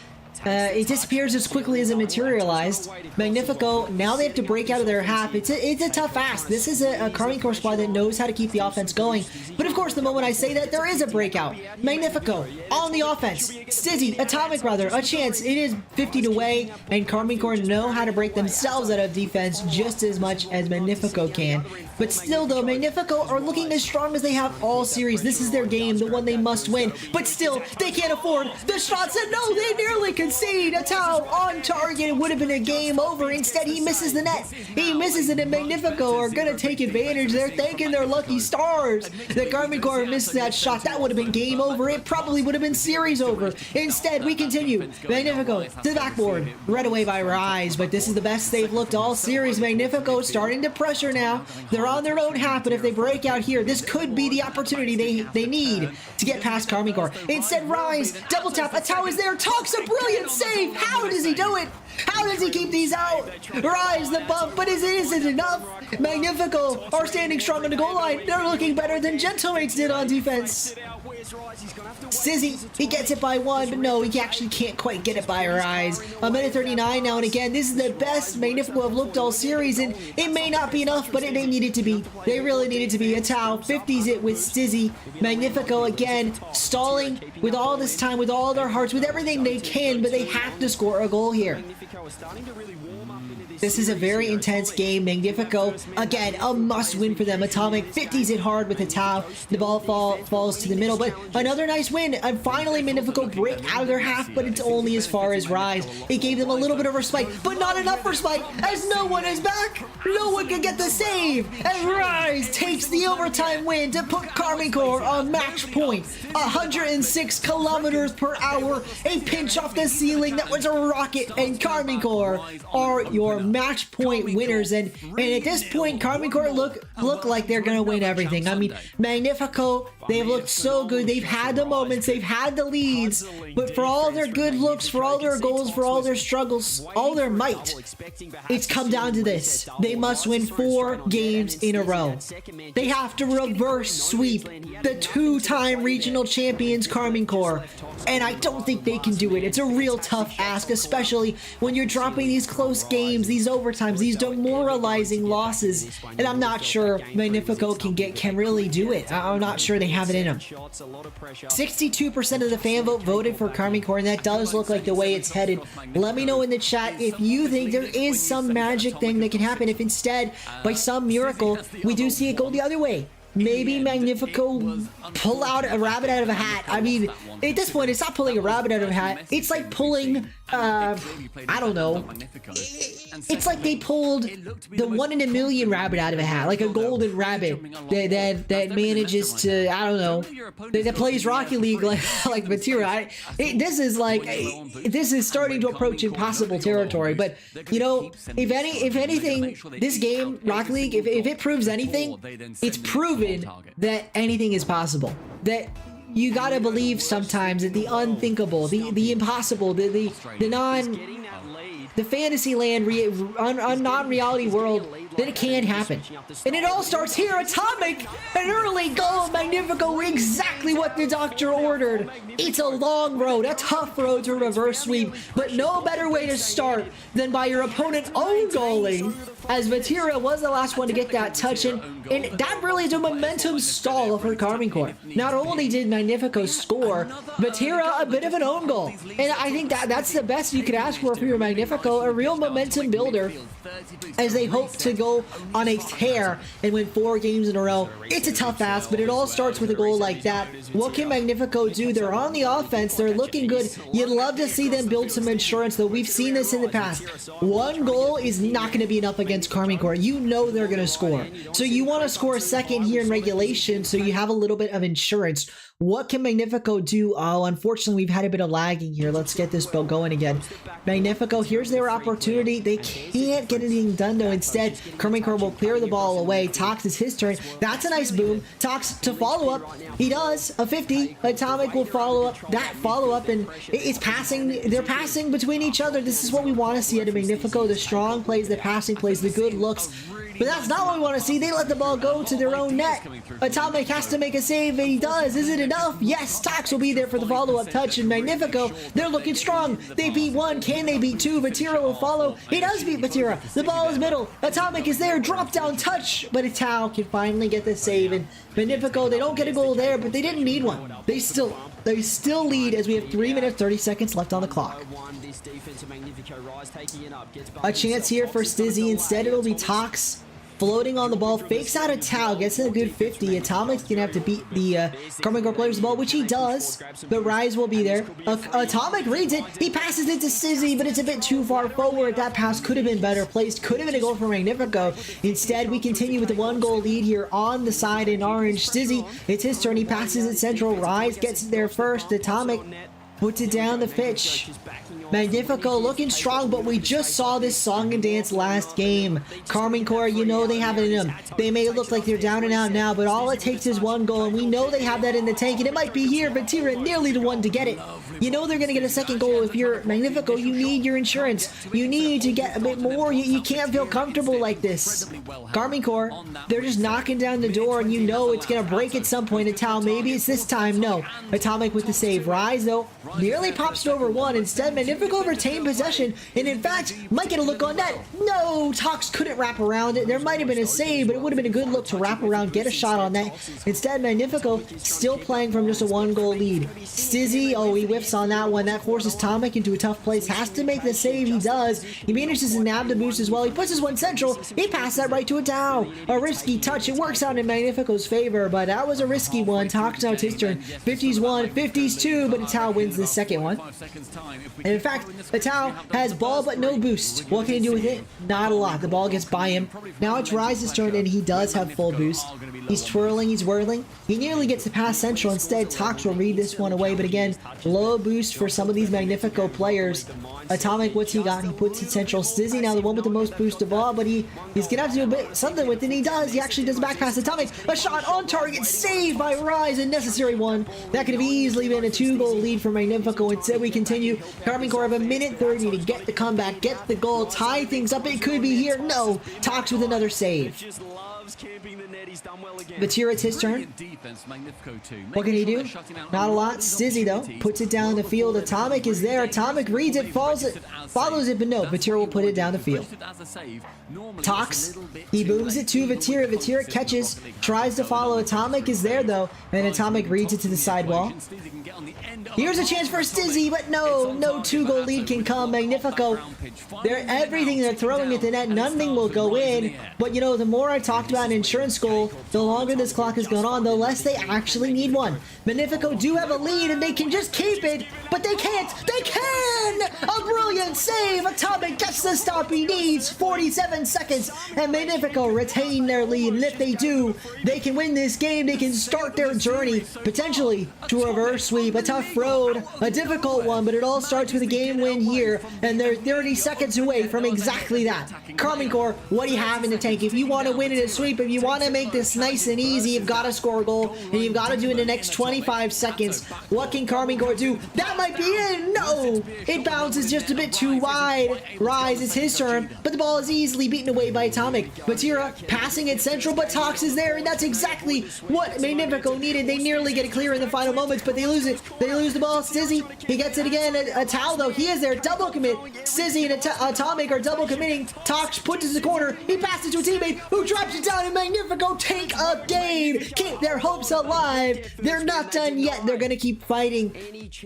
it disappears as quickly as it materialized. Magnifico, now they have to break out of their half. It's a tough ask. This is a Karmine Corp squad that knows how to keep the offense going. But of course, the moment I say that, there is a breakout. Magnifico on the offense. Stizzy, Atomic rather, a chance. It is 50 away, and Karmine Corp know how to break themselves out of defense just as much as Magnifico can. But still, though, Magnifico are looking as strong as they have all series. This is their game, the one they must win. But still, they can't afford the shots. And no, they nearly concede. Atal on target. It would have been a game over. Instead, he misses the net. He misses it, and Magnifico are going to take advantage. They're thanking their lucky stars that Karmine Corp missed that shot. That would have been game over. It probably would have been series over. Instead, we continue. Magnifico to the backboard. Read away by Rise, but this is the best they've looked all series. Magnifico starting to pressure now. They're on their own half, but if they break out here, this could be the opportunity they need to get past Karmine Corp. Instead, Rise, double tap, Atal is there, Talks a brilliant save. How does he do it? How does he keep these out? Rise the bump, but is it enough? Magnifico are standing strong on the goal line. They're looking better than Gentlemates did on defense. Stizzy, he gets it by one, but no, he actually can't quite get it by Rise. A minute 39 now, and again, this is the best Magnifico have looked all series, and it may not be enough, but they needed to be. They really needed to be. Atal 50s it with Stizzy. Magnifico again, stalling with all this time, with all their hearts, with everything they can, but they have to score a goal here. This is a very intense game. Magnifico, again, a must-win for them. Atomic 50s it hard with a Tau. The ball falls to the middle, but another nice win. And finally, Magnifico break out of their half, but it's only as far as Rise. It gave them a little bit of respite, but not enough respite, as no one is back. No one can get the save, and Rise takes the overtime win to put KCorp on match point. 106 kilometers per hour, a pinch off the ceiling that was a rocket, and KCorp are your match point winners. And at this point, KCorp look like they're gonna win everything. I mean, Magnifico, they've looked so good. They've had the moments, they've had the leads, but for all their good looks, for all their goals, for all their struggles, all their might, it's come down to this. They must win 4 games in a row. They have to reverse sweep the 2-time regional champions KCorp, and I don't think they can do it. It's a real tough ask, especially when you're dropping these close games, these overtimes, these demoralizing losses, and I'm not sure Magnifico can really do it. I'm not sure they have it in them. 62% of the fan vote voted for KCorp, and that does look like the way it's headed. Let me know in the chat if you think there is some magic thing that can happen, if instead, by some miracle, we do see it go the other way. Maybe Magnifico pull out a rabbit out of a hat. I mean, at this point, it's not pulling a rabbit out of a hat. It's like pulling, I don't know. It's like they pulled the 1 in a million rabbit out of a hat, like a golden rabbit that manages to, I don't know, that plays Rocket League like Vatira. This is starting to approach impossible territory. But you know, if anything, this game, Rocket League, if it proves anything, it's proven that anything is possible. That you gotta believe sometimes that the unthinkable, the impossible, the fantasy land, non-reality world, that it can happen. And it all starts here. Atomic, an early goal. Magnifico, exactly what the doctor ordered. It's a long road, a tough road to reverse sweep, but no better way to start than by your opponent own goaling, as Vatira was the last one to get that touch in, and that really is a momentum stall for KCorp. Not only did Magnifico score, Vatira a bit of an own goal, and I think that's the best you could ask for your Magnifico, a real momentum builder as they hope to go on a tear and win 4 games in a row. It's a tough ask, but it all starts with a goal like that. What can Magnifico do? They're on the offense, they're looking good. You'd love to see them build some insurance, though. We've seen this in the past. 1 goal is not going to be enough against KCorp. You know they're going to score, so you want to score a second here in regulation so you have a little bit of insurance. What can Magnifico do? Oh, unfortunately, we've had a bit of lagging here. Let's get this boat going again. Magnifico, here's their opportunity. They can't get anything done, though. Instead, KCorp will clear the ball away. Tox, is his turn. That's a nice boom. Tox to follow up. He does. A 50. Atomic will follow up. That follow-up, and it's passing. They're passing between each other. This is what we want to see out of Magnifico. The strong plays, the passing plays, the good looks. But that's not what we want to see. They let the ball go to their own net. Atomic has to make a save, and he does. Is it enough? Yes, Tox will be there for the follow-up touch, and Magnifico, they're looking strong. They beat 1. Can they beat 2? Vatira will follow. He does beat Vatira. The ball is middle. Atomic is there. Drop down touch, but Tau can finally get the save. And Magnifico, they don't get a goal there, but they didn't need one. They still lead as we have 3 minutes 30 seconds left on the clock. A chance here for Stizzy. Instead, it'll be Tox. Floating on the ball, fakes out a Tau, gets a good 50. Atomic's gonna have to beat the KCorp player's ball, which he does, but Rise will be there. Atomic reads it, he passes it to Stizzy, but it's a bit too far forward. That pass could have been better placed, could have been a goal for Magnifico. Instead, we continue with the 1-goal lead here on the side in orange. Stizzy, it's his turn, he passes it central. Rise gets there first. Atomic puts it down the pitch. Magnifico looking strong, but we just saw this song and dance last game. KCorp, you know they have it in them. They may look like they're down and out now, but all it takes is 1 goal, and we know they have that in the tank, and it might be here, but Tira nearly the one to get it. You know they're going to get a second goal. If you're Magnifico, you need your insurance. You need to get a bit more. You can't feel comfortable like this. KCorp, they're just knocking down the door, and you know it's going to break at some point. A Tau, maybe it's this time. No. Atomic with the save. Rise, though, nearly pops it over one. Instead, Magnifico retained possession, and in fact, might get a look on net. No, Tox couldn't wrap around it. There might have been a save, but it would have been a good look to wrap around, get a shot on net. Instead, Magnifico still playing from just a 1-goal lead. Stizzy, oh, he whiffs on that one. That forces Tomic into a tough place. Has to make the save. He does. He manages to nab the boost as well. He puts his one central. He passed that right to a Tao. A risky touch. It works out in Magnifico's favor, but that was a risky one. Tox now it's his turn. 50s one, 50s two, but a Tao wins the second one. And in fact, the Tao has ball but no boost. What can he do with it? Not a lot. The ball gets by him. Now it's Rise's turn, and he does have full boost. He's twirling, he's whirling. He nearly gets to pass central. Instead, Tox will read this one away, but again, low boost for some of these Magnifico players. Atomic, what's he got? He puts it central. Stizzy now the one with the most boost of all, but he's gonna have to do a bit something with it. He does. He actually does back pass Atomic. A shot on target, saved by Rise, a necessary one. That could have easily been a 2-goal lead for Magnifico. Instead, we continue. KCorp have a minute 30 to get the comeback, get the goal, tie things up. It could be here. No. Tox with another save. Batira, it's his turn. What can he do? Not a lot. Stizzy, though, puts it down the field. Atomic is there. Atomic reads it, follows it, but no. Batira will put it down the field. Tox, he booms it to Batira. Batira catches, tries to follow. Atomic is there, though, and Atomic reads it to the sidewall. Here's a chance for Stizzy, but no 2-goal lead can come. Magnifico, everything they're throwing at the net, nothing will go in. But you know, the more I talked about an insurance goal, the longer this clock has gone on, the less they actually need one. Magnifico do have a lead, and they can just keep it, but they can't. They can! A brilliant save! Atomic gets the stop he needs. 47 seconds, and Magnifico retain their lead. And if they do, they can win this game. They can start their journey, potentially, to a reverse sweep. A tough road, a difficult one, but it all starts with a game win here, and they're 30 seconds away from exactly that. KCorp, what do you have in the tank? If you want to win in a sweep, if you want to make this nice and easy, you've got to score a goal, and you've got to do it in the next 25 seconds. What can KCorp do? That might be it. No! It bounces just a bit too wide. Rise, it's his turn, but the ball is easily beaten away by Atomic. Batira passing it central, but Tox is there, and that's exactly what Magnifico needed. They nearly get it clear in the final moments, but they lose it. They lose the ball. Stizzy, he gets it again. A Tao, though, he is there. Double commit. Stizzy and Atomic are double committing. Tox puts it to the corner. He passes it to a teammate who drops it down, and Magnifico take a game. Keep their hopes alive. They're not done yet. They're going to keep fighting,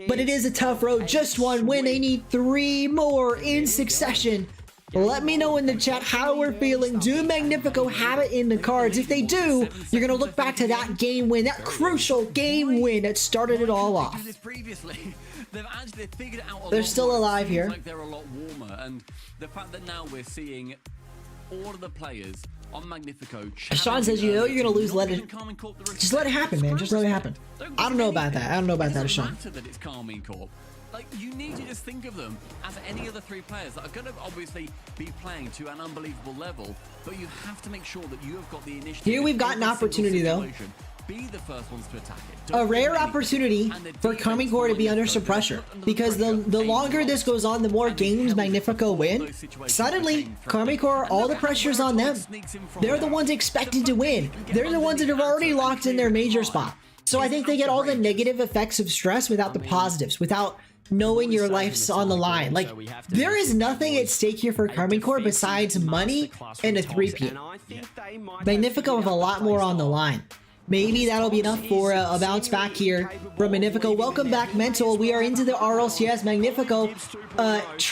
but it is a tough road. Just one win. They need 3 more in succession. Let me know in the chat how we're feeling. Do Magnifico have it in the cards? If they do, you're going to look back to that game win, that crucial game win that started it all off. They're still alive here. They're a lot warmer, and the fact that now we're seeing all of the players on Magnifico. Sean says, you know you're going to lose, let it. Just let it happen, man. Just let it happen. I don't know about that. I don't know about that, Sean. Like, you need to just think of them as any other 3 players that are going to obviously be playing to an unbelievable level, but you have to make sure that you have got the initiative. Here we've got an opportunity, though. Be the first ones to attack it. A rare opportunity for KCorp to be under some pressure, because the longer this goes on, the more games Magnifico win. Suddenly, KCorp, all the pressure's on them. They're the ones expected to win. They're the ones that have already locked in their major spot. So I think they get all the negative effects of stress without the positives, without knowing your life's on the line. Like, there is nothing at stake here for KCorp besides money and a 3-peat. Magnifico have a lot more on the line. Maybe that'll be enough for a bounce back here from Magnifico. Welcome back, Mental. We are into the RLCS. Magnifico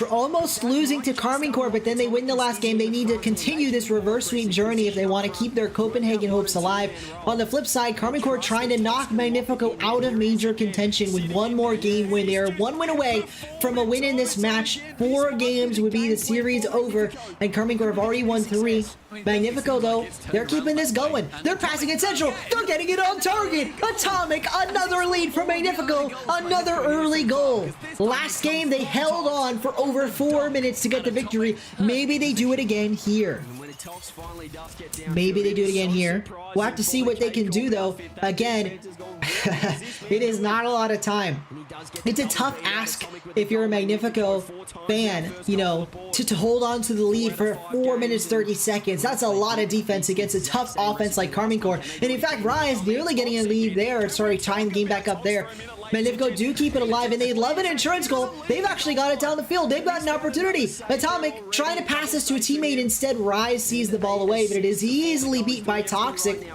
almost losing to KCorp, but then they win the last game. They need to continue this reverse sweep journey if they want to keep their Copenhagen hopes alive. On the flip side, KCorp trying to knock Magnifico out of major contention with 1 more game win. They are 1 win away from a win in this match. 4 games would be the series over, and KCorp have already won 3. Magnifico, though, they're keeping this going. They're passing it central. They're getting it on target. Atomic, another lead for Magnifico. Another early goal. Last game, they held on for over 4 minutes to get the victory. Maybe they do it again here. Maybe they do it again here. We'll have to see what they can do, though. Again, it is not a lot of time. It's a tough ask if you're a Magnifico fan, you know, to hold on to the lead for 4 minutes 30 seconds. That's a lot of defense against a tough offense like KCorp. And in fact, Rise nearly getting a lead there. Sorry, tying the game back up there. Magnifico do keep it alive, and they love an insurance goal. They've actually got it down the field. They've got an opportunity. Atomic trying to pass this to a teammate. Instead, Rise sees the ball away, but it is easily beat by Toxic.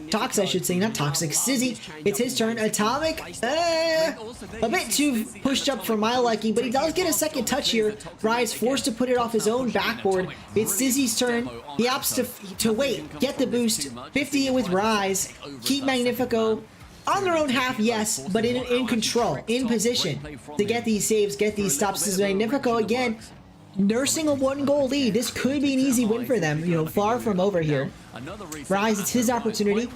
Tox, I should say, not Toxic. Sizzy, it's his turn. Atomic, a bit too pushed up for my liking, but he does get a second touch here. Rise forced to put it off his own backboard. It's Sizzy's turn. He opts to wait, get the boost, 50 with Rise, keep Magnifico on their own half, yes, but in control, in position to get these saves, get these stops. This is Magnifico again, nursing a 1-goal lead. This could be an easy win for them, you know, far from over here. Rise, it's his opportunity.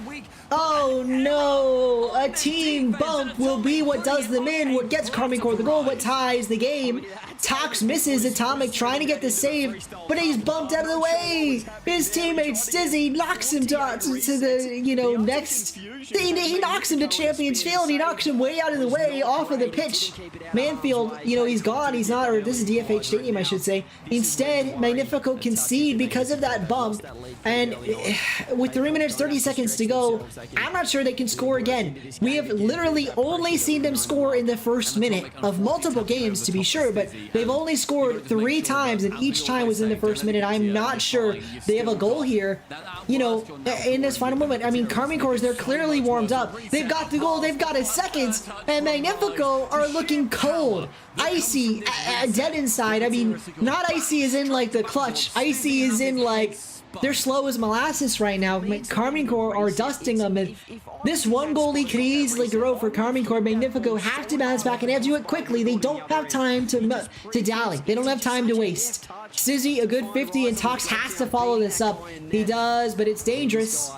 Oh no! A team bump will be what does them in, what gets KCorp the goal, what ties the game. Tox misses. Atomic trying to get the save, but he's bumped out of the way. His teammate Stizzy knocks him to the, you know, next. He knocks him to Champions Field. He knocks him way out of the way, off of the pitch. Manfield, you know, he's gone. He's not, or this is DFH Stadium, I should say. Instead, Magnifico concede because of that bump, and with 3 minutes 30 seconds to go, I'm not sure they can score again. We have literally only seen them score in the first minute of multiple games, to be sure, but they've only scored 3 times, and each time was in the first minute. I'm not sure they have a goal here, you know, in this final moment. I mean, KCorp, they're clearly warmed up. They've got the goal, they've got a second, and Magnifico are looking cold. Icy, dead inside. I mean, not icy as in like the clutch. Icy is in like they're slow as molasses right now. KCorp are dusting them. And this 1-goal lead could easily grow for KCorp. Magnifico have to bounce back, and they have to do it quickly. They don't have time to dally. They don't have time to waste. Sizzy, a good 50, and Tox has to follow this up. He does, but it's dangerous.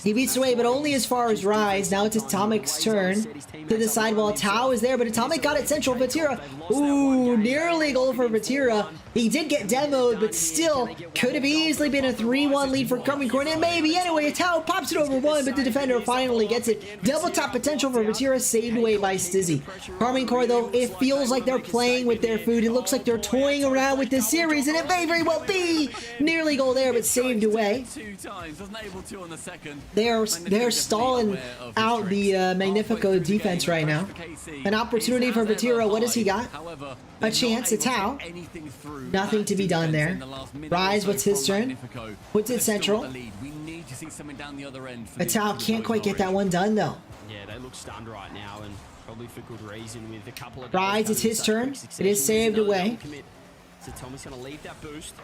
He beats away, but only as far as Rise. Now it's Atomic's turn to decide while Tao is there, but Atomic got it central. Vatira, ooh, nearly a goal for Vatira. He did get demoed, but still could have easily been a 3-1 lead for KCorp. And maybe anyway, Tao pops it over one, but the defender finally gets it. Double top potential for Vatira, saved away by Stizzy. KCorp, though, it feels like they're playing with their food. It looks like they're toying around with this series, and it may very well be. Nearly goal there, but saved away. They're stalling out the Magnifico defense right now. An opportunity for Vatira. What has he got? A chance. A Tao. Nothing to be done there. Rise, what's his turn? Puts it central. A Tao can't quite get that one done though. Yeah, they look stunned right now, and probably for good reason with a couple of Rise, it's his turn. It is saved away. So Tommy's going to leave that boost.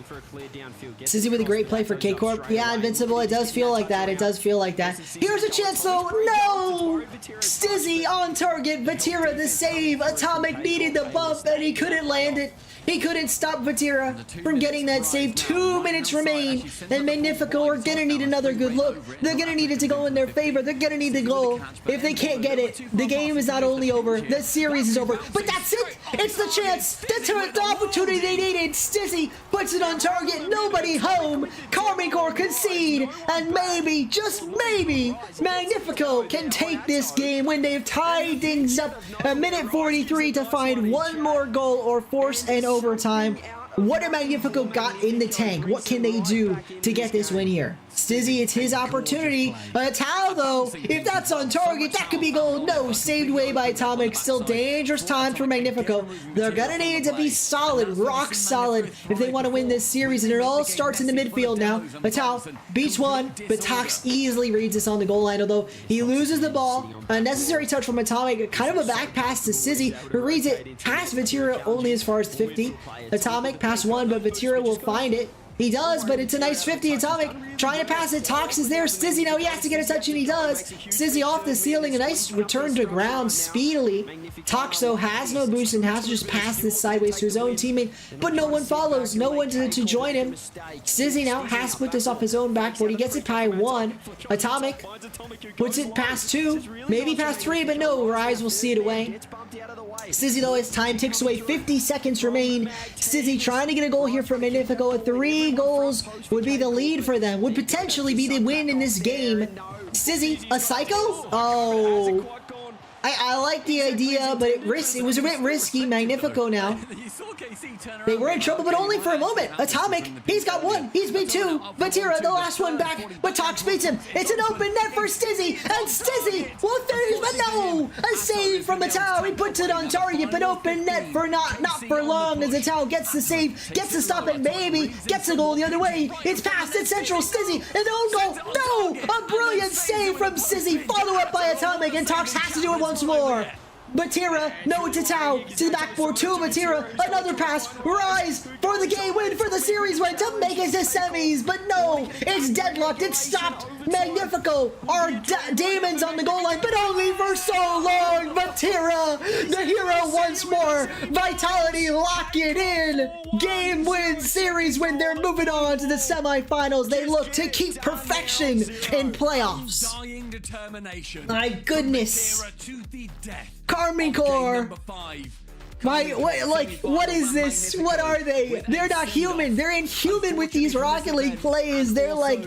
For a clear downfield. Sizzy with a great play for KCorp. Yeah, Invincible, it does feel like that. It does feel like that. Here's a chance though. No! Stizzy on target. Vatira the save. Atomic needed the bump and he couldn't land it. He couldn't stop Vatira from getting that save. 2 minutes remain, and Magnifico are gonna need another good look. They're gonna need it to go in their favor. They're gonna need the goal. If they can't get it, the game is not only over, the series is over. But that's it! It's the chance! The opportunity they needed! Stizzy puts it on target. Nobody home. KCorp concede, and maybe, just maybe, Magnifico can take this game when they've tied things up. A minute 43 to find one more goal or force an overtime. What have Magnifico got in the tank? What can they do to get this win here? Stizzy, it's his opportunity. Tao, though, if that's on target, that could be goal. No, saved away by Atomic. Still dangerous time for Magnifico. They're gonna need to be solid, rock solid, if they want to win this series, and it all starts in the midfield now. Tao beats one, but Tox easily reads this on the goal line, although he loses the ball. A necessary touch from Atomic, kind of a back pass to Sizzy, who reads it past Vatira only as far as the 50. Atomic pass one, but Vatira will find it. He does, but it's a nice 50. Atomic trying to pass it. Tox is there. Stizzy now he has to get a touch, and he does. Stizzy off the ceiling. A nice return to ground speedily. Tox, though, has no boost and has to just pass this sideways to his own teammate, but no one follows. No one to join him. Stizzy now has to put this off his own backboard. He gets it by one. Atomic puts it past two, maybe past three, but no. Rise will see it away. Stizzy, though, as time ticks away, 50 seconds remain. Stizzy trying to get a goal here for Magnifico. 3 goals would be the lead for them, would potentially be the win in this game. Stizzy, a psycho? Oh, I like the idea, but it was a bit risky. Magnifico now. You saw KC turn around. They were in trouble, but only for a moment. Atomic, he's got one. He's beat two. Vatira, the last one back, but Tox beats him. It's an open net for Stizzy, and Stizzy will finish, but no! A save from Matao. He puts it on target, but open net for not for long as Matao gets the save, gets the stop, and maybe gets the goal the other way. It's past, it's central, Stizzy, and the own goal. No! A brilliant save from Stizzy, follow up by Atomic, and Tox has to do it once more. Batira, no to Tao, to the backboard, to Batira, another pass, Rise for the game win, for the series win, to make it to semis, but no, it's deadlocked, it's stopped. Magnifico are demons on the goal line, but only for so long. Batira, the hero once more, Vitality lock it in, game win, series win, they're moving on to the semifinals. They look to keep perfection in playoffs. Dying determination. My goodness. Batira to the death. KarminCorp. What is this? What are they? They're not human. They're inhuman with these Rocket League plays. They're like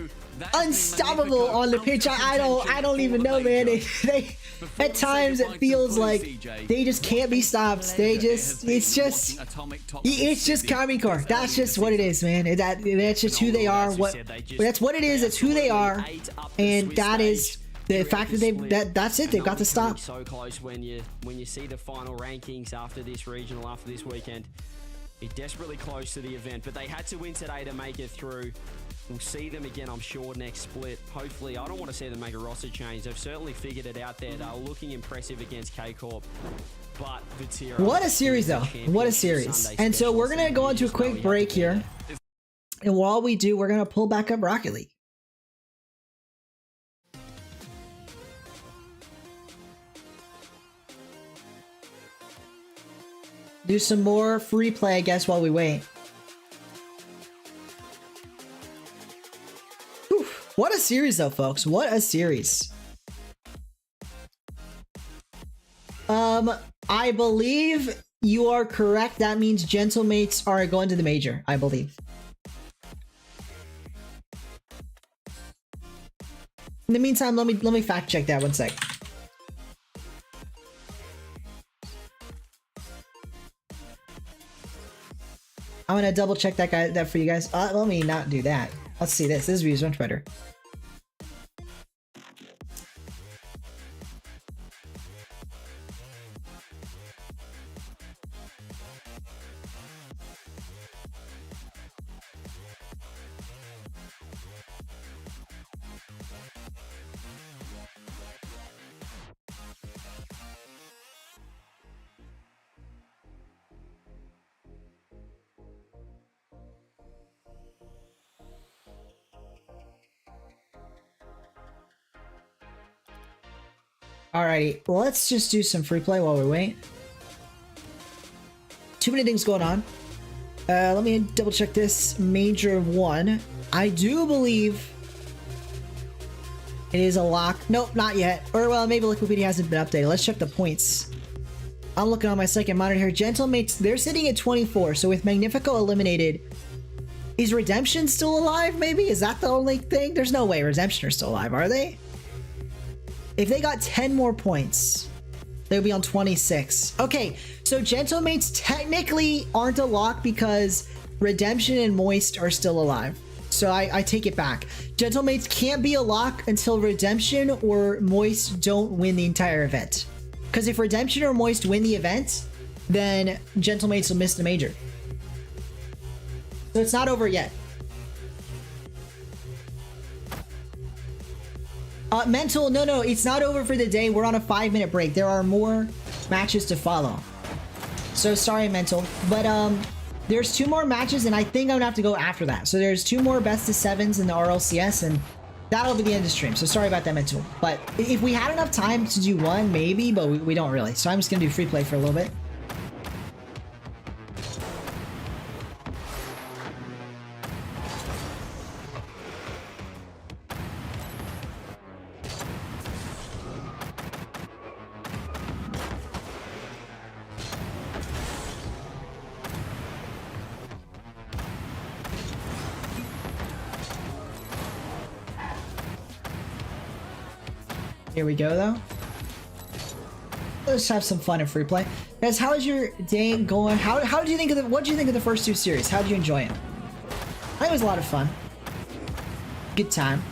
unstoppable on the pitch. I don't even know, man. They at times it feels like they just can't be stopped. It's just KarminCorp. That's just what it is, man. That's just who they are. That's what it is. That's who they are, and that is. The fact that that's it, they've got to stop. So close when you see the final rankings after this regional, after this weekend. They're desperately close to the event, but they had to win today to make it through. We'll see them again, I'm sure, next split. Hopefully, I don't want to see them make a roster change. They've certainly figured it out there. They're looking impressive against KCorp. But Vatira, what a series, though. What a series. And so we're going to go into a quick break here. And while we do, we're going to pull back up Rocket League. Do some more free play, I guess, while we wait. Whew. What a series, though, folks. What a series. I believe you are correct. That means Gentlemates are going to the major, I believe. In the meantime, let me fact check that one sec. I'm gonna double check that for you guys. Let me not do that. Let's see this. This view is much better. Alrighty, let's just do some free play while we wait. Too many things going on. Let me double check this. Major 1. I do believe it is a lock. Nope, not yet. Or well, maybe Wikipedia hasn't been updated. Let's check the points. I'm looking on my second monitor here. Gentlemates, they're sitting at 24. So with Magnifico eliminated, is Redemption still alive maybe? Is that the only thing? There's no way Redemption are still alive, are they? If they got 10 more points, they'll be on 26. Okay, so Gentlemates technically aren't a lock because Redemption and Moist are still alive. So I take it back. Gentlemates can't be a lock until Redemption or Moist don't win the entire event. Because if Redemption or Moist win the event, then Gentlemates will miss the major. So it's not over yet. Mental, no, it's not over for the day. We're on a 5-minute break. There are more matches to follow. So sorry, Mental. But there's 2 more matches, and I think I'm gonna have to go after that. So there's 2 more best of 7s in the RLCS, and that'll be the end of stream. So sorry about that, Mental. But if we had enough time to do one, maybe, but we don't really. So I'm just gonna do free play for a little bit. Here we go, though. let's have some fun in free play. Guys, how is your day going? How did you think of the, what did you think of the first 2 series? How did you enjoy it? I think it was a lot of fun. Good time.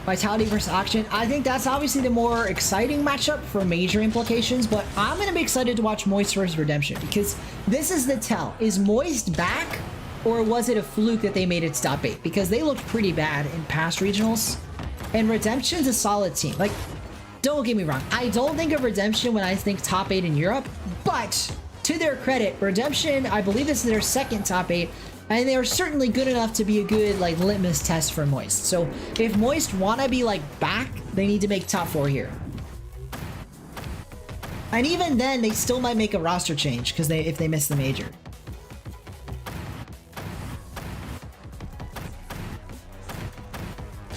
Vitality versus Auction. I think that's obviously the more exciting matchup for major implications, but I'm going to be excited to watch Moist versus Redemption because this is the tell. Is Moist back, or was it a fluke that they made it top 8? Because they looked pretty bad in past regionals, and Redemption's a solid team. Like, don't get me wrong. I don't think of Redemption when I think top 8 in Europe, but to their credit, Redemption, I believe this is their second top 8, and they are certainly good enough to be a good like litmus test for Moist. So if Moist want to be like back, they need to make top 4 here. And even then, they still might make a roster change because if they miss the major.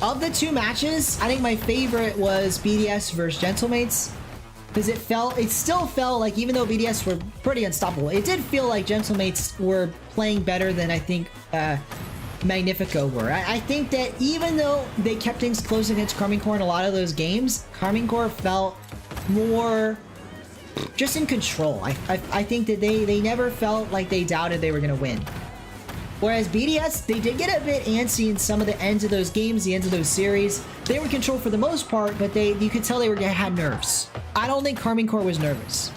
Of the 2 matches, I think my favorite was BDS versus Gentlemates. Because it still felt like, even though BDS were pretty unstoppable, it did feel like Gentlemates were playing better than I think Magnifico were. I think that even though they kept things close against KCorp in a lot of those games, KCorp felt more just in control. I think that they never felt like they doubted they were going to win. Whereas BDS, they did get a bit antsy in some of the ends of those games, the ends of those series. They were in control for the most part, but you could tell they had nerves. I don't think KCorp was nervous.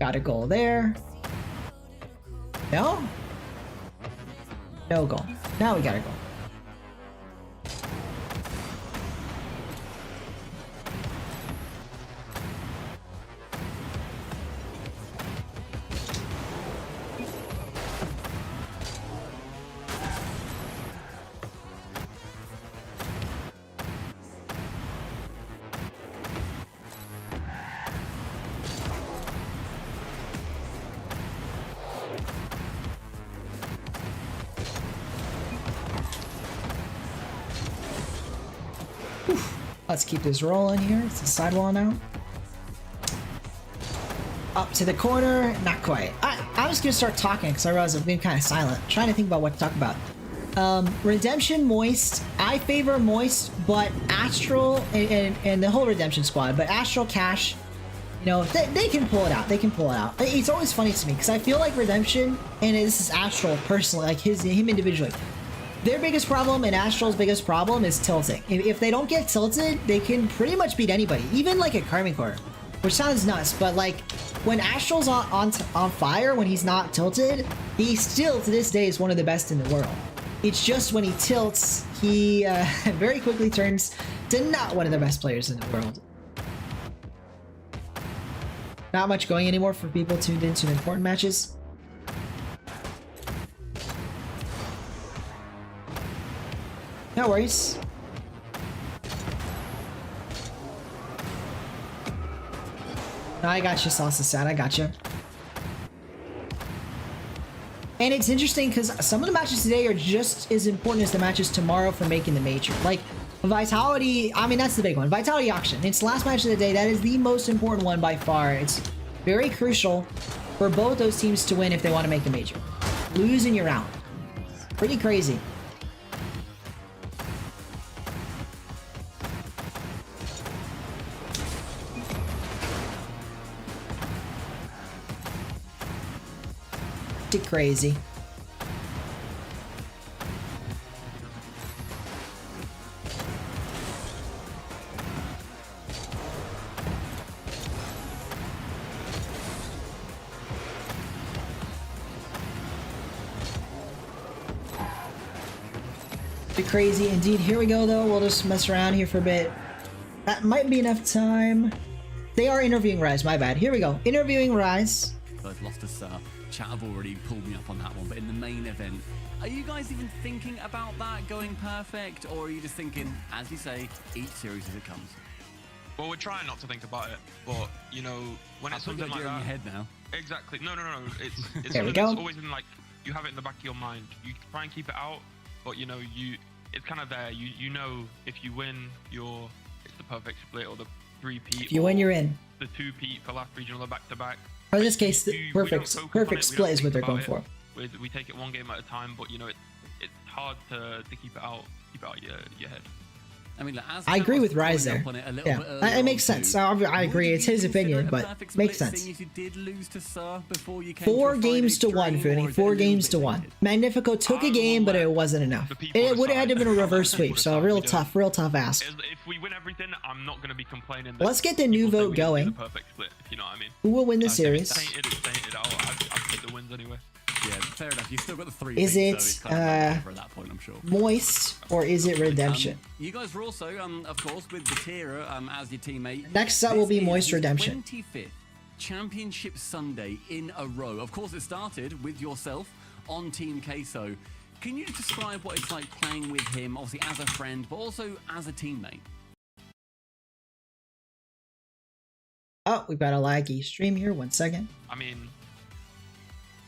Got a goal there. No? No goal. Now we got a goal. Let's keep this rolling here. It's a sidewall now. Up to the corner. Not quite. I'm just going to start talking because I realize I've been kind of silent. I'm trying to think about what to talk about. Redemption, Moist. I favor Moist, but Astral and the whole Redemption squad. But Astral, Cash, you know, they can pull it out. They can pull it out. It's always funny to me because I feel like Redemption, and this is Astral personally, like him individually, their biggest problem and Astral's biggest problem is tilting. If they don't get tilted, they can pretty much beat anybody, even like a KCorp, which sounds nuts, but like when Astral's on fire, when he's not tilted, he still to this day is one of the best in the world. It's just when he tilts, he very quickly turns to not one of the best players in the world. Not much going anymore for people tuned into important matches. No worries. No, I got you, Salsa Sad. I got you. And it's interesting because some of the matches today are just as important as the matches tomorrow for making the major. Like Vitality, I mean, that's the big one. Vitality Auction. It's the last match of the day. That is the most important one by far. It's very crucial for both those teams to win if they want to make the major. Losing you're out. Pretty crazy. Crazy. Crazy indeed. Here we go though. We'll just mess around here for a bit. That might be enough time. They are interviewing Rise, my bad. Here we go. Interviewing Rise. I've lost a star. Chat have already pulled me up on that one, but in the main event, are you guys even thinking about that going perfect, or are you just thinking, as you say, each series as it comes? Well, we're trying not to think about it, but you know, when it's something like in that, your head now. Exactly. No. It's there we something go. that's always been like you have it in the back of your mind. You try and keep it out, but you know, it's kind of there. You know, if you win, it's the perfect split or the 3-peat. If you win, you're in. The 2-peat for last regional back-to-back. Or in this case, the We don't perfect focus on it, we split don't is what think they're going about for. it. We take it one game at a time, but you know, it's hard to keep it out your head. I mean, as I agree with following Rise up there. on it a little Yeah, bit earlier it makes on sense. too, I agree. would It's you his consider opinion, a but perfect makes split, sense. seeing as you did lose to Sir before you came 4 to a games to 1, Friday stream, Foodie. or is it 4 a little games to bit 1. dated? Magnifico took a game, but it wasn't enough. The people It would have had to have been a reverse aside. sweep, so real tough ask. If we win everything, I'm not going to be complaining. That Let's get the new people say vote we didn't do going. the perfect split, if you know what I mean. Who will win the series? Sainted. I'll take the wins anyway. Yeah, fair enough. You've still got the 3. Is so it, it's kind of over at that point, I'm sure. Moist or is it Redemption? You guys were also, of course, with the Tira as your teammate. Next up will be This is Moist his Redemption. 25th Championship Sunday in a row. Of course, it started with yourself on Team Queso. Can you describe what it's like playing with him, obviously as a friend, but also as a teammate? Oh, we've got a laggy stream here. 1 second. I mean,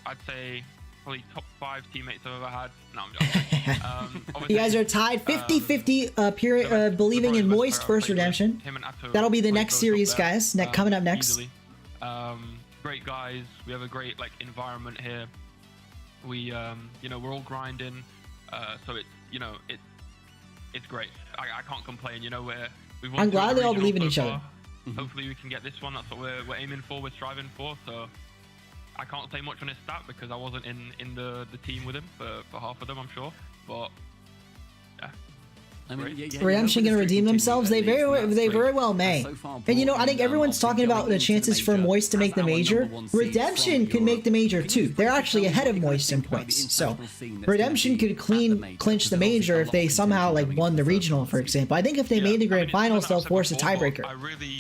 I'd say probably top 5 teammates I've ever had. No, I'm joking. You guys are tied 50-50 believing in Moist versus Redemption. That'll be the next series, guys. Coming up next. Easily. Great guys. We have a great environment here. We you know, we're all grinding. So it's great. I can't complain. You know, we've won I'm glad they all regionals believe in so each other. far. Hopefully we can get this one. That's what we're aiming for. We're striving for. So I can't say much on his stat because I wasn't in the team with him for half of them, I'm sure. But yeah. I mean, Redemption gonna redeem themselves. They very well may. And you know, I think everyone's talking about the chances for Moist to make the major. Redemption can make the major too. They're actually ahead of Moist in points. So Redemption could clinch the major if they somehow won the regional, for example. I think if they made the grand finals, they'll force a tiebreaker.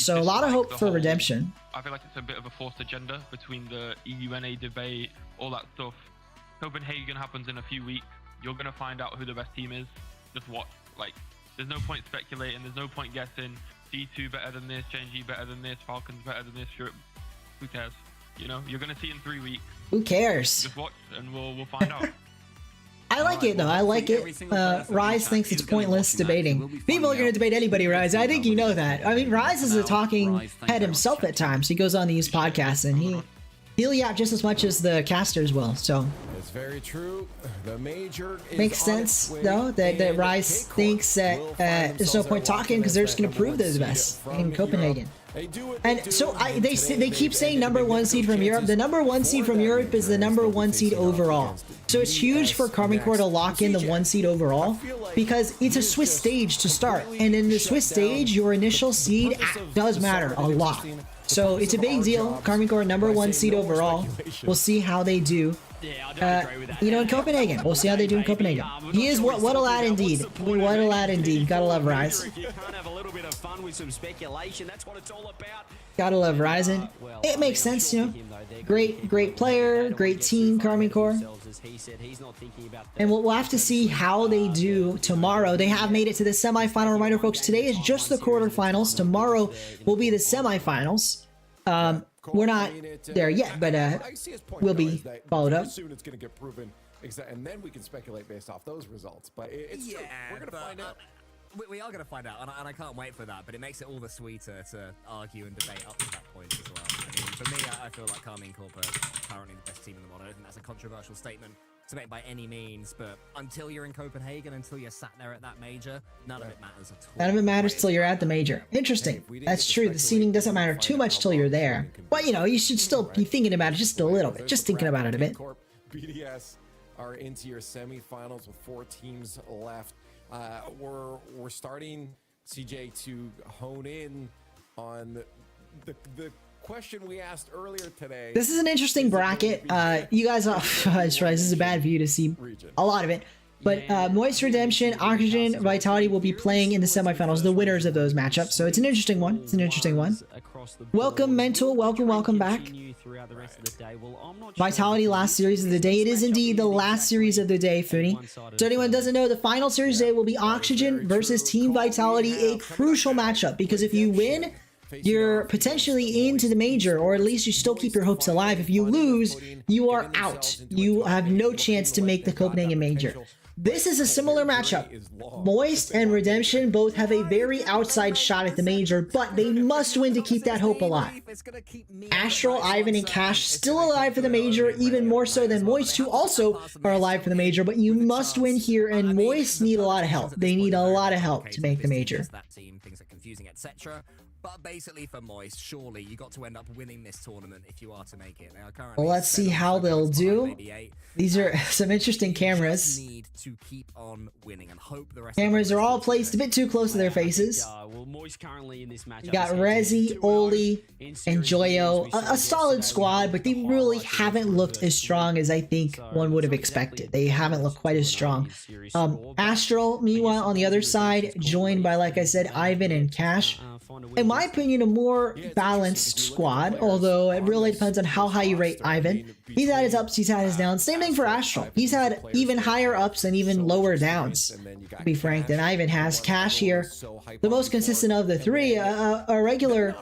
So a lot of hope for Redemption. I feel like it's a bit of a forced agenda between the EUNA debate, all that stuff. Copenhagen happens in a few weeks. You're gonna find out who the best team is. Just watch. There's no point speculating. There's no point guessing. G2 better than this. Gen.G better than this. Falcons better than this. Who cares? You know, you're gonna see in 3 weeks. Who cares? Just watch, and we'll find out. I like it though. I like it. Rise thinks it's pointless debating. People are going to debate anybody, Rise. I think you know that. I mean, Rise is a talking head himself at times. He goes on these podcasts and he'll yap just as much as the casters will. So it's very true. The major makes sense though that Rise thinks that there's no point talking because they're just going to prove they're the best in Copenhagen. And so they keep saying #1 seed from Europe. The #1 seed from Europe is the #1 seed overall. So it's huge for KarmyCorp to lock in the 1 seed overall because it's a Swiss stage to start. And in the Swiss stage, your initial seed does matter a lot. So it's a big deal. KarmyCorp #1 seed overall. We'll see how they do. You know, in Copenhagen. We'll see how they do in Copenhagen. He is what a lad indeed. What a lad indeed. Gotta love Rise. Gotta love Ryzen. It makes sense, you know. Great player, great team, KarmyCorp. And we'll have to see how they do tomorrow. They have made it to the semifinal. Reminder, folks, today is just the quarterfinals. Tomorrow will be the semifinals. We're not there yet, but we'll be followed up. Soon it's going to get proven, and then we can speculate based off those results. But it's true. We're going to find out. We are going to find out, and I can't wait for that. But it makes it all the sweeter to argue and debate up to that point as well. I mean, for me, I feel like KarmyCorp are currently the best team in the world. I don't think that's a controversial statement to make by any means, but until you're in Copenhagen, until you're sat there at that major, none of it matters at all. None of it matters till you're at the major. Interesting. That's true. The seeding doesn't matter too much till you're there. But, you know, you should still be thinking about it just a little bit. Just thinking about it a bit. BDS are into your semifinals with 4 teams left. We're starting, CJ, to hone in on the question we asked earlier today. This is an interesting bracket. You guys, that's right. This is a bad view to see a lot of it. But Moist Redemption, Oxygen, Vitality will be playing in the semifinals, the winners of those matchups. So it's an interesting one. It's an interesting one. Welcome, Mental. Welcome back. Vitality, last series of the day. It is indeed the last series of the day, Funi. So anyone doesn't know, the final series today will be Oxygen versus Team Vitality, a crucial matchup because if you win, you're potentially into the major, or at least you still keep your hopes alive. If you lose, you are out. You have no chance to make the Copenhagen major. This is a similar matchup. Moist and Redemption both have a very outside shot at the major, but they must win to keep that hope alive. Astral, Ivan, and Cash still alive for the major, even more so than Moist, who also are alive for the major, but you must win here, and Moist need a lot of help. They need a lot of help to make the major. That team, things are confusing, etc. But basically for Moist, surely you got to end up winning this tournament if you are to make it. Now, currently, Well, let's see how they'll do. These are some interesting cameras. Need to keep on winning and hope the rest Cameras are all placed a bit too close to their faces. Well, Moist currently in this match. You got Rezi, Oli, and Joyo. A solid squad, but they really haven't looked as strong as I think one would have expected. They haven't looked quite as strong. Astral, meanwhile, on the other side, joined by, like I said, Ivan and Cash. In my opinion, a more balanced squad, although it really depends on how high you rate Ivan. He's had his ups, he's had his downs. Same thing for Astral. He's had even higher ups and even lower downs, to be frank, than Ivan has. Cash here, the most consistent of the three, a regular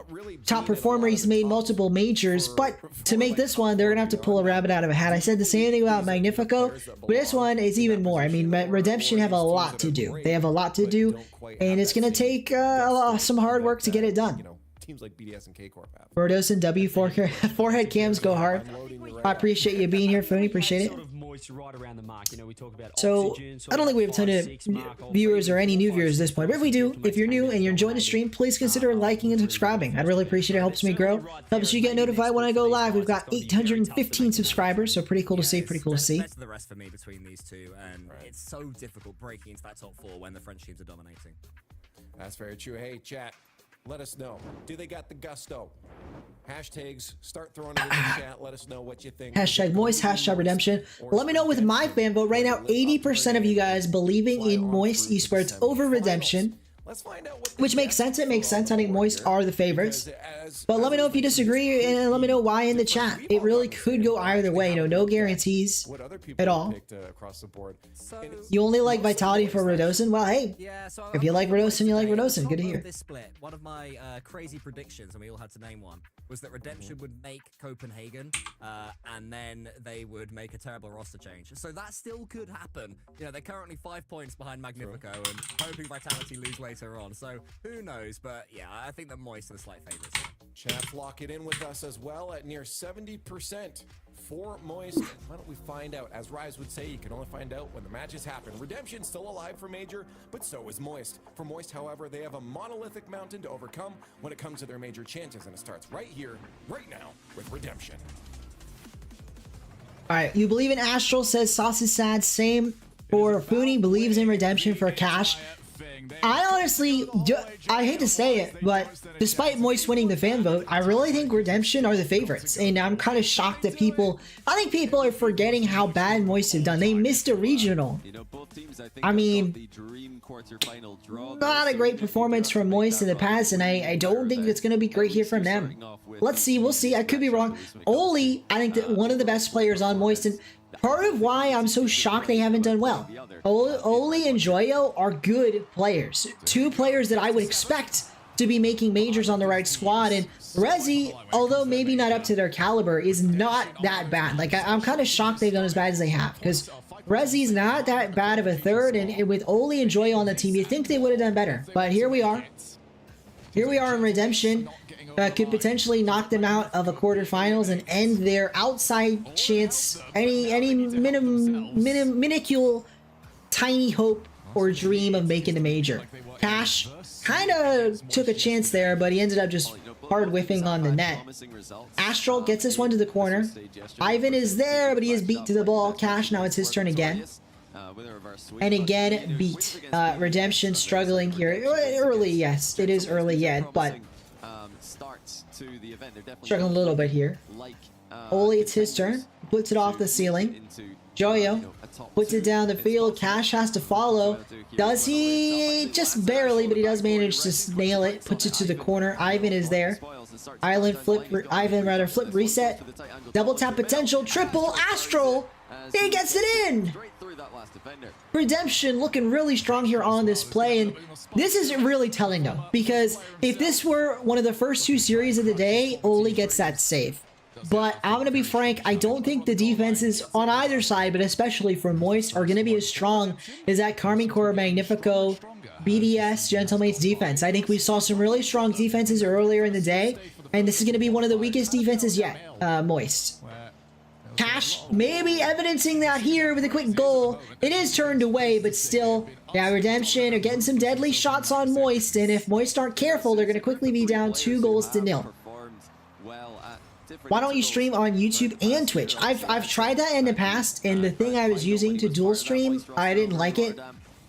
top performer. He's made multiple majors, but to make this one, they're going to have to pull a rabbit out of a hat. I said the same thing about Magnifico, but this one is even more. I mean, Redemption have a lot to do. They have a lot to do, and it's going to take some hard work to get it done. Teams like BDS and KCorp have. Bordos and W forehead cams go hard. I appreciate you being here, Fooney. Appreciate it. So, I don't think we have a ton of viewers or any new viewers at this point, but if we do, if you're new and you're enjoying the stream, please consider liking and subscribing. I'd really appreciate it. It helps me grow. Helps you get notified when I go live. We've got 815 subscribers, so pretty cool to see, pretty cool to see. The rest for me between these two, and it's so difficult breaking into that top four when the French teams are dominating. That's very true. Hey, chat, let us know. Do they got the gusto? Hashtags, start throwing it in the chat. Let us know what you think. Hashtag Moist, hashtag Redemption. Let me know with my fan vote right now. 80% of you guys believing in Moist Esports over Redemption. Let's find out what Which makes sense. It makes sense. I think Moist are the favorites. But let me know if you disagree, and let me know why in the chat. It really could go either way. You know, no guarantees at all. You only like Vitality for Rodosin? Well, hey, if you like Rodosin, you like Rodosin. Good to hear. This split, one of my crazy predictions, and we all had to name one, was that Redemption would make Copenhagen, and then they would make a terrible roster change. So that still could happen. You know, they're currently 5 points behind Magnifico, and hoping Vitality lose later on. So who knows? But yeah, I think that Moist are the slight favorites. Chat, lock it in with us as well at near 70% for Moist. Why don't we find out? As Rise would say, you can only find out when the matches happen. Redemption still alive for Major, but so is Moist. For Moist, however, they have a monolithic mountain to overcome when it comes to their major chances, and it starts right here, right now, with Redemption. Alright, you believe in Astral, says Sauce is sad. Same for Fooney, believes in Redemption for Cash. I honestly, I hate to say it, but despite Moist winning the fan vote, I really think Redemption are the favorites. And I'm kind of shocked that I think people are forgetting how bad Moist have done. They missed a regional. I mean, not a great performance from Moist in the past, and I don't think it's going to be great here from them. Let's see, we'll see. I could be wrong. Oli, I think that one of the best players on Moist, and part of why I'm so shocked they haven't done well. Oli and Joyo are good players. Two players that I would expect to be making majors on the right squad. And Rezi, although maybe not up to their caliber, is not that bad. Like, I'm kind of shocked they've done as bad as they have. Because Rezi's not that bad of a third. And with Oli and Joyo on the team, you'd think they would have done better. But here we are. Here we are in Redemption. Could potentially knock them out of a quarterfinals and end their outside chance, any minuscule tiny hope or dream of making the major. Cash kind of took a chance there, but he ended up just hard whiffing on the net. Astral gets this one to the corner. Ivan is there, but he is beat to the ball. Cash, now it's his turn again. And again, beat. Redemption struggling here. Early, yes, it is early yet, but struggling a little bit here. Oli, it's his turn. Puts it off the ceiling. Joyo puts it down the field. Cash has to follow. Does he? Just barely, but he does manage to nail it. Puts it to the corner. Ivan is there. Ivan flip reset. Double tap potential. Triple Astral. He gets it in. Redemption looking really strong here on this play, and this is really telling though, because if this were one of the first two series of the day, Oli gets that save. but I'm going to be frank, I don't think the defenses on either side, but especially for Moist, are going to be as strong as that KCorp, Magnifico, BDS, Gentlemates defense. I think we saw some really strong defenses earlier in the day, and this is going to be one of the weakest defenses yet, Moist. Cash maybe evidencing that here with a quick goal. It is turned away, but still, yeah, Redemption are getting some deadly shots on Moist, and if Moist aren't careful, they're going to quickly be down 2-0. Why don't you stream on YouTube and Twitch? I've tried that in the past, and the thing I was using to dual stream, I didn't like it,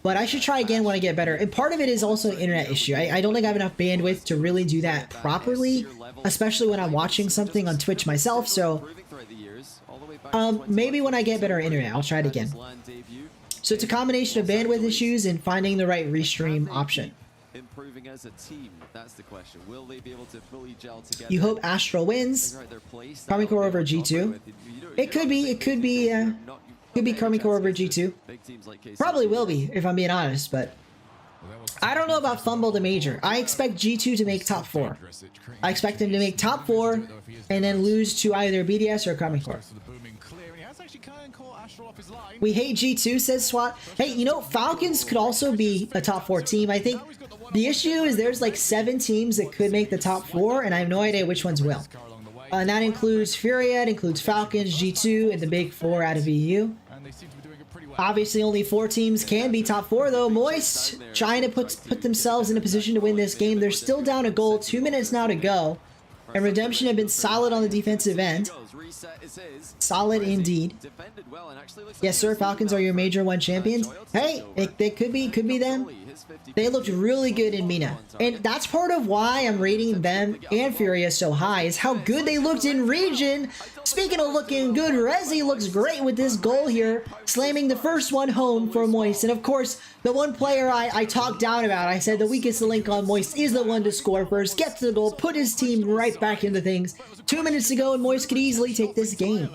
but I should try again when I get better. And part of it is also an internet issue. I don't think I have enough bandwidth to really do that properly, especially when I'm watching something on Twitch myself, so maybe when I get better internet, I'll try it again. So it's a combination of bandwidth issues and finding the right restream option. Improving as a team, that's the question. Will they be able to fully gel together? You hope Astral wins. KCorp over G2. It could be KCorp over G2. Probably will be, if I'm being honest, but I don't know about Fumble the Major. I expect G2 to make top 4. I expect them to make top 4 and then lose to either BDS or KCorp. We hate G2, says SWAT. Hey, you know, Falcons could also be a top 4 team. I think the issue is there's like 7 teams that could make the top 4, and I have no idea which ones will. And that includes Furia, it includes Falcons, G2, and the big 4 out of EU. Obviously, only 4 teams can be top 4, though. Moist trying to put themselves in a position to win this game. They're still down a goal, 2 minutes now to go. And Redemption have been solid on the defensive end. Solid indeed. Yes, sir. Falcons are your Major 1 champions. Hey, they could be them. They looked really good in Mina. And that's part of why I'm rating them and Furia so high, is how good they looked in region. Speaking of looking good, Rezi looks great with this goal here, slamming the first one home for Moist. And of course, the one player I talked down about, I said the weakest link on Moist is the one to score first, get to the goal, put his team right back into things. 2 minutes to go and Moist could easily take this game.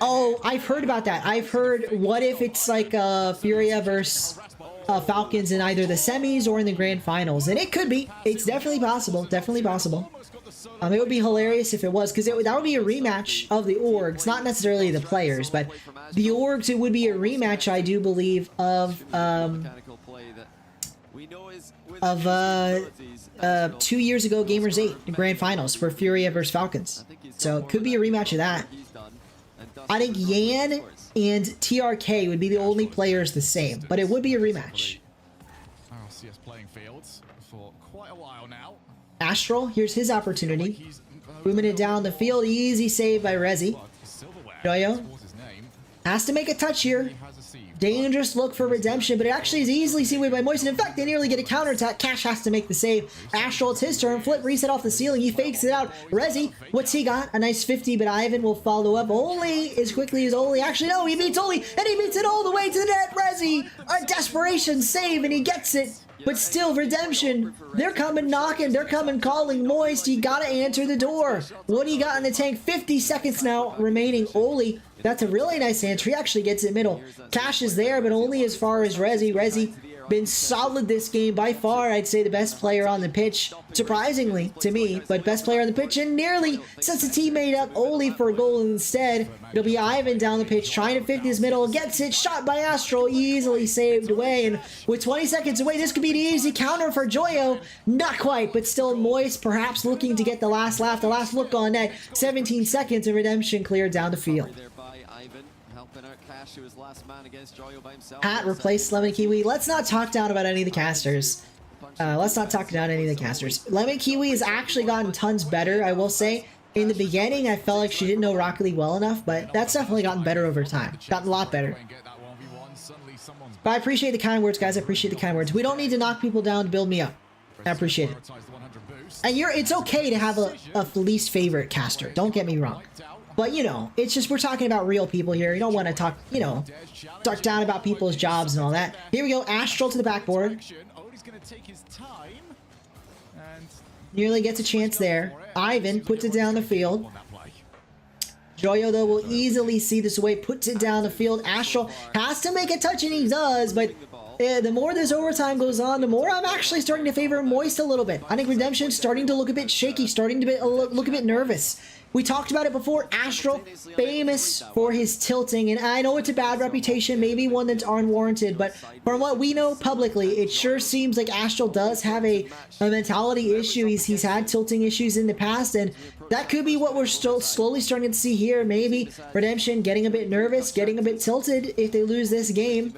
Oh, I've heard about that. I've heard, what if it's like Furia versus Falcons in either the semis or in the grand finals? And it could be. It's definitely possible. Definitely possible. It would be hilarious if it was, because that would be a rematch of the orgs, not necessarily the players, but the orgs. It would be a rematch, I do believe, of 2 years ago Gamers 8 the grand finals for Furia versus Falcons. So it could be a rematch of that. I think Yan and TRK would be the only players the same, but it would be a rematch. RLCS playing fields for quite a while now. Astral, here's his opportunity. Booming it down the field, easy save by Rezi. Joyo has to make a touch here. Dangerous look for Redemption, but it actually is easily seen by Moist. In fact, they nearly get a counterattack. Cash has to make the save. Astral, it's his turn. Flip, reset off the ceiling. He fakes it out. Rezi, what's he got? A nice 50, but Ivan will follow up only as quickly as Oli. Actually, no, he beats Oli, and he beats it all the way to the net. Rezi, a desperation save, and he gets it. But still, Redemption, they're coming knocking, they're coming calling. Moist, you gotta answer the door. What do you got in the tank? 50 seconds now remaining. Oli, that's a really nice answer. He actually gets it middle. Cash is there, but only as far as Rezi. Rezi been solid this game. By far, I'd say the best player on the pitch. Surprisingly to me, but best player on the pitch, and nearly sets a teammate up Oli for a goal instead. It'll be Ivan down the pitch, trying to fit his middle. Gets it, shot by Astral, easily saved away. And with 20 seconds away, this could be an easy counter for Joyo. Not quite, but still Moist, perhaps looking to get the last laugh, the last look on net. 17 seconds and Redemption cleared down the field. Hat replaced Lemon Kiwi. Let's not talk down about any of the casters. Lemon Kiwi has actually gotten tons better, I will say. In the beginning, I felt like she didn't know Rocket League well enough, but that's definitely gotten better over time. Gotten a lot better. But I appreciate the kind words, guys. I appreciate the kind words. We don't need to knock people down to build me up. I appreciate it. And it's okay to have a least favorite caster. Don't get me wrong. But, you know, it's just we're talking about real people here. You don't want to talk, you know, talk down about people's jobs and all that. Here we go. Astral to the backboard. Nearly gets a chance there. Ivan puts it down the field. Joyo, though, will easily see this away. Puts it down the field. Astral has to make a touch, and he does. But the more this overtime goes on, the more I'm actually starting to favor Moist a little bit. I think Redemption's starting to look a bit shaky, starting to look a bit nervous. We talked about it before. Astral, famous for his tilting, and I know it's a bad reputation, maybe one that's unwarranted, but from what we know publicly, it sure seems like Astral does have a mentality issue. He's had tilting issues in the past, and that could be what we're still slowly starting to see here. Maybe Redemption getting a bit nervous, getting a bit tilted if they lose this game.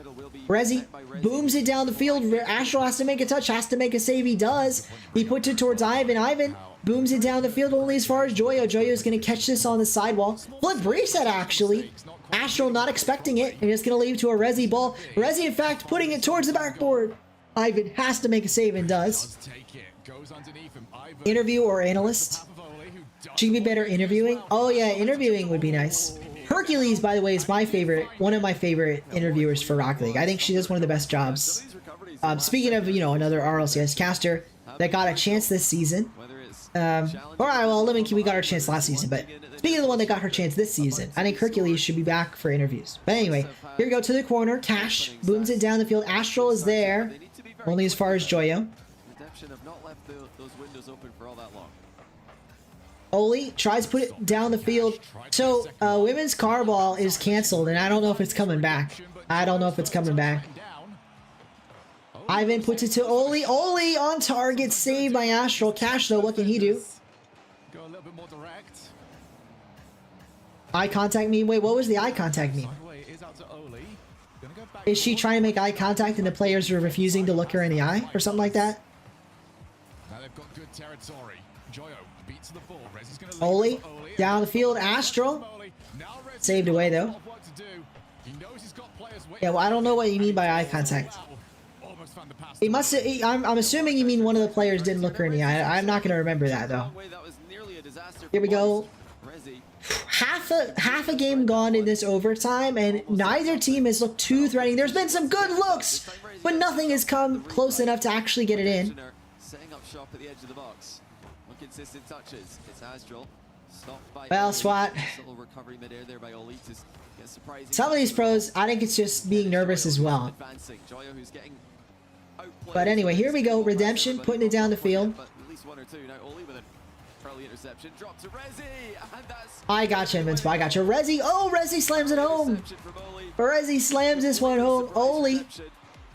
Rezi booms it down the field. Astral has to make a touch, has to make a save. He does. He puts it towards Ivan. Ivan booms it down the field only as far as Joyo. Joyo's going to catch this on the sidewall. Flip reset, actually. Astral not expecting it, and it's going to leave to a Rezi ball. Rezi, in fact, putting it towards the backboard. Ivan has to make a save and does. Interview or analyst? She could be better interviewing. Oh yeah, interviewing would be nice. Hercules, by the way, is my favorite, one of my favorite interviewers for Rocket League. I think she does one of the best jobs. Speaking of, you know, another RLCS caster that got a chance this season. Alright, well, we got our chance last season, but speaking of the one that got her chance this season, I think Hercules should be back for interviews. But anyway, here we go to the corner. Cash booms it down the field. Astral is there, only as far as Joyo. Redemption have not left those windows open for all that long. Oli tries to put it down the field. So, women's car ball is canceled, and I don't know if it's coming back. I don't know if it's coming back. Ivan puts it to Oli. Oli on target, saved by Astral. Cash, though, what can he do? Go a little bit more direct. Eye contact meme? Wait, what was the eye contact meme? Is she trying to make eye contact and the players are refusing to look her in the eye? Or something like that? Now they've got good territory. Joyo beats the ball. Rezi's gonna Oli down the field. Astral saved away, though. Yeah, well, I don't know what you mean by eye contact. He must. I'm assuming you mean one of the players didn't look her in the eye. I'm not going to remember that, though. Here we go. Half a game gone in this overtime, and neither team has looked too threatening. There's been some good looks, but nothing has come close enough to actually get it in. Setting up shop at the edge of the box. Inconsistent touches. It's Astral. Well, SWAT. Some of these pros, I think it's just being nervous as well. But anyway, here we go. Redemption putting it down the field. I got you, Invincible. I got you. Rezi. Oh, Rezi slams it home. Rezi slams this one home. Oli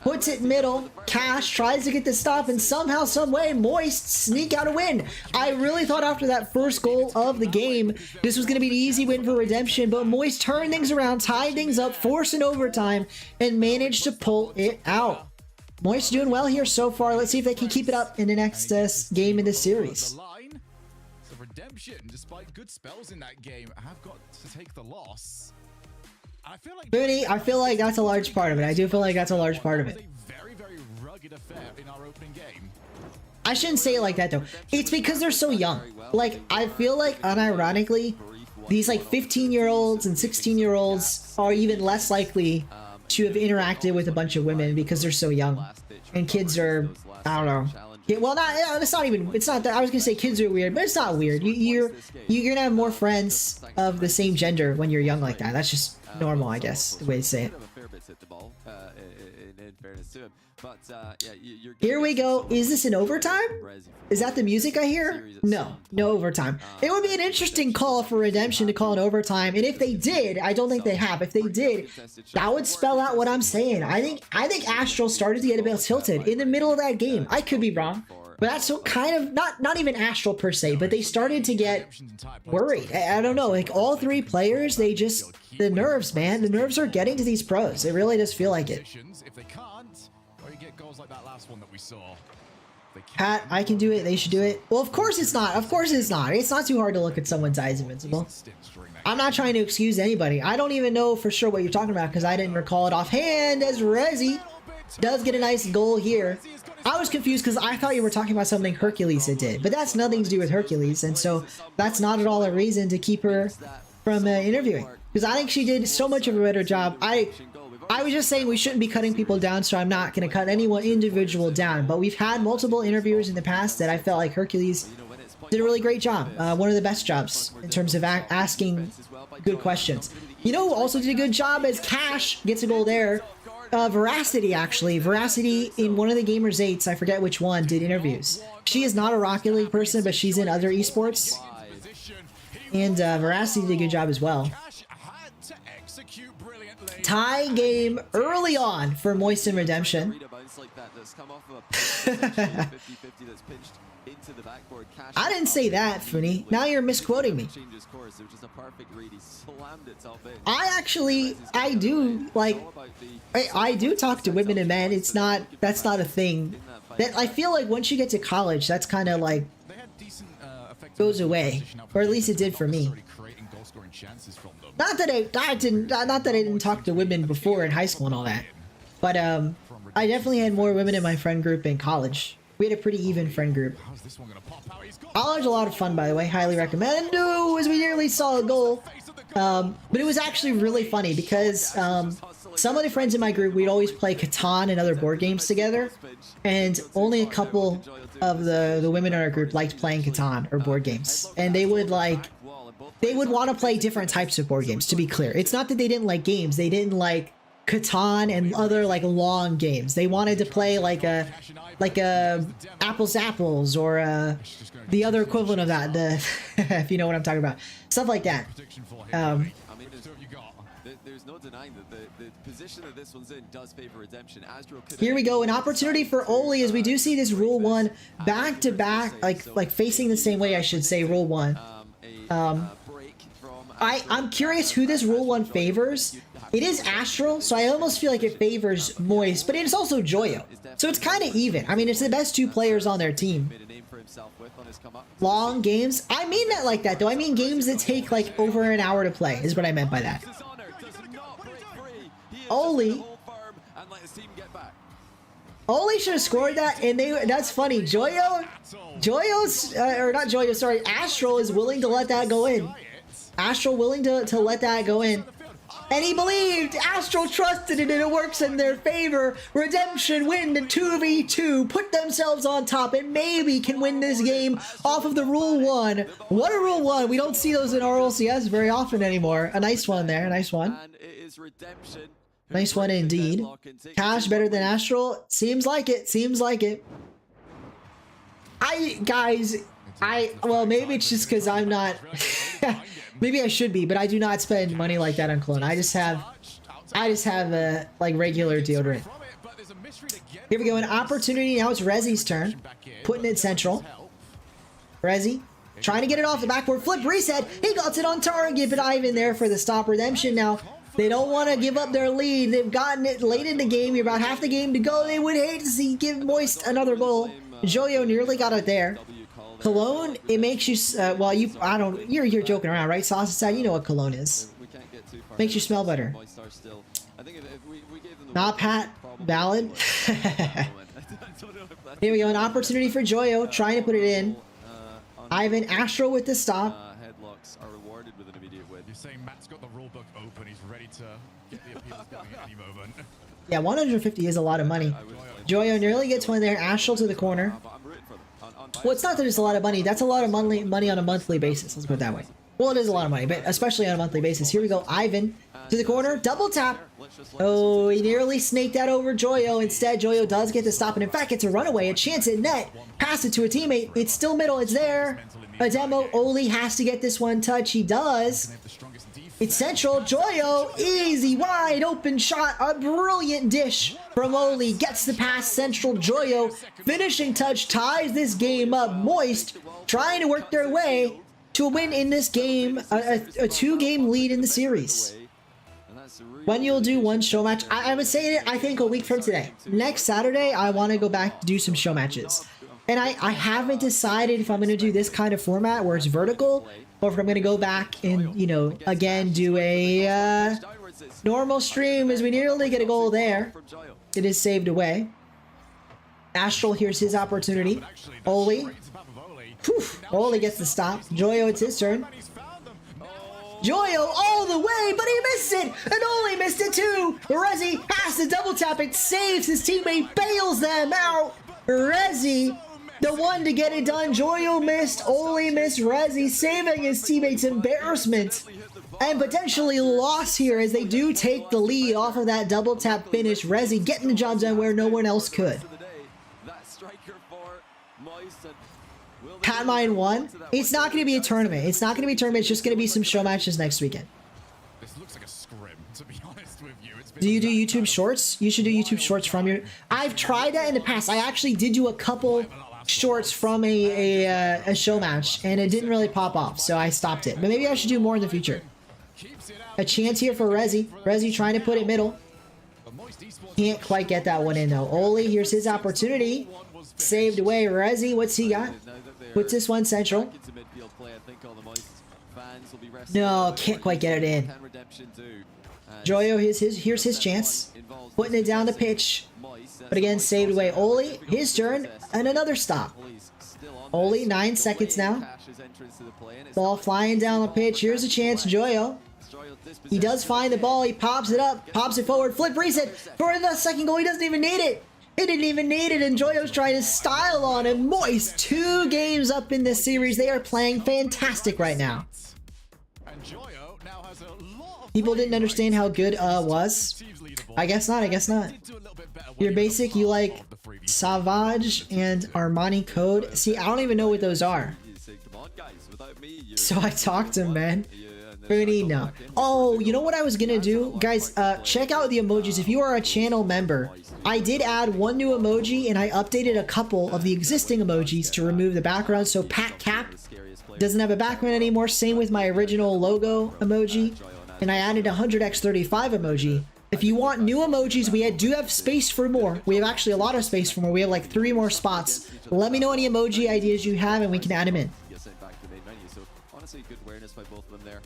puts it middle. Cash tries to get the stop, and somehow, someway, Moist sneak out a win. I really thought after that first goal of the game, this was going to be an easy win for Redemption, but Moist turned things around, tied things up, forced an overtime, and managed to pull it out. Moist doing well here so far. Let's see if they can keep it up in the next game in this series. So Redemption, despite good spells in that game, have got to take the loss. I feel like Booney, I feel like that's a large part of it. I do feel like that's a large part of it. Very, very rugged affair in our opening game. I shouldn't say it like that, though. It's because they're so young. Like, I feel like, unironically, these, like, 15-year-olds and 16-year-olds are even less likely to have interacted with a bunch of women because they're so young. And kids are, I don't know. Yeah, well, it's not even, it's not that, I was gonna say kids are weird, but it's not weird. You're gonna have more friends of the same gender when you're young like that. That's just normal, I guess, the way to say it. Here we go. Is this an overtime? Is that the music I hear? No overtime. It would be an interesting call for Redemption to call an overtime, and if they did, I don't think they have. If they did, that would spell out what I'm saying. I think Astral started to get a bit tilted in the middle of that game. I could be wrong, but that's so kind of not even Astral per se, but they started to get worried. I don't know, like all three players, they just, the nerves, man, the nerves are getting to these pros. It really does feel like it. If they can't, or you get goals like that last one that we saw. Pat, I can do it. They should do it. Well, of course it's not. Of course it's not. It's not too hard to look at someone's eyes, Invincible. I'm not trying to excuse anybody. I don't even know for sure what you're talking about because I didn't recall it offhand, as Rezi does get a nice goal here. I was confused because I thought you were talking about something Hercules did, but that's nothing to do with Hercules, and so that's not at all a reason to keep her from interviewing. Because I think she did so much of a better job. I was just saying we shouldn't be cutting people down, so I'm not going to cut anyone individual down. But we've had multiple interviewers in the past that I felt like Hercules did a really great job. One of the best jobs in terms of asking good questions. You know who also did a good job as Cash gets a goal there? Veracity, actually. Veracity in one of the Gamers 8s, I forget which one, did interviews. She is not a Rocket League person, but she's in other esports. And Veracity did a good job as well. Cash had to execute brilliantly. Tie game early on for Moist and Redemption. I didn't say that, Funi. Now you're misquoting me. I do like, I do talk to women and men. It's not, that's not a thing. That I feel like once you get to college, that's kind of like goes away, or at least it did for me. Not that I didn't talk to women before in high school and all that, but I definitely had more women in my friend group in college. We had a pretty even friend group. College, a lot of fun, by the way. Highly recommend. As we nearly saw a goal, but it was actually really funny because some of the friends in my group, we'd always play Catan and other board games together, and only a couple of the women in our group liked playing Catan or board games, and they would want to play different types of board games. To be clear, it's not that they didn't like games; they didn't like Catan and other like long games. They wanted to play like a apples to apples, or the other equivalent of that, the if you know what I'm talking about, stuff like that. There's no denying that the position that this one's in does favor Redemption. Here we go, an opportunity for Oli, as we do see this Rule 1 back to back, like facing the same way, I should say, Rule 1. I'm curious who this Rule 1 favors. It is Astral, so I almost feel like it favors Moist, but it's also Joyo. So it's kind of even. I mean, it's the best two players on their team. Long games? I mean that like that, though. I mean games that take like over an hour to play, is what I meant by that. Oli should have scored that, and that's funny. Joyo's, or not Joyo, sorry, Astral is willing to let that go in. Astral willing to let that go in. And he believed, Astral trusted it, and it works in their favor. Redemption win the 2v2, put themselves on top, and maybe can win this game off of the Rule 1. What a Rule 1. We don't see those in RLCS very often anymore. A nice one there, a nice one. Nice one indeed. Cash better than Astral? Seems like it, seems like it. Well, maybe it's just because I'm not... Maybe I should be, but I do not spend money like that on cologne. I just have like regular deodorant. Here we go, an opportunity. Now it's Rezi's turn. Putting it central. Rezi trying to get it off the backboard. Flip reset. He got it on target, but Ivan there for the stop. Redemption now. They don't want to give up their lead. They've gotten it late in the game. You're about half the game to go. They would hate to see give Moist another goal. Joyo nearly got it there. Cologne, it makes you, well, you're joking around, right, Sauce Side? You know what cologne is. Makes you smell better. Not Pat, valid. Here we go, an opportunity for Joyo, trying to put it in. Ivan, Astro with the stop. Headlocks are rewarded with an immediate win. You're saying Matt's got the rulebook open, he's ready to get the appeals going at any moment. Yeah, 150 is a lot of money. Joyo nearly gets one there, Astral to the corner. Well, it's not that it's a lot of money. That's a lot of money on a monthly basis. Let's put it that way. Well, it is a lot of money, but especially on a monthly basis. Here we go. Ivan to the corner. Double tap. Oh, he nearly snaked that over Joyo. Instead, Joyo does get the stop. And in fact, it's a runaway. A chance at net. Pass it to a teammate. It's still middle. It's there. A demo. Oli has to get this one touch. He does. It's central. Joyo. Easy. Wide open shot. A brilliant dish from Oli. Gets the pass. Central. Joyo. Finishing touch. Ties this game up. Moist trying to work their way to a win in this game. A 2-game lead in the series. When you'll do one show match. I would say it, I think, a week from today. Next Saturday, I want to go back to do some show matches. And I haven't decided if I'm going to do this kind of format where it's vertical, or if I'm going to go back and, you know, again, do a normal stream, as we nearly get a goal there. It is saved away. Astral, here's his opportunity. Oli. Whew. Oli gets the stop. Joyo, it's his turn. Joyo all the way, but he missed it! And Oli missed it too! Rezi has to double tap it, saves his teammate, bails them out! Rezi, the one to get it done. Joyo missed, Oli missed, Rezi saving his teammates' embarrassment. And potentially loss here as they do take the lead off of that double tap finish. Rezi getting the job done where no one else could. Patmine won. It's not going to be a tournament. It's not going to be a tournament. It's just going to be some show matches next weekend. This looks like a scrim, to be honest with you. It's been Do you do YouTube shorts? You should do YouTube shorts from your... I've tried that in the past. I actually did do a couple shorts from a show match, and it didn't really pop off, so I stopped it. But maybe I should do more in the future. A chance here for Rezi. Rezi trying to put it middle. Can't quite get that one in, though. Oli, here's his opportunity. Saved away. Rezi, what's he got? Puts this one central. No, can't quite get it in. Joyo, here's his chance. Putting it down the pitch. But again, saved away. Oli, his turn, and another stop. Oli, 9 seconds now. Ball flying down the pitch. Here's a chance, Joyo. He does find the ball. He pops it up, pops it forward. Flip reset for the second goal. He doesn't even need it. He didn't even need it, and Joyo's trying to style on him. Moist, 2 games up in this series. They are playing fantastic right now. People didn't understand how good was. I guess not, I guess not. You're basic, you like Savage and Armani Code. See, I don't even know what those are. So I talked to him, man. Really, no. Oh, you know what I was gonna do? Guys, check out the emojis. If you are a channel member, I did add 1 new emoji, and I updated a couple of the existing emojis to remove the background. So Pat Cap doesn't have a background anymore. Same with my original logo emoji. And I added a 100x35 emoji. If you want new emojis, we do have space for more. We have actually a lot of space for more. We have like 3 more spots. Let me know any emoji ideas you have, and we can add them in. So honestly, good awareness by both of them there.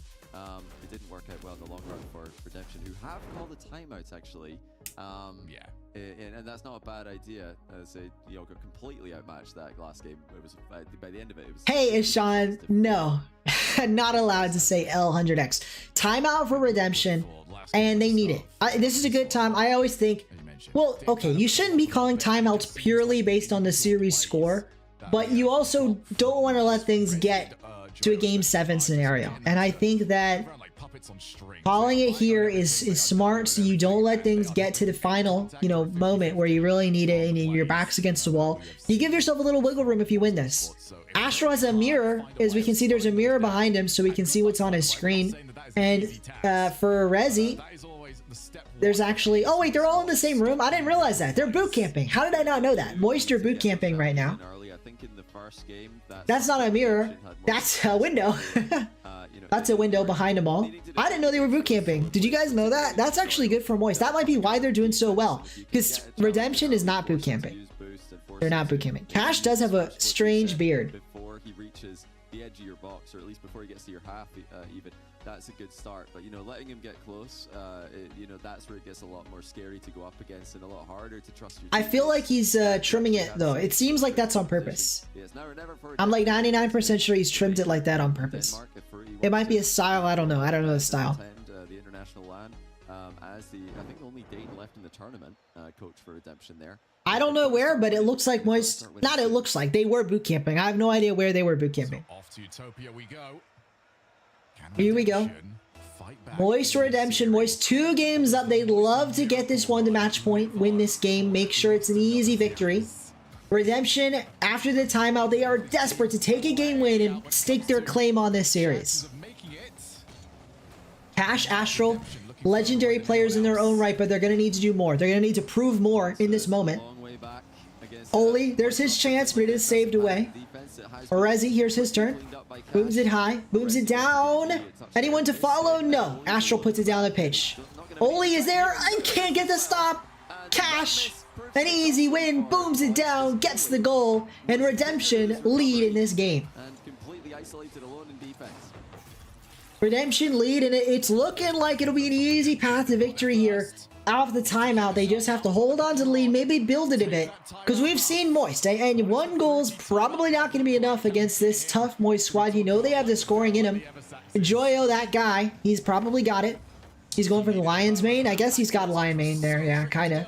It didn't work out well in the long run for Redemption, who have called the timeouts actually. And that's not a bad idea. As they, got completely outmatched that last game. It was by the end of it. It was. Hey, Ishan, no, not allowed to say L100x. Timeout for Redemption, and they need it. This is a good time. I always think, well, okay, you shouldn't be calling timeouts purely based on the series score, but you also don't want to let things get to a Game 7 scenario. And I think that calling it here is smart, so you don't let things get to the final, moment where you really need it and your back's against the wall. You give yourself a little wiggle room if you win this. Astro has a mirror. As we can see, there's a mirror behind him, so we can see what's on his screen. And for Rezi, there's actually... Oh, wait, they're all in the same room? I didn't realize that. They're boot camping. How did I not know that? Moisture boot camping right now. That's not a mirror. That's a window. That's a window behind them all. I didn't know they were boot camping. Did you guys know that? That's actually good for Moist. That might be why they're doing so well. Because Redemption is not boot camping. They're not boot camping. Cash does have a strange beard. Before he reaches the edge of your box, or at least before he gets to your half even, that's a good start. But, letting him get close, that's where it gets a lot more scary to go up against and a lot harder to trust your team. I feel like he's trimming it, though. It seems like that's on purpose. I'm like 99% sure he's trimmed it like that on purpose. It might be a style. I don't know. I don't know the style. The international land as the, I think, only Dane left in the tournament coach for Redemption there. I don't know where, but it looks like Moist... Not it looks like. They were boot camping. I have no idea where they were boot camping. Off to Utopia we go. Here we go. Moist Redemption. Moist 2 games up. They'd love to get this one to match point, win this game, make sure it's an easy victory. Redemption, after the timeout, they are desperate to take a game win and stake their claim on this series. Cash, Astral, legendary players in their own right, but they're going to need to do more. They're going to need to prove more in this moment. Oli, there's his chance, but it is saved away. Rezi, here's his turn. Booms it high, booms it down. Anyone to follow? No. Astral puts it down the pitch. Oli is there. I can't get the stop. Cash, an easy win, booms it down, gets the goal, and Redemption lead in this game. Redemption lead, and it's looking like it'll be an easy path to victory here. Off the timeout, they just have to hold on to the lead, maybe build it a bit, because we've seen Moist, and 1 goal is probably not going to be enough against this tough Moist squad. They have the scoring in him. Joyo, that guy, he's probably got it. He's going for the Lion's Mane. I guess he's got a Lion Mane there, yeah, kind of.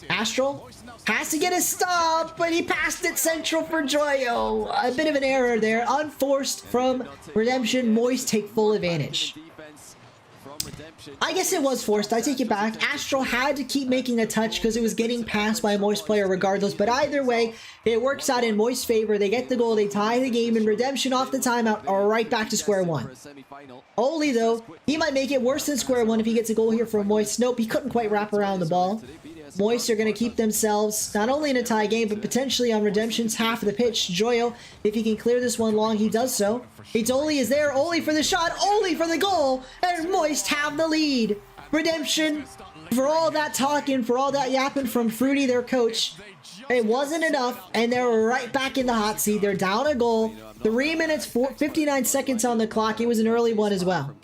Astral has to get a stop, but he passed it central for Joyo. A bit of an error there, unforced from Redemption. Moist take full advantage. I guess it was forced. I take it back. Astral had to keep making a touch because it was getting passed by a Moist player regardless. But either way, it works out in Moist's favor. They get the goal. They tie the game. And Redemption off the timeout are right back to square one. Oli, though, he might make it worse than square one if he gets a goal here from Moist. Nope, he couldn't quite wrap around the ball. Moist are going to keep themselves not only in a tie game, but potentially on Redemption's half of the pitch. Joyo, if he can clear this one long, he does so. It's Oli is there. Oli for the shot. Oli for the goal. And Moist have the lead. Redemption, for all that talking, for all that yapping from Fruity, their coach, it wasn't enough, and they're right back in the hot seat. They're down a goal. 3 minutes, 59 seconds on the clock. It was an early one as well.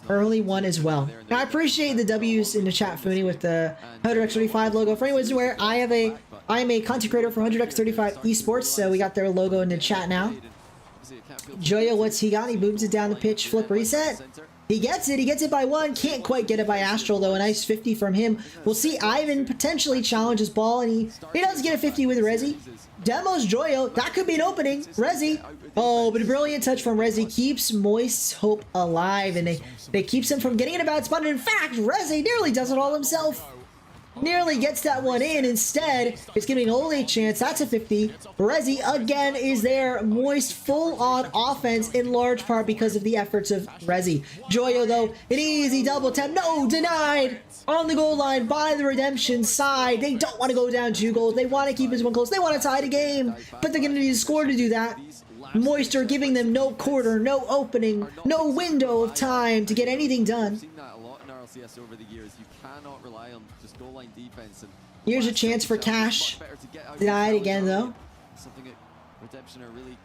Early one as well. Now, I appreciate the W's in the chat, Fooney, with the 100x35 logo. For anyone who's aware, I am a content creator for 100x35 Esports, so we got their logo in the chat now. Joyo, what's he got? He moves it down the pitch, flip reset. He gets it. He gets it by one. Can't quite get it by Astral, though. A nice 50 from him. We'll see Ivan potentially challenge his ball, and he does get a 50 with Rezi. Demos Joyo. That could be an opening. Rezi. Oh, but a brilliant touch from Rezi keeps Moist's hope alive, and they keeps him from getting in a bad spot. And in fact, Rezi nearly does it all himself. Nearly gets that one in. Instead, it's giving Oli a chance. That's a 50. Rezi again is there. Moist full on offense in large part because of the efforts of Rezi. Joyo, though, an easy double tap. No, denied on the goal line by the Redemption side. They don't want to go down 2 goals. They want to keep this one close. They want to tie the game, but they're going to need to score to do that. Moist are giving them no quarter, no opening, no window of time to get anything done. RLCS over the years. You cannot rely on just goal line defense. And here's a chance for Cash. Denied again, though.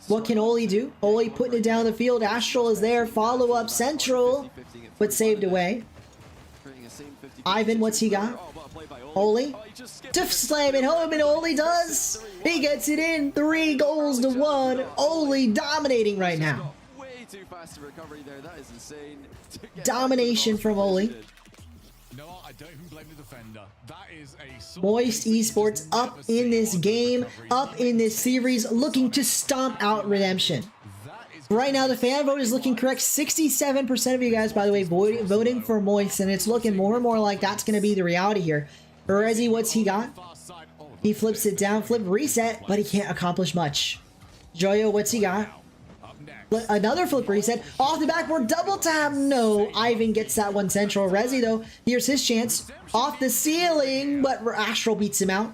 What can Oli do? Oli putting it down the field. Astral is there. Follow up central, but saved away. Ivan, what's he got? Oli to slam it home, and Oli does. He gets it in. 3 goals to 1. Oli dominating right now. Too fast to recovery there. That is insane. Domination from Oli. No, I don't even blame the defender. That is a Moist Esports up in this game, up in this series, looking to stomp out Redemption. Right now, the fan vote is looking correct. 67% of you guys, by the way, voting for Moist, and it's looking more and more like that's going to be the reality here. Rezi, what's he got? He flips it down, flip reset, but he can't accomplish much. Joyo, what's he got? Another flip reset off the backboard, double tap. No, Ivan gets that one central. Rezi, though, here's his chance off the ceiling, but Astral beats him out.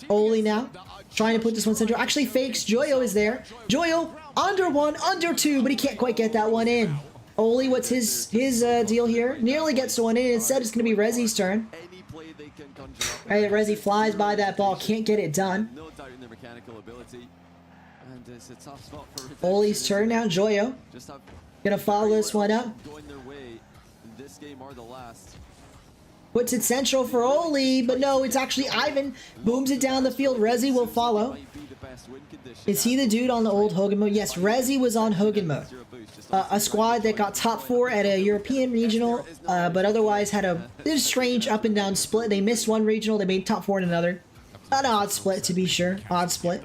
Oli now trying to put this one central. Actually fakes. Joyo is there. Joyo under 1, under 2, but he can't quite get that one in. Oli, what's his deal here? Nearly gets the one in. Instead, it's going to be Rezi's turn. Right, Rezi flies by that ball, can't get it done. No doubt in their mechanical ability. And it's a tough spot for Oli's turn now. Joyo gonna follow this one up. Going their way in this game or the last. Puts it central for Oli, but no, it's actually Ivan. Booms it down the field. Rezi will follow. Is he the dude on the old Hogan mode? Yes, Rezi was on Hogan mode. A squad that got top 4 at a European regional, but otherwise had a strange up and down split. They missed one regional, they made top 4 in another. An odd split, to be sure. Odd split.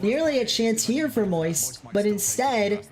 Nearly a chance here for Moist, but instead,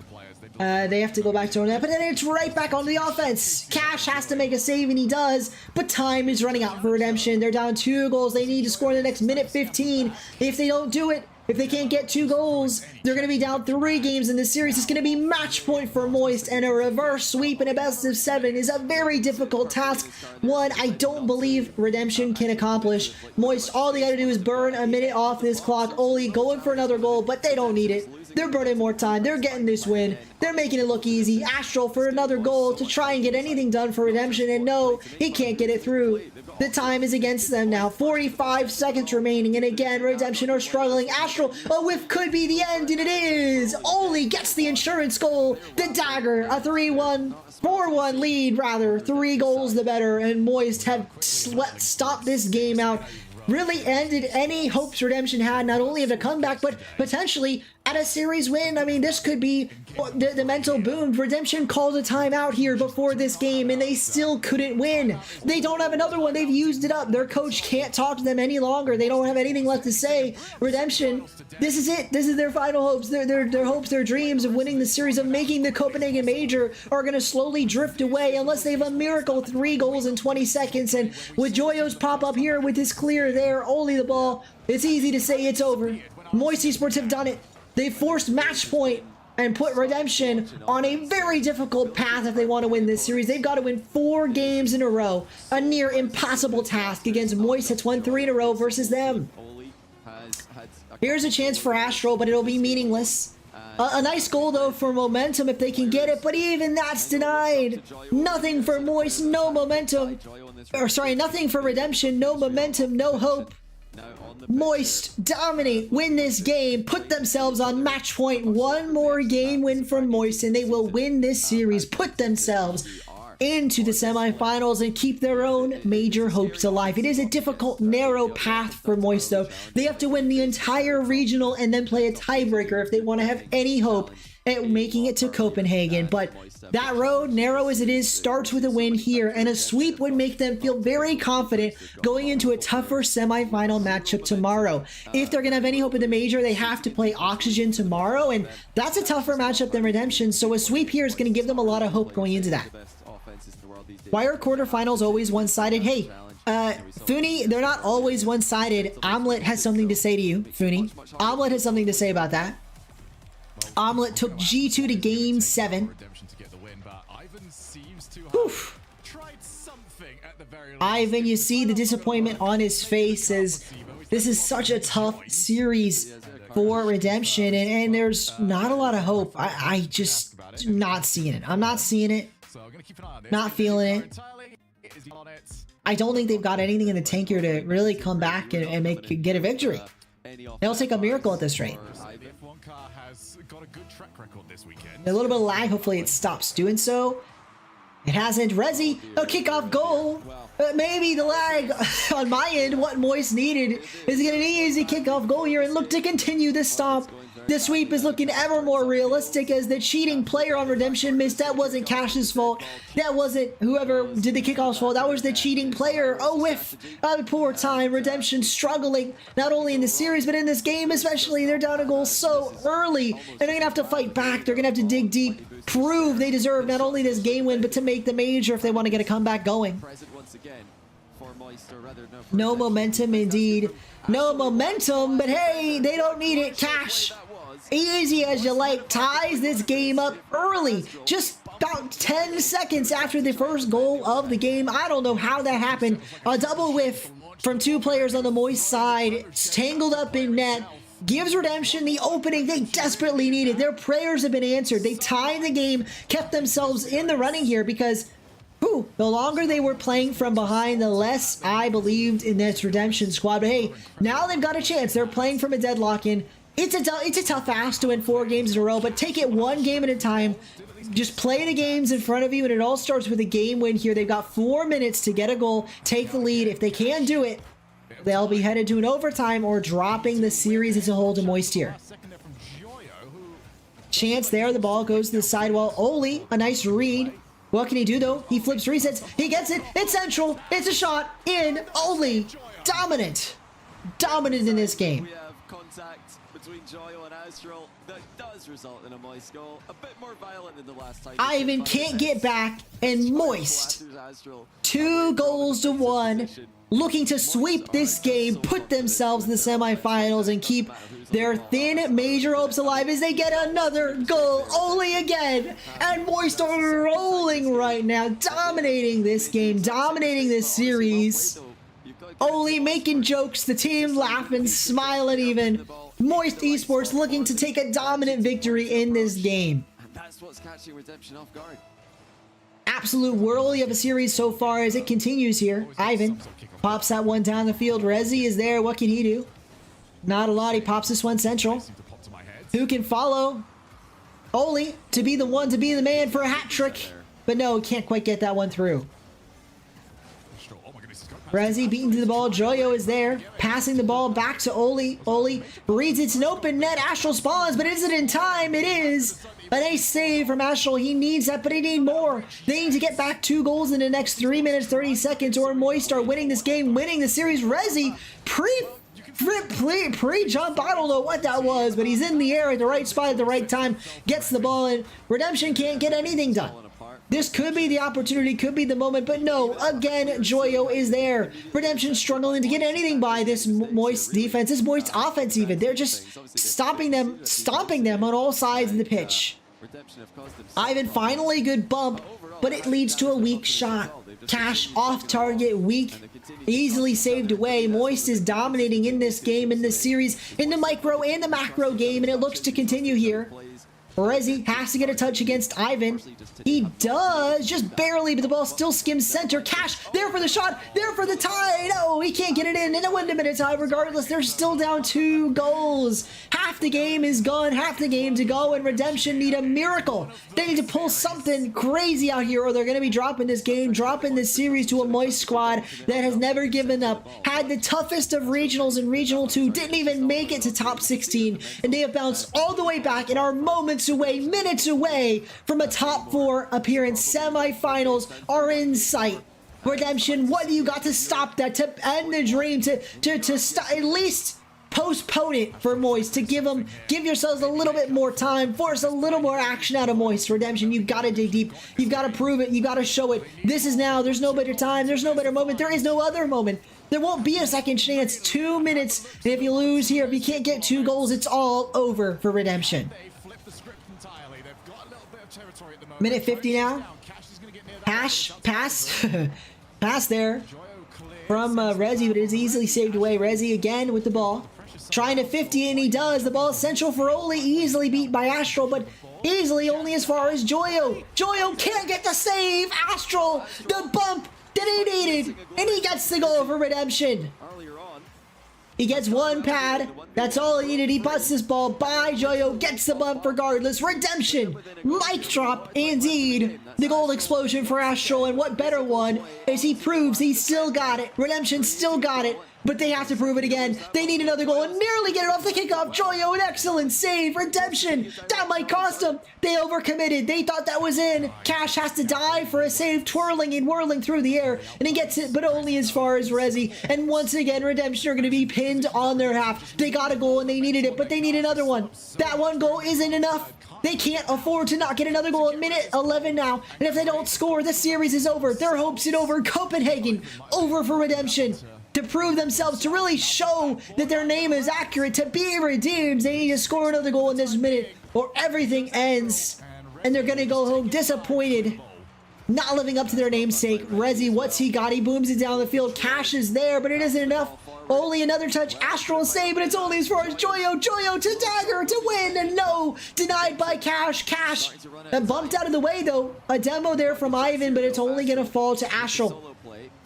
they have to go back to that. But then it's right back on the offense. Cash has to make a save, and he does. But time is running out for Redemption. They're down 2 goals. They need to score in the next minute 15. If they don't do it, if they can't get 2 goals, they're going to be down 3 games in this series. It's going to be match point for Moist, and a reverse sweep in a best of 7 is a very difficult task. One I don't believe Redemption can accomplish. Moist, all they got to do is burn a minute off this clock. Oli going for another goal, but they don't need it. They're burning more time. They're getting this win. They're making it look easy. Astral for another goal to try and get anything done for Redemption, and no, he can't get it through. The time is against them now. 45 seconds remaining, and again, Redemption are struggling. Astral, a whiff could be the end, and it is! Oli gets the insurance goal. The dagger, a 3-1, 4-1 lead, rather. 3 goals the better, and Moist have stopped this game out. Really ended any hopes Redemption had, not only of a comeback, but potentially at a series win. I mean, this could be the mental boom. Redemption called a timeout here before this game, and they still couldn't win. They don't have another one. They've used it up. Their coach can't talk to them any longer. They don't have anything left to say. Redemption, this is it. This is their final hopes. Their hopes, their dreams of winning the series, of making the Copenhagen Major, are going to slowly drift away unless they have a miracle 3 goals in 20 seconds. And with Joyo's pop up here with his clear there, only the ball, it's easy to say it's over. Moist Esports have done it. They forced match point and put Redemption on a very difficult path if they want to win this series. They've got to win 4 games in a row, a near impossible task against Moist that's won 3 in a row versus them. Here's a chance for Astral, but it'll be meaningless. A nice goal though for momentum if they can get it, but even that's denied. Nothing for Moist, no momentum. Or sorry, nothing for Redemption, no momentum, no hope. Moist dominate, win this game, put themselves on match point. 1 more game win from Moist and they will win this series, put themselves into the semifinals and keep their own major hopes alive. It is a difficult, narrow path for Moist though. They have to win the entire regional and then play a tiebreaker if they want to have any hope at making it to Copenhagen. But that road, narrow as it is, starts with a win here, and a sweep would make them feel very confident going into a tougher semifinal matchup tomorrow. If they're going to have any hope in the major, they have to play Oxygen tomorrow, and that's a tougher matchup than Redemption, so a sweep here is going to give them a lot of hope going into that. Why are quarterfinals always one-sided? Hey, Funi, they're not always one-sided. Omelette has something to say to you, Funi. Omelette has something to say about that. Omelette took G2 to game 7. Oof. Ivan, you see the disappointment on his face as this is such a tough series for Redemption, and there's not a lot of hope. I just not seeing it. I'm not seeing it. Not feeling it. I don't think they've got anything in the tank here to really come back and get a victory. They'll take a miracle at this rate. A little bit of lag. Hopefully it stops doing so. It hasn't. Rezi, a kickoff goal. Maybe the lag on my end, what Moist needed, is to get an easy kickoff goal here and look to continue this stomp. The sweep is looking ever more realistic as the cheating player on Redemption missed. That wasn't Cash's fault. That wasn't whoever did the kickoff's fault. That was the cheating player. Oh, whiff. Poor time. Redemption struggling not only in the series but in this game especially. They're down a goal so early and they're going to have to fight back. They're going to have to dig deep, prove they deserve not only this game win but to make the major if they want to get a comeback going. No momentum indeed. No momentum, but hey, they don't need it. Cash, easy as you like, ties this game up early. Just about 10 seconds after the first goal of the game. I don't know how that happened. A double whiff from 2 players on the Moist side. It's tangled up in net. Gives Redemption the opening they desperately needed. Their prayers have been answered. They tied the game, kept themselves in the running here because the longer they were playing from behind, the less I believed in this Redemption squad. But hey, now they've got a chance. They're playing from a deadlock in. It's a tough ask to win 4 games in a row, but take it 1 game at a time. Just play the games in front of you, and it all starts with a game win here. They've got 4 minutes to get a goal, take the lead. If they can do it, they'll be headed to an overtime or dropping the series as a whole to Moist here. Chance there. The ball goes to the sidewall. Oli, a nice read. What can he do though? He flips, resets, he gets it, it's central, it's a shot, in, Oli, dominant. Dominant in this game. We have contact between Joyo and Astral that does result in a Moist goal. A bit more violent than the last time. Ivan can't get back, and Moist, 2 goals to 1, looking to sweep this game, put themselves in the semifinals, and keep their thin major hopes alive as they get another goal. Oli again, and Moist are rolling right now, dominating this game, dominating this series. Oli making jokes, the team laughing, smiling even. Moist Esports looking to take a dominant victory in this game. And that's what's catching Redemption off guard. Absolute whirly of a series so far as it continues here. Ivan pops that one down the field. Rezi is there. What can he do? Not a lot. He pops this one central. Who can follow? Oli to be the one, to be the man for a hat trick. But no, can't quite get that one through. Rezi beaten to the ball. Joyo is there, passing the ball back to Oli. Oli reads it's an open net. Astral spawns, but is it in time? It is. A nice save from Astral. He needs that, but he needs more. They need to get back 2 goals in the next 3 minutes, 30 seconds, or Moist are winning this game, winning the series. Rezi pre-jump, I don't know what that was, but he's in the air at the right spot at the right time, gets the ball, and Redemption can't get anything done. This could be the opportunity, could be the moment, but no, again, Joyo is there. Redemption struggling to get anything by this Moist defense, this Moist offense even. They're just stopping them, stomping them on all sides of the pitch. Ivan finally good bump, but it leads to a weak shot. Cash off target, weak, easily saved away. Moist is dominating in this game, in this series, in the micro and the macro game, and it looks to continue here. Rezi has to get a touch against Ivan. He does, just barely, but the ball still skims center. Cash, there for the shot, there for the tie. No, he can't get it in a 1 minute tie. Regardless, they're still down 2 goals. Half the game is gone, half the game to go, and Redemption need a miracle. They need to pull something crazy out here, or they're going to be dropping this game, dropping this series to a Moist squad that has never given up. Had the toughest of regionals in Regional 2, didn't even make it to top 16, and they have bounced all the way back and are moments away, minutes away from a top 4 appearance. Semifinals are in sight. Redemption, what do you got to stop that, to end the dream, to stop, at least postpone it for Moist, to give yourselves a little bit more time, force a little more action out of Moist. Redemption, you've got to dig deep, you've got to prove it, you've got to show it. This is now, there's no better time, there's no better moment, there is no other moment. There won't be a second chance. 2 minutes, and if you lose here, if you can't get 2 goals, it's all over for Redemption. Minute 50 now. Pass there from Rezi, but it is easily saved away. Rezi again with the ball, trying to 50, and he does. The ball is central for Oli, easily beat by Astral, but easily only as far as Joyo. Joyo can't get the save. Astral, the bump that he needed, and he gets the goal for Redemption. He gets 1 pad. That's all he needed. He busts this ball by Joyo, gets the bump regardless. Redemption, mic drop indeed. The goal explosion for Astral, and what better one as he proves he still got it. Redemption still got it, but they have to prove it again. They need another goal and nearly get it off the kickoff. Joyo, an excellent save. Redemption, that might cost them. They overcommitted. They thought that was in. Cash has to dive for a save, twirling and whirling through the air, and he gets it, but only as far as Rezi. And once again, Redemption are going to be pinned on their half. They got a goal and they needed it, but they need another one. That 1 goal isn't enough. They can't afford to not get another goal. At minute 11 now, and if they don't score, the series is over. Their hopes are over. Copenhagen, over for Redemption. To prove themselves, to really show that their name is accurate, to be redeemed, they need to score another goal in this minute, or everything ends, and they're gonna go home disappointed, not living up to their namesake. Rezi, what's he got? He booms it down the field. Cash is there, but it isn't enough. Only another touch. Astral save, but it's only as far as Joyo. Joyo to dagger to win, and no, denied by Cash. Cash bumped out of the way though. A demo there from Ivan, but it's only gonna fall to Astral.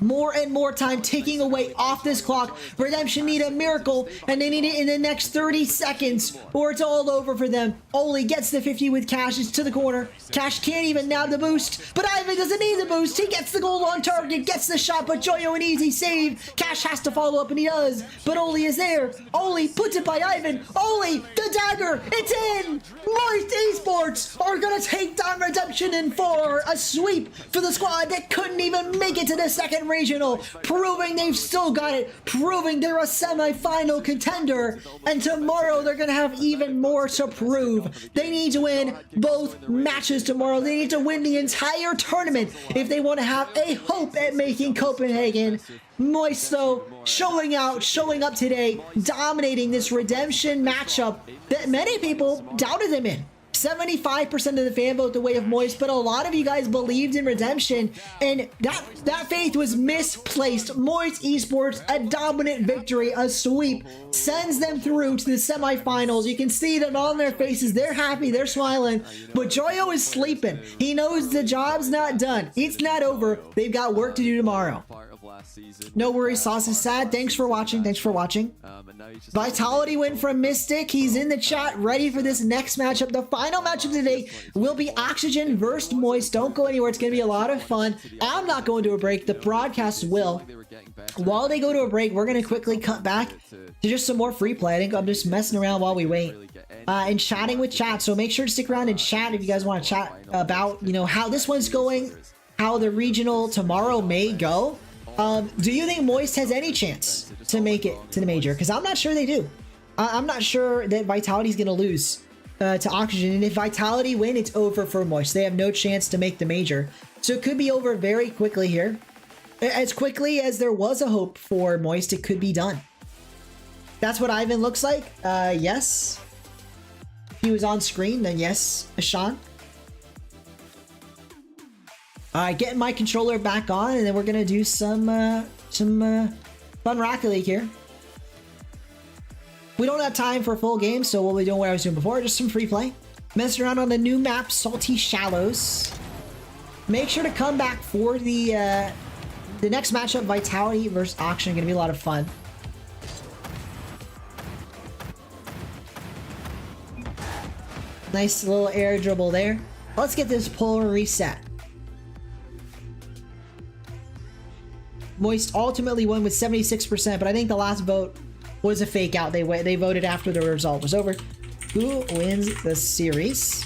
More and more time ticking away off this clock. Redemption need a miracle, and they need it in the next 30 seconds, or it's all over for them. Oli gets the 50 with Cash. It's to the corner. Cash can't even nab the boost, but Ivan doesn't need the boost. He gets the goal on target, gets the shot, but Joyo an easy save. Cash has to follow up, and he does, but Oli is there. Oli puts it by Ivan. Oli, the dagger, it's in! Moist Esports are gonna take down Redemption in 4. A sweep for the squad that couldn't even make it to the second regional, proving they've still got it, proving they're a semi-final contender, and tomorrow they're gonna have even more to prove. They need to win both matches tomorrow. They need to win the entire tournament if they want to have a hope at making Copenhagen. Moist though, showing up today, dominating this Redemption matchup that many people doubted them in. 75% of the fan vote the way of Moist, but a lot of you guys believed in Redemption, and that faith was misplaced. Moist Esports, a dominant victory, a sweep, sends them through to the semifinals. You can see them on their faces. They're happy, they're smiling, but Joyo is sleeping. He knows the job's not done. It's not over. They've got work to do tomorrow. No worries, Sauce is sad. Thanks for watching. Vitality win from Mystic. He's in the chat, ready for this next matchup. The final matchup today will be Oxygen versus Moist. Don't go anywhere. It's going to be a lot of fun. I'm not going to a break. The broadcast will. while they go to a break, we're going to quickly cut back to just some more free play. I think I'm just messing around while we wait and chatting with chat. So make sure to stick around and chat if you guys want to chat about, you know, how this one's going, how the regional tomorrow may go. Do you think Moist has any chance to make it to the major? Because I'm not sure they do. I'm not sure that Vitality's going to lose to Oxygen. And if Vitality win, it's over for Moist. They have no chance to make the major. So it could be over very quickly here. As quickly as there was a hope for Moist, it could be done. That's what Ivan looks like. Yes. If he was on screen, then yes, Ashan. Alright, getting my controller back on, and then we're gonna do some fun Rocket League here. We don't have time for a full game, so we'll be doing what I was doing before, just some free play. Messing around on the new map, Salty Shallows. Make sure to come back for the next matchup, Vitality versus Auction. Gonna be a lot of fun. Nice little air dribble there. Let's get this pull reset. Moist ultimately won with 76%, but I think the last vote was a fake out. They voted after the result was over. Who wins the series?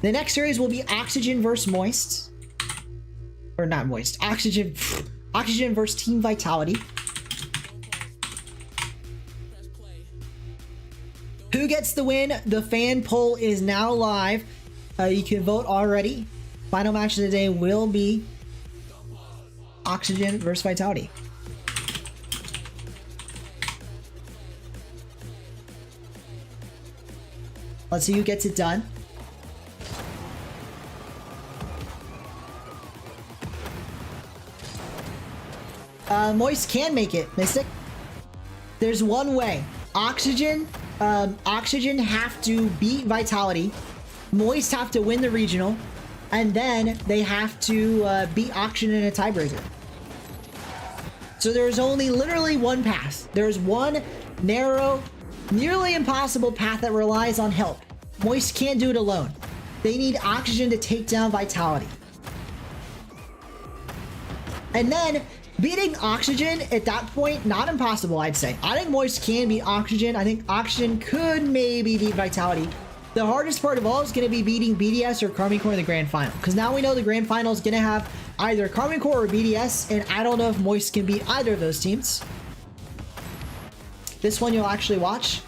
The next series will be Oxygen versus Moist. Or not Moist. Oxygen versus Team Vitality. Who gets the win? The fan poll is now live. You can vote already. Final match of the day will be Oxygen versus Vitality. Let's see who gets it done. Moist can make it, Mystic. There's one way. Oxygen have to beat Vitality. Moist have to win the regional. And then they have to beat Oxygen in a tiebreaker. So there's only literally one path. There's one narrow, nearly impossible path that relies on help. Moist can't do it alone. They need Oxygen to take down Vitality. And then beating Oxygen at that point, not impossible, I'd say. I think Moist can beat Oxygen. I think Oxygen could maybe beat Vitality. The hardest part of all is going to be beating BDS or Karmine Corp in the grand final. Because now we know the grand final is going to have either Karmine Corp or BDS. And I don't know if Moist can beat either of those teams. This one you'll actually watch.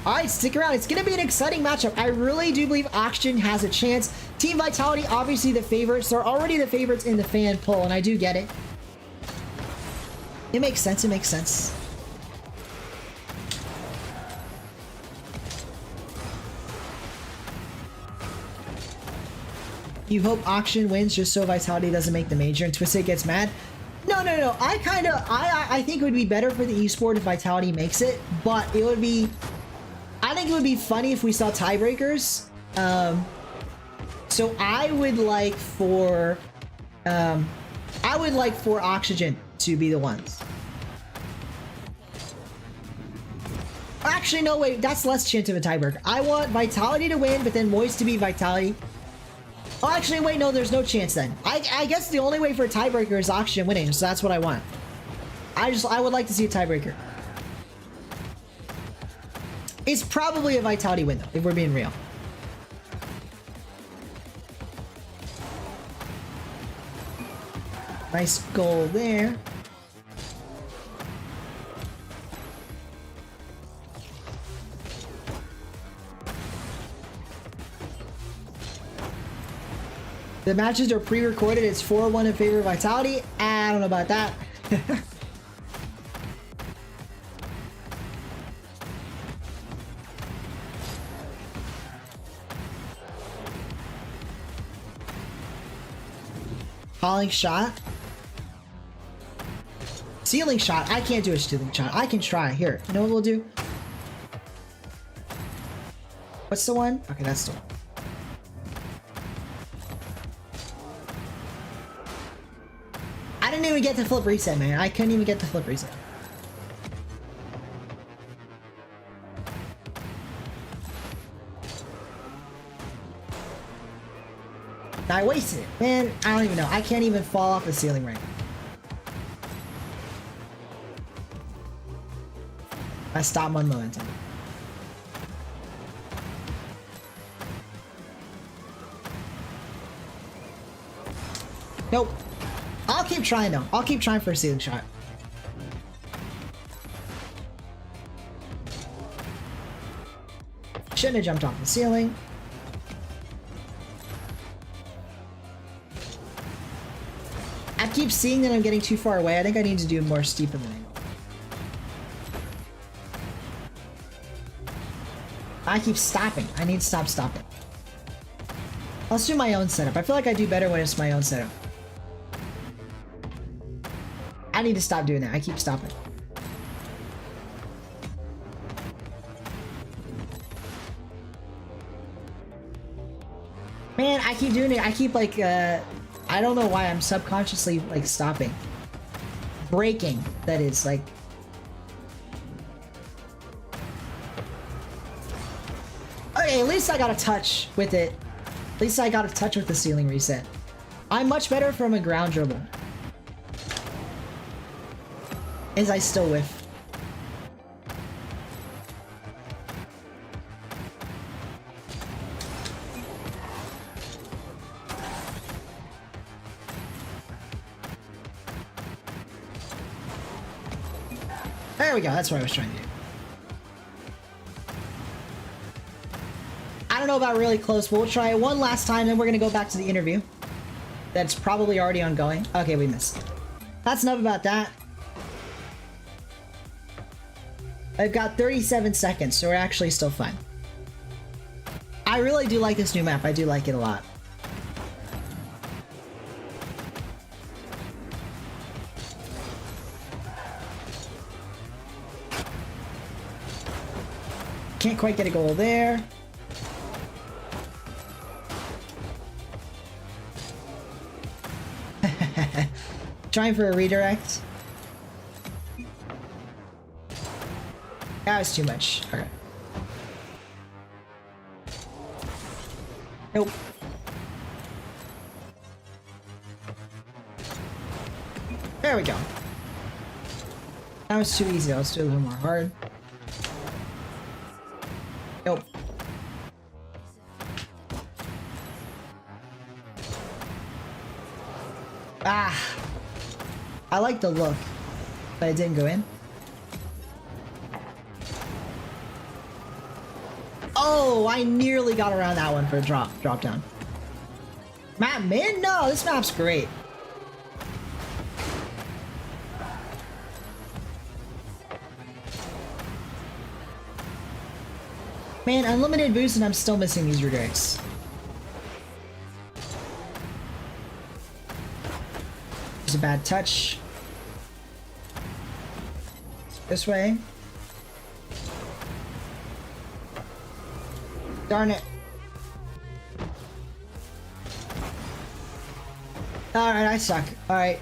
Alright, stick around. It's going to be an exciting matchup. I really do believe Oxygen has a chance. Team Vitality, obviously the favorites. They're already the favorites in the fan poll. And I do get it. It makes sense. It makes sense. You hope Auction wins just so Vitality doesn't make the major and Twisted gets mad? No. I think it would be better for the esport if Vitality makes it, but it would be... I think it would be funny if we saw tiebreakers. So I would like for... Oxygen to be the ones. Actually, no, wait. That's less chance of a tiebreaker. I want Vitality to win, but then Moist to beat Vitality. Oh, actually, wait, no, there's no chance then. I guess the only way for a tiebreaker is Oxygen winning, so that's what I want. I would like to see a tiebreaker. It's probably a Vitality win, though, if we're being real. Nice goal there. The matches are pre-recorded. It's 4-1 in favor of Vitality. I don't know about that. Falling shot. Ceiling shot. I can't do a ceiling shot. I can try. Here. You know what we'll do? What's the one? Okay, that's the one. I didn't even get the flip reset, man. I couldn't even get the flip reset. I wasted it. Man, I don't even know. I can't even fall off the ceiling right now. I stop my momentum. Nope. I'll keep trying though. I'll keep trying for a ceiling shot. Shouldn't have jumped off the ceiling. I keep seeing that I'm getting too far away. I think I need to do more steep in the angle. I keep stopping. I need to stop stopping. Let's do my own setup. I feel like I do better when it's my own setup. I need to stop doing that. I keep stopping. Man, I keep doing it. I keep like, I don't know why I'm subconsciously like stopping. Braking, that is, like. Okay, at least I got a touch with it. At least I got a touch with the ceiling reset. I'm much better from a ground dribble. As I still whiff. There we go, that's what I was trying to do. I don't know about really close, but we'll try it one last time, then we're gonna go back to the interview. That's probably already ongoing. Okay, we missed. That's enough about that. I've got 37 seconds, so we're actually still fine. I really do like this new map. I do like it a lot. Can't quite get a goal there. Trying for a redirect. That was too much. Okay. Nope. There we go. That was too easy. Let's do a little more hard. Nope. Ah. I like the look, but it didn't go in. Oh, I nearly got around that one for a drop down. Map min? No, this map's great. Man, unlimited boost and I'm still missing these redirects. There's a bad touch. This way. Darn it. Alright, I suck. Alright.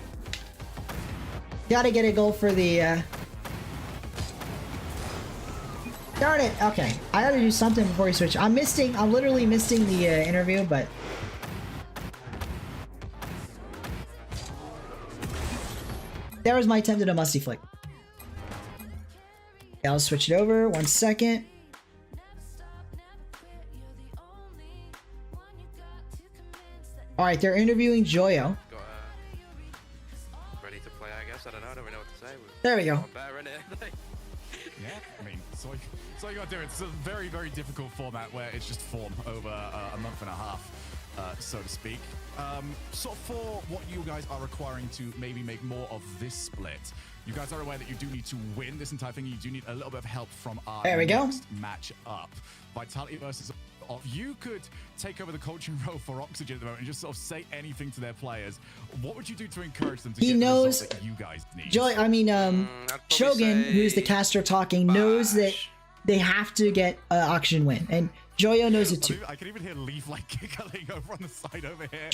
Gotta get a goal for the, Darn it. Okay. I gotta do something before we switch. I'm literally missing the, interview, but... There was my attempt at a musty flick. Okay, I'll switch it over. 1 second. Alright, they're interviewing Joyo. Ready to play, I guess. I don't know what to say. There we go. Yeah, I mean, so you gotta do it. It's a very, very difficult format where it's just form over a month and a half, so to speak. So for what you guys are requiring to maybe make more of this split, you guys are aware that you do need to win this entire thing. You do need a little bit of help from our next match up. Vitality versus... You could take over the coaching role for Oxygen at the moment and just sort of say anything to their players. What would you do to encourage them to get the results that you guys need? Shogun, who's the caster talking, knows that they have to get Oxygen win, and Joyo knows it too. I can even hear Leaf like giggling over on the side over here.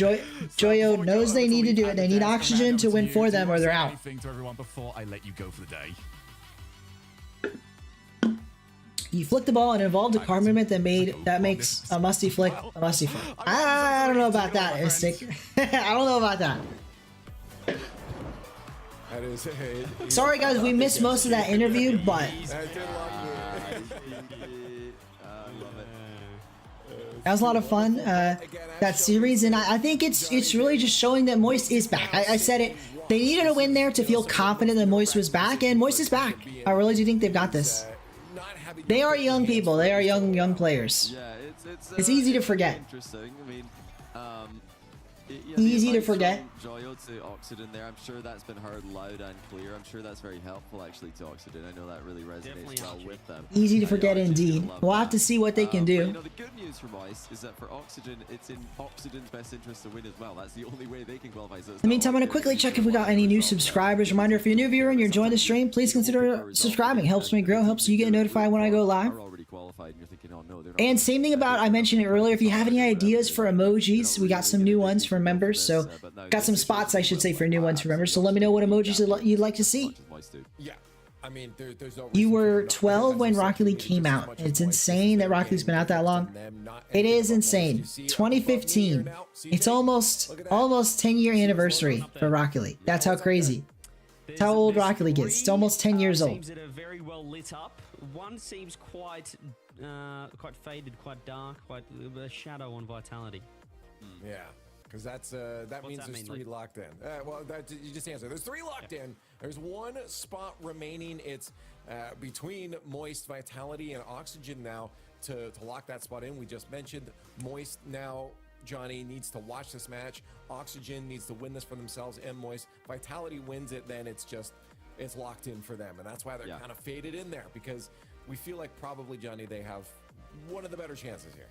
Joyo knows they need to do it. They need Oxygen to win for them, or they're out. Anything to everyone before I let you go for the day. You flicked the ball and involved a car movement that makes a musty flick a musty flick. I don't know about that, Mystic. I don't know about that. That is. Sorry guys, we missed most of that interview, but that was a lot of fun. That series, and I think it's really just showing that Moist is back. I said it. They needed a win there to feel confident that Moist was back, and Moist is back. I really do think they've got this. They are young people. They are young players. Yeah, It's easy to forget. Interesting. I mean, Easy to forget. Joyo to Oxygen there. I'm sure that's been heard loud and clear. I'm sure that's very helpful actually to Oxygen. I know that really resonates well with them. Easy to forget indeed. We'll have to see what they can do. You know, the good news for Moist is that for Oxygen, it's in Oxygen's best interest to win as well. That's the only way they can qualify. So In the meantime, I'm going to quickly check if we got any new subscribers. Reminder, if you're a new viewer and you're enjoying the stream, please consider subscribing. Helps me grow, helps you get notified when I go live. Qualified and you're thinking, oh no, they're not. And same thing about, I mentioned it earlier, if you have any ideas for emojis, we got some new ones for members, so got some spots, I should say, for new ones for members, so let me know what emojis you'd like to see. Yeah, I mean, there's no. You were 12 when Rocket League came out. It's insane that Rocket League's been out that long. It is insane. 2015. It's almost 10-year anniversary for Rocket League. That's how crazy. That's how old Rocket League is. It's almost 10 years old. Teams that are very well lit up. One seems quite faded, quite dark, quite a shadow on Vitality. Yeah, because that means that there's mean, 3 like? locked in. Well, you just answered. There's 3 locked in. There's 1 spot remaining. It's between Moist, Vitality, and Oxygen now to lock that spot in. We just mentioned Moist now. Johnny needs to watch this match. Oxygen needs to win this for themselves and Moist. Vitality wins it, then it's locked in for them. And that's why they're kind of faded in there, because we feel like probably, Johnny, they have one of the better chances here.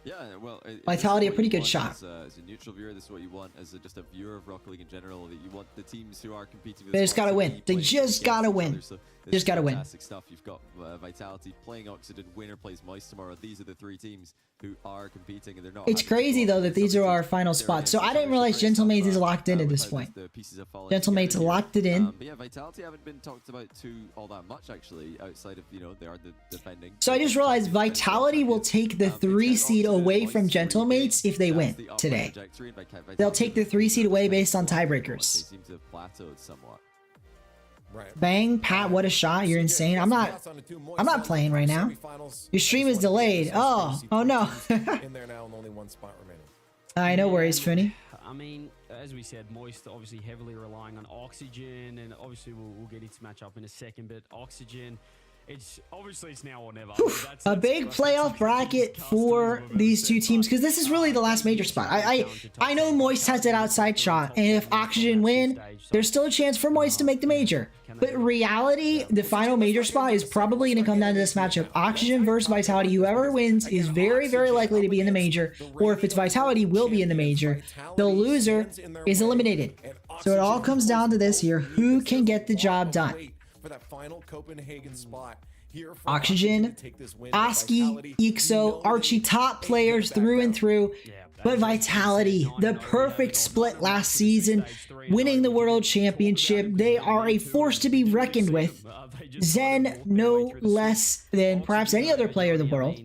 Yeah, well, Vitality, a pretty good shot. As a neutral viewer, this is what you want as just a viewer of Rocket League in general. That you want the teams who are competing. They just gotta win. They just gotta win. Just gotta win. Fantastic stuff. You've got Vitality playing Oxygen. Winner plays Moist tomorrow. These are the 3 teams who are competing, and they're not. It's crazy though that these are our final spots. So I didn't realize Gentlemates is locked in at this point. Gentlemates locked it in. But yeah, Vitality haven't been talked about all that much actually, outside of they are the defending. So I just realized Vitality will take the 3 seed away from Gentlemates if they win today. They'll take the 3 seed away based on tiebreakers. They seem to have plateaued somewhat. Right. Bang, Pat, what a shot. You're insane. I'm not playing right now. Your stream is delayed. Oh no. In there now, and only 1 spot remaining. No worries, Finny. I mean, as we said, Moist obviously heavily relying on Oxygen, and obviously we'll get into matchup in a second, but Oxygen, it's now or never. A big playoff bracket for these 2 teams, because this is really the last major spot. I know Moist has that outside shot, and if Oxygen win, there's still a chance for Moist to make the major. But in reality, the final major spot is probably going to come down to this matchup. Oxygen versus Vitality. Whoever wins is very, very likely to be in the major, or if it's Vitality, will be in the major. The loser is eliminated. So it all comes down to this here. Who can get the job done? For that final Copenhagen spot here for Oxygen, Oski, Ixo, Archie, top players through and through. But Vitality, the perfect split last season, winning the World Championship. They are a force to be reckoned with. Zen, no less than perhaps any other player in the world.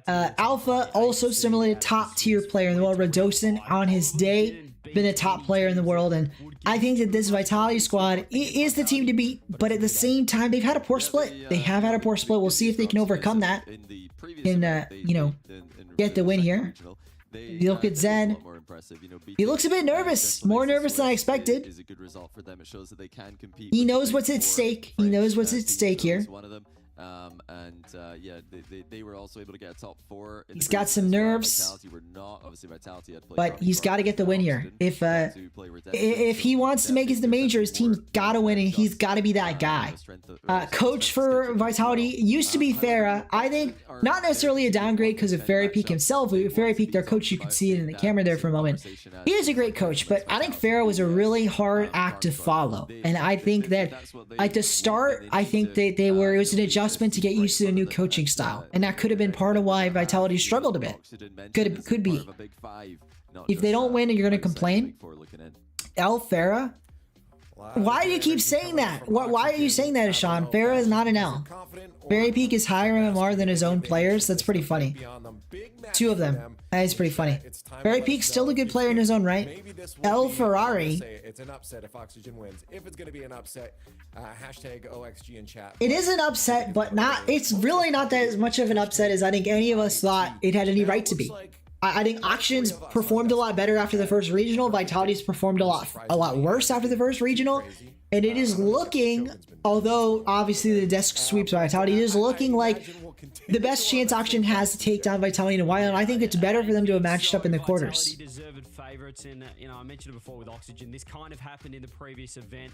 Alpha, also similarly a top tier player in the world. Radosin on his day, been a top player in the world, and I think that this Vitality squad is the team to beat, but at the same time, they've had a poor split. They have had a poor split. We'll see if they can overcome that and, get the win here. You look at Zen. He looks a bit nervous, more nervous than I expected. He knows what's at stake. He knows what's at stake here. They were also able to get a top 4. He's got some nerves, but he's got to get the win here. If he wants to make it to the major, his team's got to win, and he's got to be that guy. Coach for Vitality used to be Farah. I think not necessarily a downgrade because of Fairy Peak himself. Fairy Peak, their coach, you could see it in the camera there for a moment. He is a great coach, but I think Farah was a really hard act to follow, and I think that like to start, I think that it was an adjustment to get used to a new coaching style, and that could have been part of why Vitality struggled a bit. Could be. If they don't win and you're going to complain, El Farah, Why do you keep saying that? Why are you saying that, Sean? Farah is not an L. Barry Peak is higher MMR than his own players. That's pretty funny. 2 of them. That is pretty funny. Barry Peak's still a good player in his own right. El Ferrari. It's an upset if Oxygen wins. If it's going to be an upset, hashtag OXG in chat. It is an upset, but not. It's really not that as much of an upset as I think any of us thought it had any right to be. I think Oxygen's performed a lot better after the first regional. Vitality's performed a lot worse after the first regional. And it is looking, although obviously the desk sweeps Vitality, it is looking like the best chance Oxygen has to take down Vitality in a while. And I think it's better for them to have matched up in the quarters. And I mentioned it before with Oxygen. This kind of happened in the previous event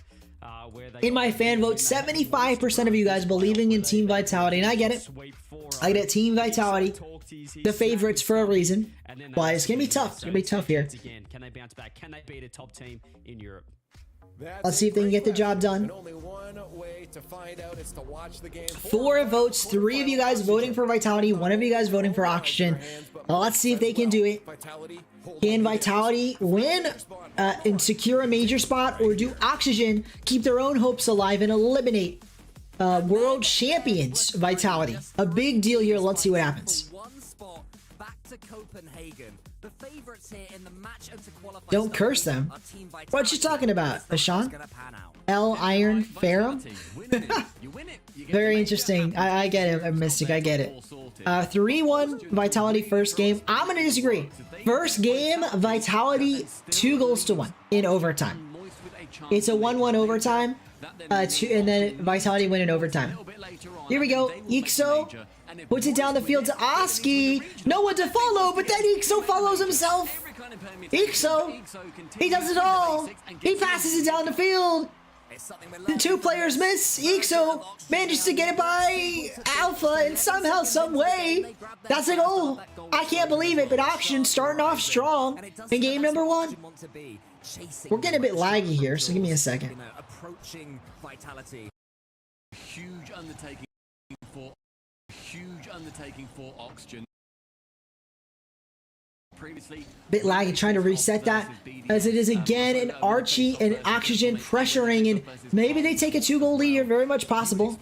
where they in my fan vote, 75% of you guys believing in Team Vitality, and I get it. I get it. Team Vitality, the favorites for a reason. Why? It's gonna be tough. It's gonna be tough here. Can they bounce back? Can they beat a top team in Europe? Let's see if they can get the job done. 4 votes, 3 of you guys voting for Vitality, 1 of you guys voting for Oxygen. Let's see if they can do it. Can Vitality win and secure a major spot, or do Oxygen keep their own hopes alive and eliminate world champions Vitality? A big deal here. Let's see what happens. To Copenhagen. The favorites here in the match and to qualify. Don't curse them. What you talking about, Ashan? L Iron Ferrum? Very interesting. I get it, Mystic. I get it. 3-1 Vitality first game. I'm gonna disagree. First game, Vitality 2-1 in overtime. It's a 1-1 overtime. And then Vitality win in overtime. Here we go. Ixo puts it down the field to Oski. No one to follow, but then Ixo follows himself. Ixo, he does it all. He passes it down the field. The 2 players miss. Ixo manages to get it by Alpha, and somehow, some way, that's a goal. I can't believe it, but Oxygen starting off strong in game number 1. We're getting a bit laggy here, so give me a second. Approaching Vitality. Huge undertaking for Oxygen. Previously, bit laggy, trying to reset that as it is again an Archie and Oxygen pressuring, and maybe they take a 2-goal lead here. Very much possible.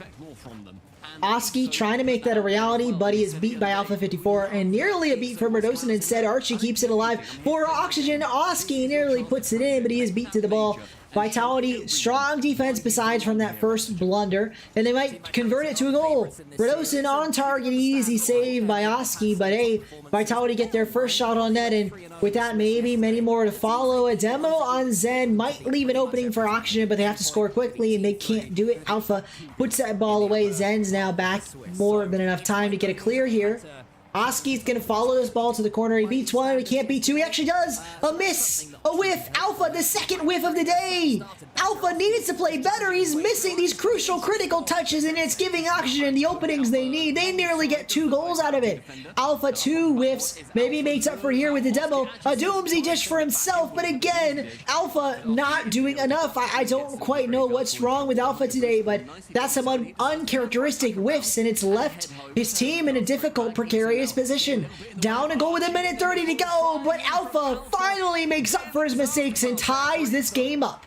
Oski trying to make that a reality, but he is beat by Alpha 54 and nearly a beat for Merdosin. Instead, Archie keeps it alive for Oxygen. Oski nearly puts it in, but he is beat to the ball. Vitality, strong defense besides from that first blunder, and they might convert it to a goal. Merdosin on target, easy save by Oski, but hey, Vitality get their first shot on net, and with that, maybe many more to follow. A demo on Zen might leave an opening for Oxygen, but they have to score quickly, and they can't do it. Alpha puts that ball away. Zen's now back. More than enough time to get a clear here. Oski's going to follow this ball to the corner. He beats 1. He can't beat 2. He actually does. A miss. A whiff. Alpha, the second whiff of the day. Alpha needs to play better. He's missing these crucial, critical touches, and it's giving Oxygen the openings they need. They nearly get 2 goals out of it. Alpha, 2 whiffs. Maybe makes up for here with the demo. A doomsy dish for himself, but again, Alpha not doing enough. I don't quite know what's wrong with Alpha today, but that's some uncharacteristic whiffs, and it's left his team in a difficult, precarious position. Down a goal with 1:30 to go, but Alpha finally makes up for his mistakes and ties this game up.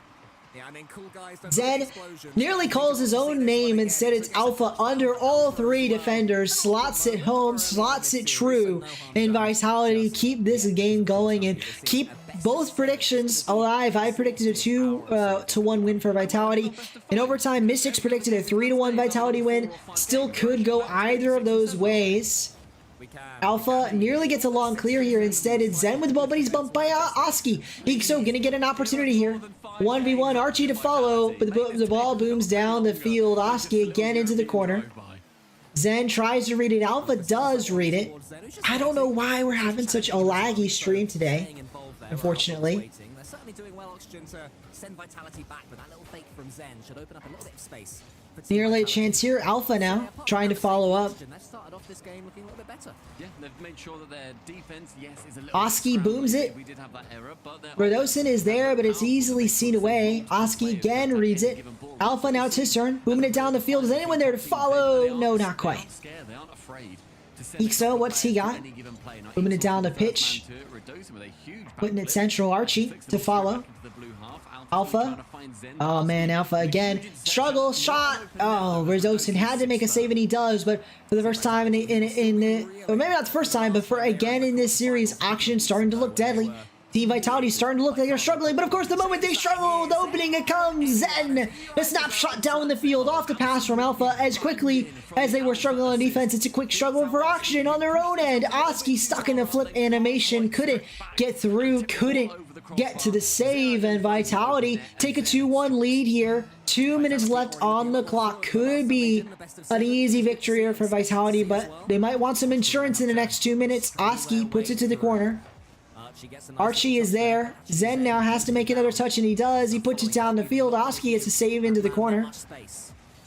Zen nearly calls his own name. Instead, it's Alpha under all 3 defenders. Slots it home, slots it true. And Vitality keep this game going and keep both predictions alive. I predicted a 2-1 win for Vitality. In overtime, Mystics predicted a 3-1 Vitality win. Still could go either of those ways. Alpha nearly gets a long clear here. Instead, it's Zen with the ball, but he's bumped by Oski. Ixo gonna get an opportunity here. 1v1, Archie to follow, but the ball booms down the field. Oski again into the corner. Zen tries to read it. Alpha does read it. I don't know why we're having such a laggy stream today, unfortunately. They're certainly doing well, Oxygen, to send Vitality back, but that little fake from Zen should open up a little bit of space. Nearly a chance here. Alpha now trying to follow up. Started off this game looking a little bit better. Yeah, they've made sure that their defense, yes, is a little Oski booms it. We did have that error, but Merdosin is there, but it's easily seen away. Oski again reads it. Alpha now it's his turn. Booming it down the field. Is anyone there to follow? No, not quite. Ixo, what's he got? Booming it down the pitch. Putting it central. Archie to follow. Alpha. Oh man, Alpha again. Struggle, shot. Oh, Rezosin had to make a save and he does, but for the first time or maybe not the first time, but for again in this series, Action starting to look deadly. Team Vitality starting to look like they're struggling, but of course the moment they struggle, the opening it comes. Zen, the snapshot down the field off the pass from Alpha as quickly as they were struggling on defense. It's a quick struggle for Action on their own end. Oski stuck in the flip animation, couldn't get through, couldn't get to the save, and Vitality take a 2-1 lead here. 2 minutes left on the clock. Could be an easy victory here for Vitality, but they might want some insurance in the next 2 minutes. Oski puts it to the corner. Archie is there. Zen now has to make another touch, and he does. He puts it down the field. Oski gets a save into the corner.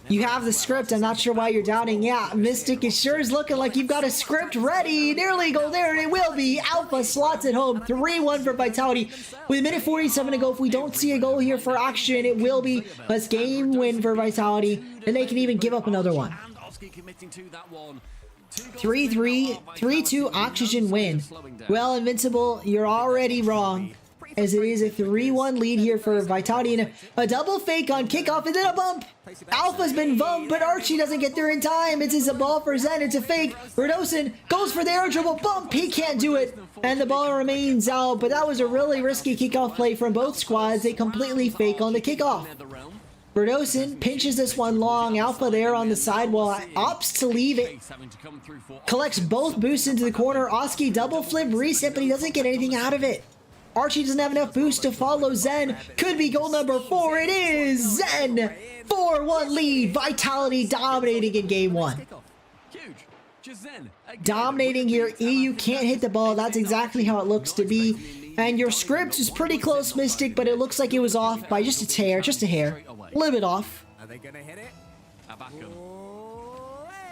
You have the script. I'm not sure why you're doubting. Yeah, Mystic, it sure is looking like you've got a script ready. Nearly go there, and it will be. Alpha slots it home. 3-1 for Vitality. With a minute 47 to go, if we don't see a goal here for Action, it will be a game win for Vitality, and they can even give up another one. 3-3, 3-2 Oxygen win. Well, Invincible, you're already wrong, as it is a 3-1 lead here for Vitality, and a double fake on kickoff, and then a bump. Alpha's been bumped, but Archie doesn't get there in time. It's a ball for Zen. It's a fake. Redosin goes for the air dribble bump. He can't do it, and the ball remains out, but that was a really risky kickoff play from both squads. They completely fake on the kickoff. Redosin pinches this one long. Alpha there on the sidewall, opts to leave it. Collects both boosts into the corner. Oski double flip reset, but he doesn't get anything out of it. Archie doesn't have enough boost to follow Zen. Could be goal number 4. It is Zen. 4-1 lead. Vitality dominating in game 1. Dominating here. EU can't hit the ball. That's exactly how it looks to be. And your script is pretty close, Mystic, but it looks like it was off by just a hair. Just a hair. A little bit off. Are they gonna hit it?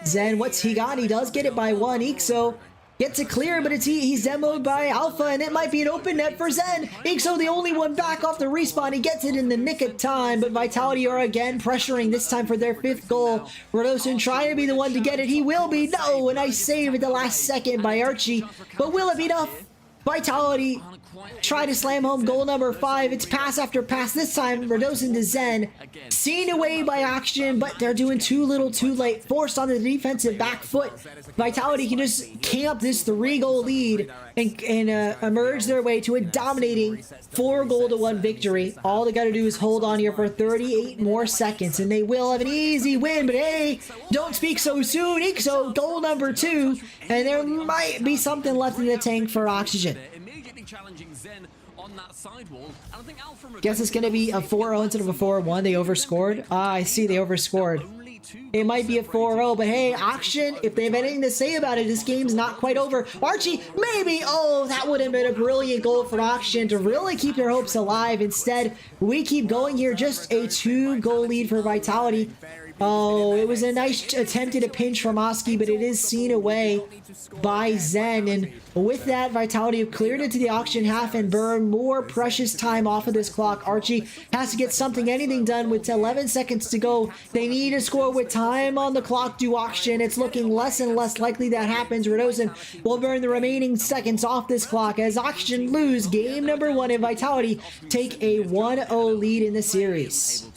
Zen, what's he got? He does get it by 1. Ixo gets it clear, but he's demoed by Alpha, and it might be an open net for Zen. Ixo, the only one back off the respawn. He gets it in the nick of time, but Vitality are again pressuring, this time for their 5th goal. Redosin trying to be the one to get it. He will be. No, a nice save at the last second by Archie, but will it be enough? Vitality try to slam home goal number 5. It's pass after pass. This time, Redosin to Zen. Seen away by Action, but they're doing too little too late. Forced on the defensive back foot. Vitality can just camp this 3-goal lead and emerge their way to a dominating 4-1 victory. All they got to do is hold on here for 38 more seconds, and they will have an easy win. But hey, don't speak so soon. Ixo, goal number 2, and there might be something left in the tank for Oxygen. Guess it's going to be a 4-0 instead of a 4-1. They overscored. Ah, I see, they overscored. It might be a 4-0, but hey, Action, if they have anything to say about it, this game's not quite over. Archie, maybe. Oh, that would have been a brilliant goal for Action to really keep their hopes alive. Instead, we keep going here. Just a 2-goal lead for Vitality. Oh, it was a nice attempt at a pinch from Oski, but it is seen away by Zen. And with that, Vitality have cleared into the Auction half and burned more precious time off of this clock. Archie has to get anything done with 11 seconds to go. They need to score with time on the clock to Auction. It's looking less and less likely that happens. Redosin will burn the remaining seconds off this clock as Auction lose game number 1 and Vitality take a 1-0 lead in the series.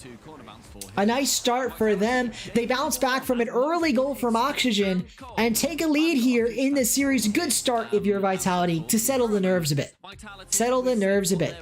A nice start for them. They bounce back from an early goal from Oxygen and take a lead here in this series. Good start if you're Vitality to settle the nerves a bit. Settle the nerves a bit.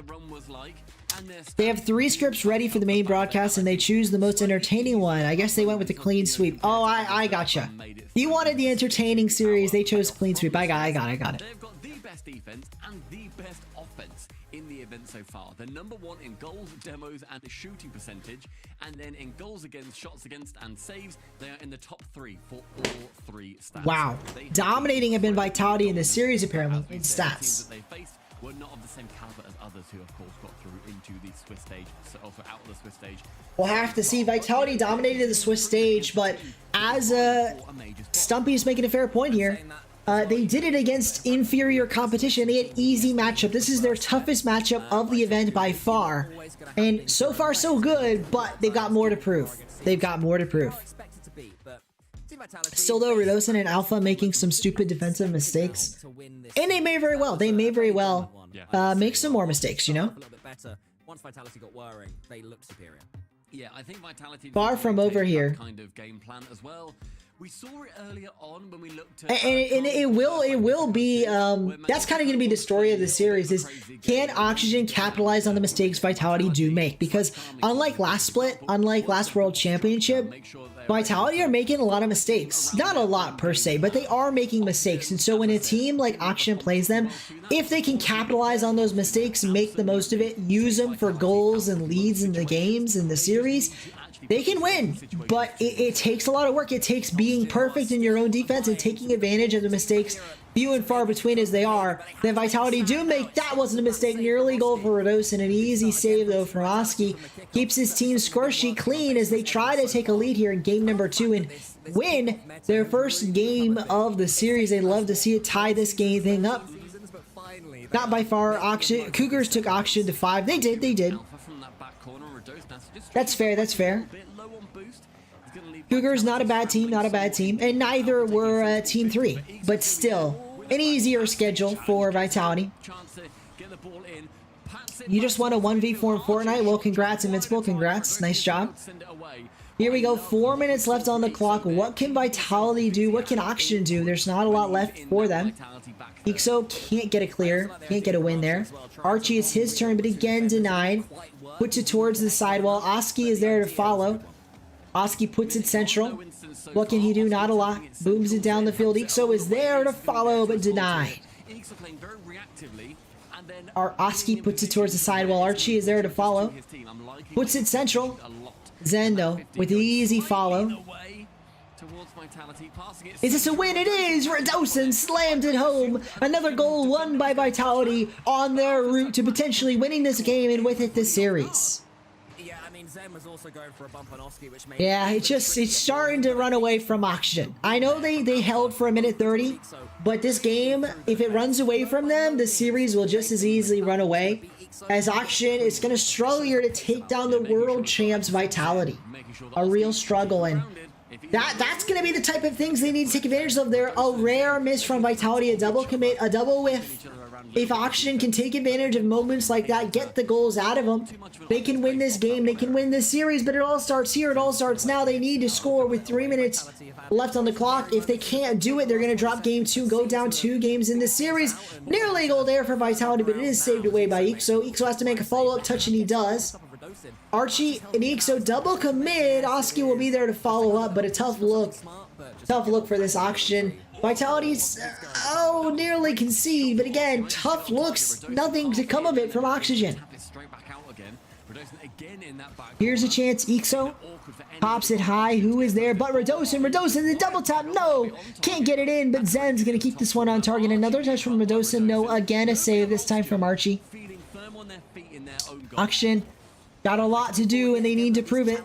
They have 3 scripts ready for the main broadcast and they choose the most entertaining one. I guess they went with the clean sweep. Oh, I gotcha. You wanted the entertaining series. They chose clean sweep. I got it. They've got the best defense and the best offense in the event so far. They're number 1 in goals, demos, and shooting percentage. And then in goals against, shots against, and saves, they are in the top 3 for all 3 stats. Wow. Dominating have been Vitality in this series, apparently, in stats. They faced were not of the same caliber as others who, of course, got through into the Swiss stage, so also out of the Swiss stage. We'll have to see. Vitality dominated the Swiss stage, but as Stumpy is making a fair point here, they did it against inferior competition. They had easy matchup. This is their toughest matchup of the event by far. And so far, so good, but they've got more to prove. Still though, Redosin and Alpha making some stupid defensive mistakes. And they may very well make some more mistakes, you know? once Vitality got whirring, they looked superior. Yeah, I think Vitality Far from over that here. kind of game plan as well. We saw it earlier on when we looked And, at and it will be that's kind of going to be the story of the series is can Oxygen capitalize on the mistakes Vitality do make, because unlike last split, unlike last World Championship, Vitality are making a lot of mistakes. Not a lot per se, but they are making mistakes. And so when a team like Oxygen plays them, if they can capitalize on those mistakes, make the most of it, use them for goals and leads in the games, in the series, they can win. But it takes a lot of work. It takes being perfect in your own defense and taking advantage of the mistakes, few and far between as they are, that Vitality do make. That wasn't a mistake. Nearly goal for Rados, and an easy save though from Oski. Keeps his team's score sheet clean as they try to take a lead here in game number 2 and win their first game of the series. They'd love to see it tie this game thing up. Not by far. Cougars took Oxygen to 5. They did. That's fair, that's fair. Cougars, not a bad team, and neither were Team 3, but still, an easier schedule for Vitality. You just won a 1v4 in Fortnite? Well, congrats, Invincible, congrats, nice job. Here we go, 4 minutes left on the clock. What can Vitality do? What can Oxygen do? There's not a lot left for them. Ixo can't get a clear, can't get a win there. Archie, it's his turn, but again denied. Puts it towards the sidewall. Oski is there to follow. Oski puts it central. What can he do? Not a lot. Booms it down the field. Ixo is there to follow, but denied. Oski puts it towards the sidewall. Archie is there to follow. Puts it central. Zen, though, with the easy follow. Is this a win? It is! Radosin slammed it home. Another goal won by Vitality on their route to potentially winning this game and with it the series. Yeah, I mean, Zen was also going for a bump on Oski, which made... Yeah, it's starting to run away from Oxygen. I know they held for a minute 30, but this game, if it runs away from them, the series will just as easily run away. As Oxygen is going to struggle here to take down the world champs Vitality. A real struggle, and that's going to be the type of things they need to take advantage of. They're a rare miss from Vitality, a double commit, a double whiff. If Oxygen can take advantage of moments like that, get the goals out of them, they can win this game, they can win this series, but it all starts here, it all starts now. They need to score with 3 minutes left on the clock. If they can't do it, they're going to drop game 2, go down 2 games in this series. Nearly a goal there for Vitality, but it is saved away by Ixo. Ixo has to make a follow-up touch, and he does. Archie and Ixo double commit. Oski will be there to follow up, but a tough look for this Oxygen. Vitality's, nearly concede, but again, tough looks, nothing to come of it from Oxygen. Here's a chance, Ixo pops it high. Who is there but Radosin? Radosin, the double tap, no! Can't get it in, but Zen's gonna keep this one on target. Another touch from Radosin, no, again a save, this time from Archie. Oxygen got a lot to do, and they need to prove it.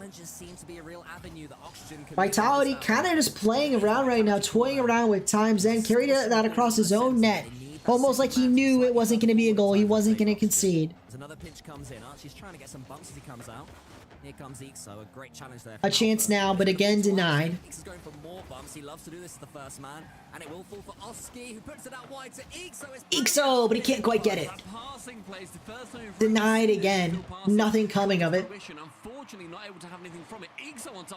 Vitality kind of just playing around right now, toying around with time. Zen carried that across his own net. Almost like he knew it wasn't going to be a goal. He wasn't going to concede. Another pinch comes in. Archie's trying to get some bumps as he comes out. Here comes Ixo, a great challenge there. A chance now, but again denied. Ixo's going for more bumps. He loves to do this to the first man, and it will fall for Oski, who puts it out wide to Ixo. Ixo, but he can't quite get it. Denied again. Nothing coming of it.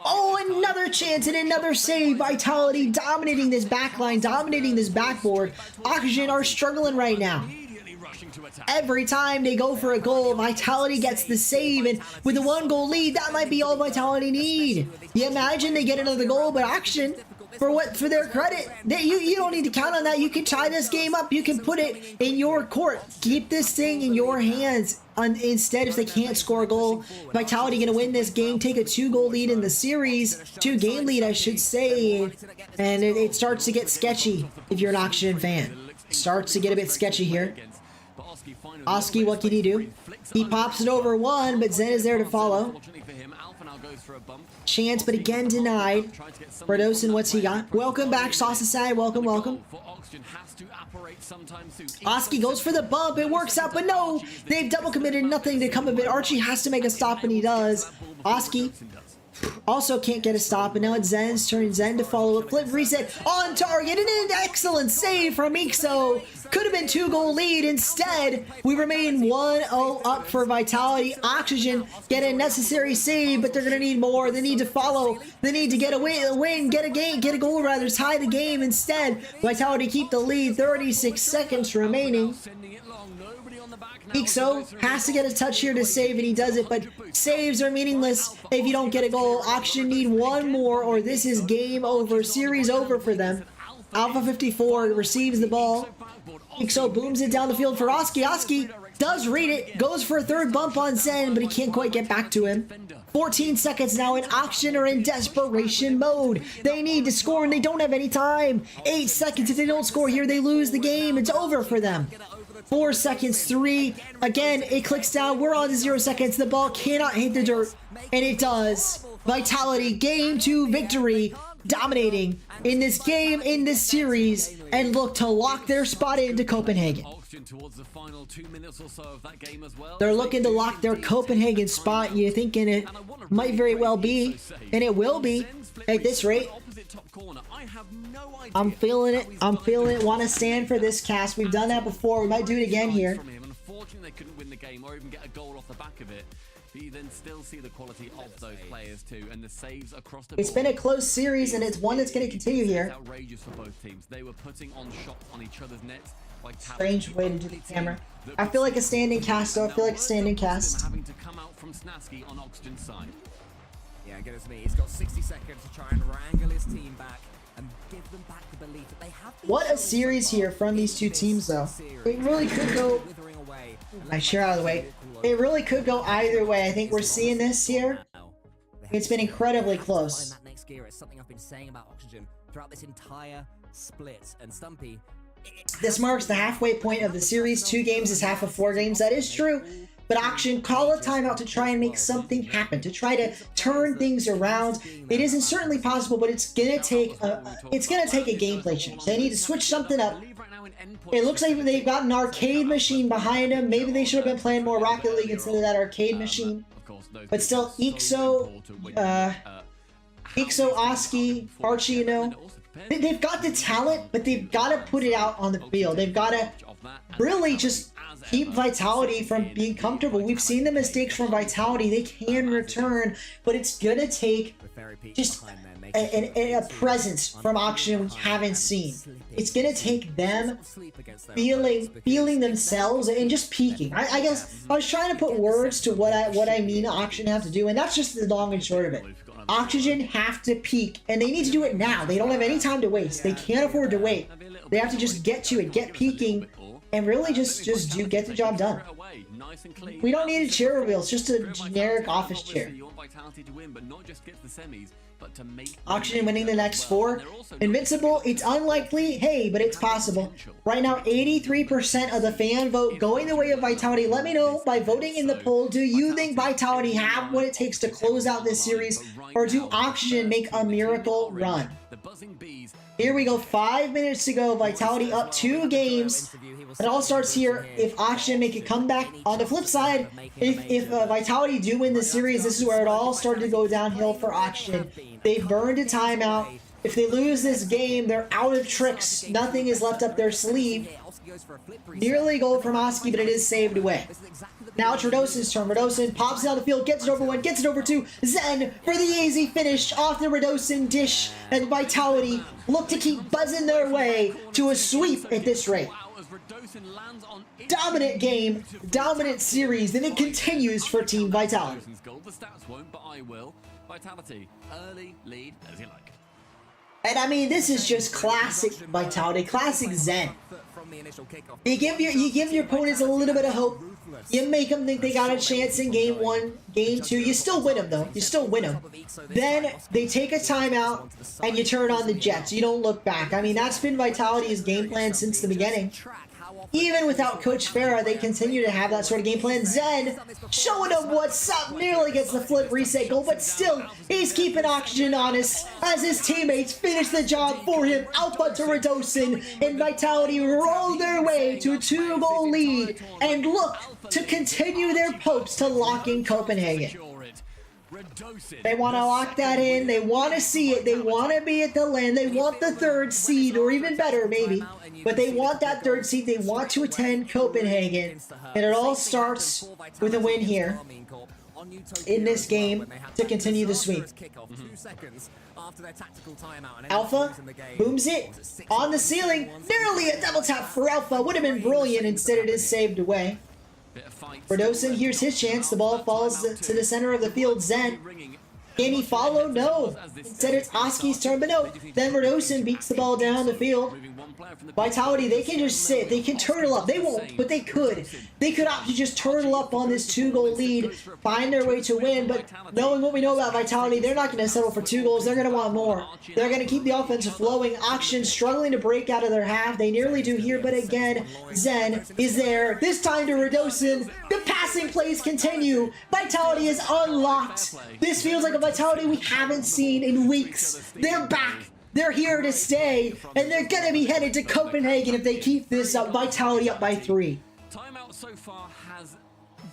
Oh, another chance and another save. Vitality dominating this backline, dominating this backboard. Oxygen are struggling right now. Every time they go for a goal, Vitality gets the save, and with a 1-goal lead, that might be all Vitality need. You imagine they get another goal, but Oxygen, for their credit, you don't need to count on that. You can tie this game up. You can put it in your court. Keep this thing in your hands. Instead, if they can't score a goal, Vitality going to win this game, take a 2-goal lead in the series, 2-game lead, I should say, and it starts to get sketchy if you're an Oxygen fan. Starts to get a bit sketchy here. Oski, what can he do? He pops it over one, but Zen is there to follow. Chance, but again denied. Radosin, what's he got? Welcome back, Sauce Aside. Welcome, welcome. Oski goes for the bump. It works out, but no! They've double committed, nothing to come of it. Archie has to make a stop, and he does. Oski Also can't get a stop, and now it's Zen's turn. Zen to follow a flip reset on target, and an excellent save from Ixo. Could have been 2-goal lead. Instead, we remain 1-0 up for Vitality. Oxygen get a necessary save, but they're going to need more. They need to follow. They need to get a win, get a goal rather, tie the game. Instead, Vitality keep the lead. 36 seconds remaining. Ixo has to get a touch here to save, and he does it, but saves are meaningless if you don't get a goal. Oxygen need one more, or this is game over. Series over for them. Alpha 54 receives the ball. Ixo booms it down the field for Oski. Oski does read it, goes for a third bump on Zen, but he can't quite get back to him. 14 seconds now, and Oxygen are in desperation mode. They need to score, and they don't have any time. 8 seconds. If they don't score here, they lose the game. It's over for them. 4 seconds, 3. Again, it clicks down. We're on to 0 seconds. The ball cannot hit the dirt, and it does. Vitality, game 2 victory, dominating in this game, in this series, and look to lock their spot into Copenhagen. They're looking to lock their Copenhagen spot. You're thinking it might very well be, and it will be at this rate. I'm feeling it. I'm feeling it. Want to stand for this cast. We've done that before. We might do it again here. Unfortunately, they couldn't win the game or even get a goal off the back of it. But you then still see the quality of those players too, and the saves across the board. It's been a close series, and it's one that's going to continue here. Outrageous for both teams. They were putting on shots on each other's nets. Strange way to do the camera. I feel like a standing cast, though. I feel like a standing cast. Having to come out from Snasky on Oxygen's side. Yeah, get us me. He's got 60 seconds to try and wrangle his team back and give them back the belief that they have. What a series here from these two teams, though. It really could go. I share out of the way. It really could go either way. I think we're seeing this here. It's been incredibly close. That next gear is something I've been saying about Oxygen throughout this entire split. And Stumpy. This marks the halfway point of the series. 2 games is half of 4 games. That is true. But Oxygen call a timeout to try and make something happen, to try to turn things around. It isn't certainly possible, but it's gonna take a gameplay change. They need to switch something up. It looks like they've got an arcade machine behind them. Maybe they should have been playing more Rocket League instead of that arcade machine. But still, Ixo, Oski, Archie, you know, they've got the talent, but they've got to put it out on the field. They've got to really just keep Vitality from being comfortable. We've seen the mistakes from Vitality. They can return, but it's going to take just a presence from Oxygen we haven't seen. It's going to take them feeling themselves and just peaking. I guess I was trying to put words to what I mean Oxygen have to do, and that's just the long and short of it. Oxygen have to peak, and they need to do it now. They don't have any time to waste. They can't afford to wait. They have to just get to it, get peaking, and really just get the job done. We don't need a chair reveal. It's just a generic office chair. Oxygen winning the next 4. Invincible, it's unlikely, hey, but it's possible. Right now, 83% of the fan vote going the way of Vitality. Let me know by voting in the poll, do you think Vitality have what it takes to close out this series, or do Oxygen make a miracle run? Here we go, 5 minutes to go. Vitality up 2 games. It all starts here. If Oxygen make a comeback, on the flip side, if Vitality do win the series, this is where it all started to go downhill for Oxygen. They burned a timeout. If they lose this game, they're out of tricks. Nothing is left up their sleeve. Nearly a goal from Oski, but it is saved away. Now it's Radosin's turn. Radosin pops down the field, gets it over 1, gets it over 2. Zen for the easy finish off the Radosin dish, and Vitality look to keep buzzing their way to a sweep at this rate. Dominant game, dominant series, and it continues for Team Vitality. The stats won't, but I will. Vitality, early lead as you like. And I mean, this is just classic Vitality, classic Zen. You give your opponents a little bit of hope. You make them think they got a chance in game 1, game 2. You still win them, though. You still win them. Then they take a timeout, and you turn on the Jets. You don't look back. I mean, that's been Vitality's game plan since the beginning. Even without Coach Farah, they continue to have that sort of game plan. Zen showing them what's up, nearly gets the flip reset goal, but still, he's keeping Oxygen honest as his teammates finish the job for him. Alpha to Radosin, and Vitality roll their way to a 2-goal lead and look to continue their hopes to lock in Copenhagen. They want to lock that in. They want to see it. They want to be at the land. They want the 3rd seed, or even better, maybe. But they want that 3rd seed. They want to attend Copenhagen. And it all starts with a win here in this game to continue the sweep. Alpha booms it on the ceiling. Nearly a double tap for Alpha. Would have been brilliant. Instead, it is saved away. Radosin, here's his chance. The ball falls to the center of the field. Zen. Can he follow? No. Instead, it's Oski's turn, but no. Then Radosin beats the ball down the field. Vitality, they can just sit. They can turtle up. They won't, but they could. They could opt to just turtle up on this 2-goal lead, find their way to win, but knowing what we know about Vitality, they're not going to settle for 2 goals. They're going to want more. They're going to keep the offense flowing. Auction struggling to break out of their half. They nearly do here, but again, Zen is there. This time to Radosin. The passing plays continue. Vitality is unlocked. This feels like a Vitality we haven't seen in weeks. They're back. They're here to stay, and they're going to be headed to Copenhagen if they keep this up. Vitality up by 3. Timeout so far has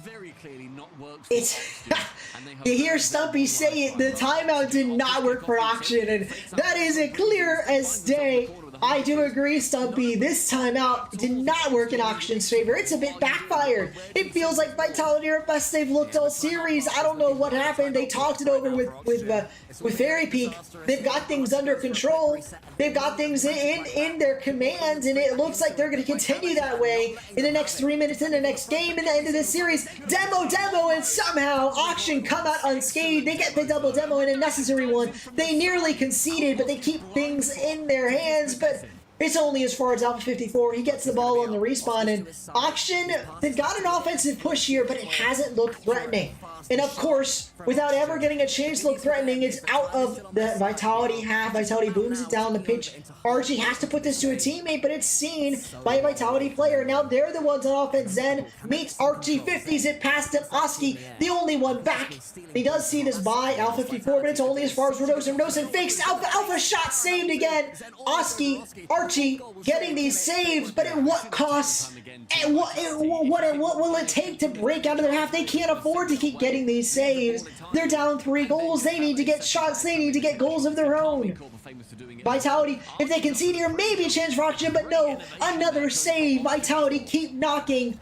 very clearly not worked. You hear Stumpy say it, the timeout did not work for Auction, and that is as clear as day. I do agree, Stumpy. This timeout did not work in Auction's favor. It's a bit backfired. It feels like Vitality are best they've looked all series. I don't know what happened. They talked it over with Fairy Peak. They've got things under control. They've got things in their commands, and it looks like they're going to continue that way in the next 3 minutes in the next game in the end of this series. Demo, and somehow Auction come out unscathed. They get the double demo and a necessary one. They nearly conceded, but they keep things in their hands. But it's only as far as Alpha 54. He gets the ball on the respawn, and Auction, they've got an offensive push here, but it hasn't looked threatening. And of course, without ever getting a chance to look threatening, it's out of the Vitality half. Vitality booms it down the pitch. Archie has to put this to a teammate, but it's seen by a Vitality player. Now they're the ones on offense. Zen meets Archie, 50s it past him. Oski, the only one back. He does see this by Alpha 54, but it's only as far as Radosin. Radosin fakes Alpha shot saved again. Oski, Archie getting these saves, but at what cost? And what will it take to break out of their half? They can't afford to keep getting these saves. They're down 3 goals. They need to get shots. They need to get goals of their own. Vitality, if they concede here, maybe a chance for Auction, but no. Another save. Vitality keep knocking.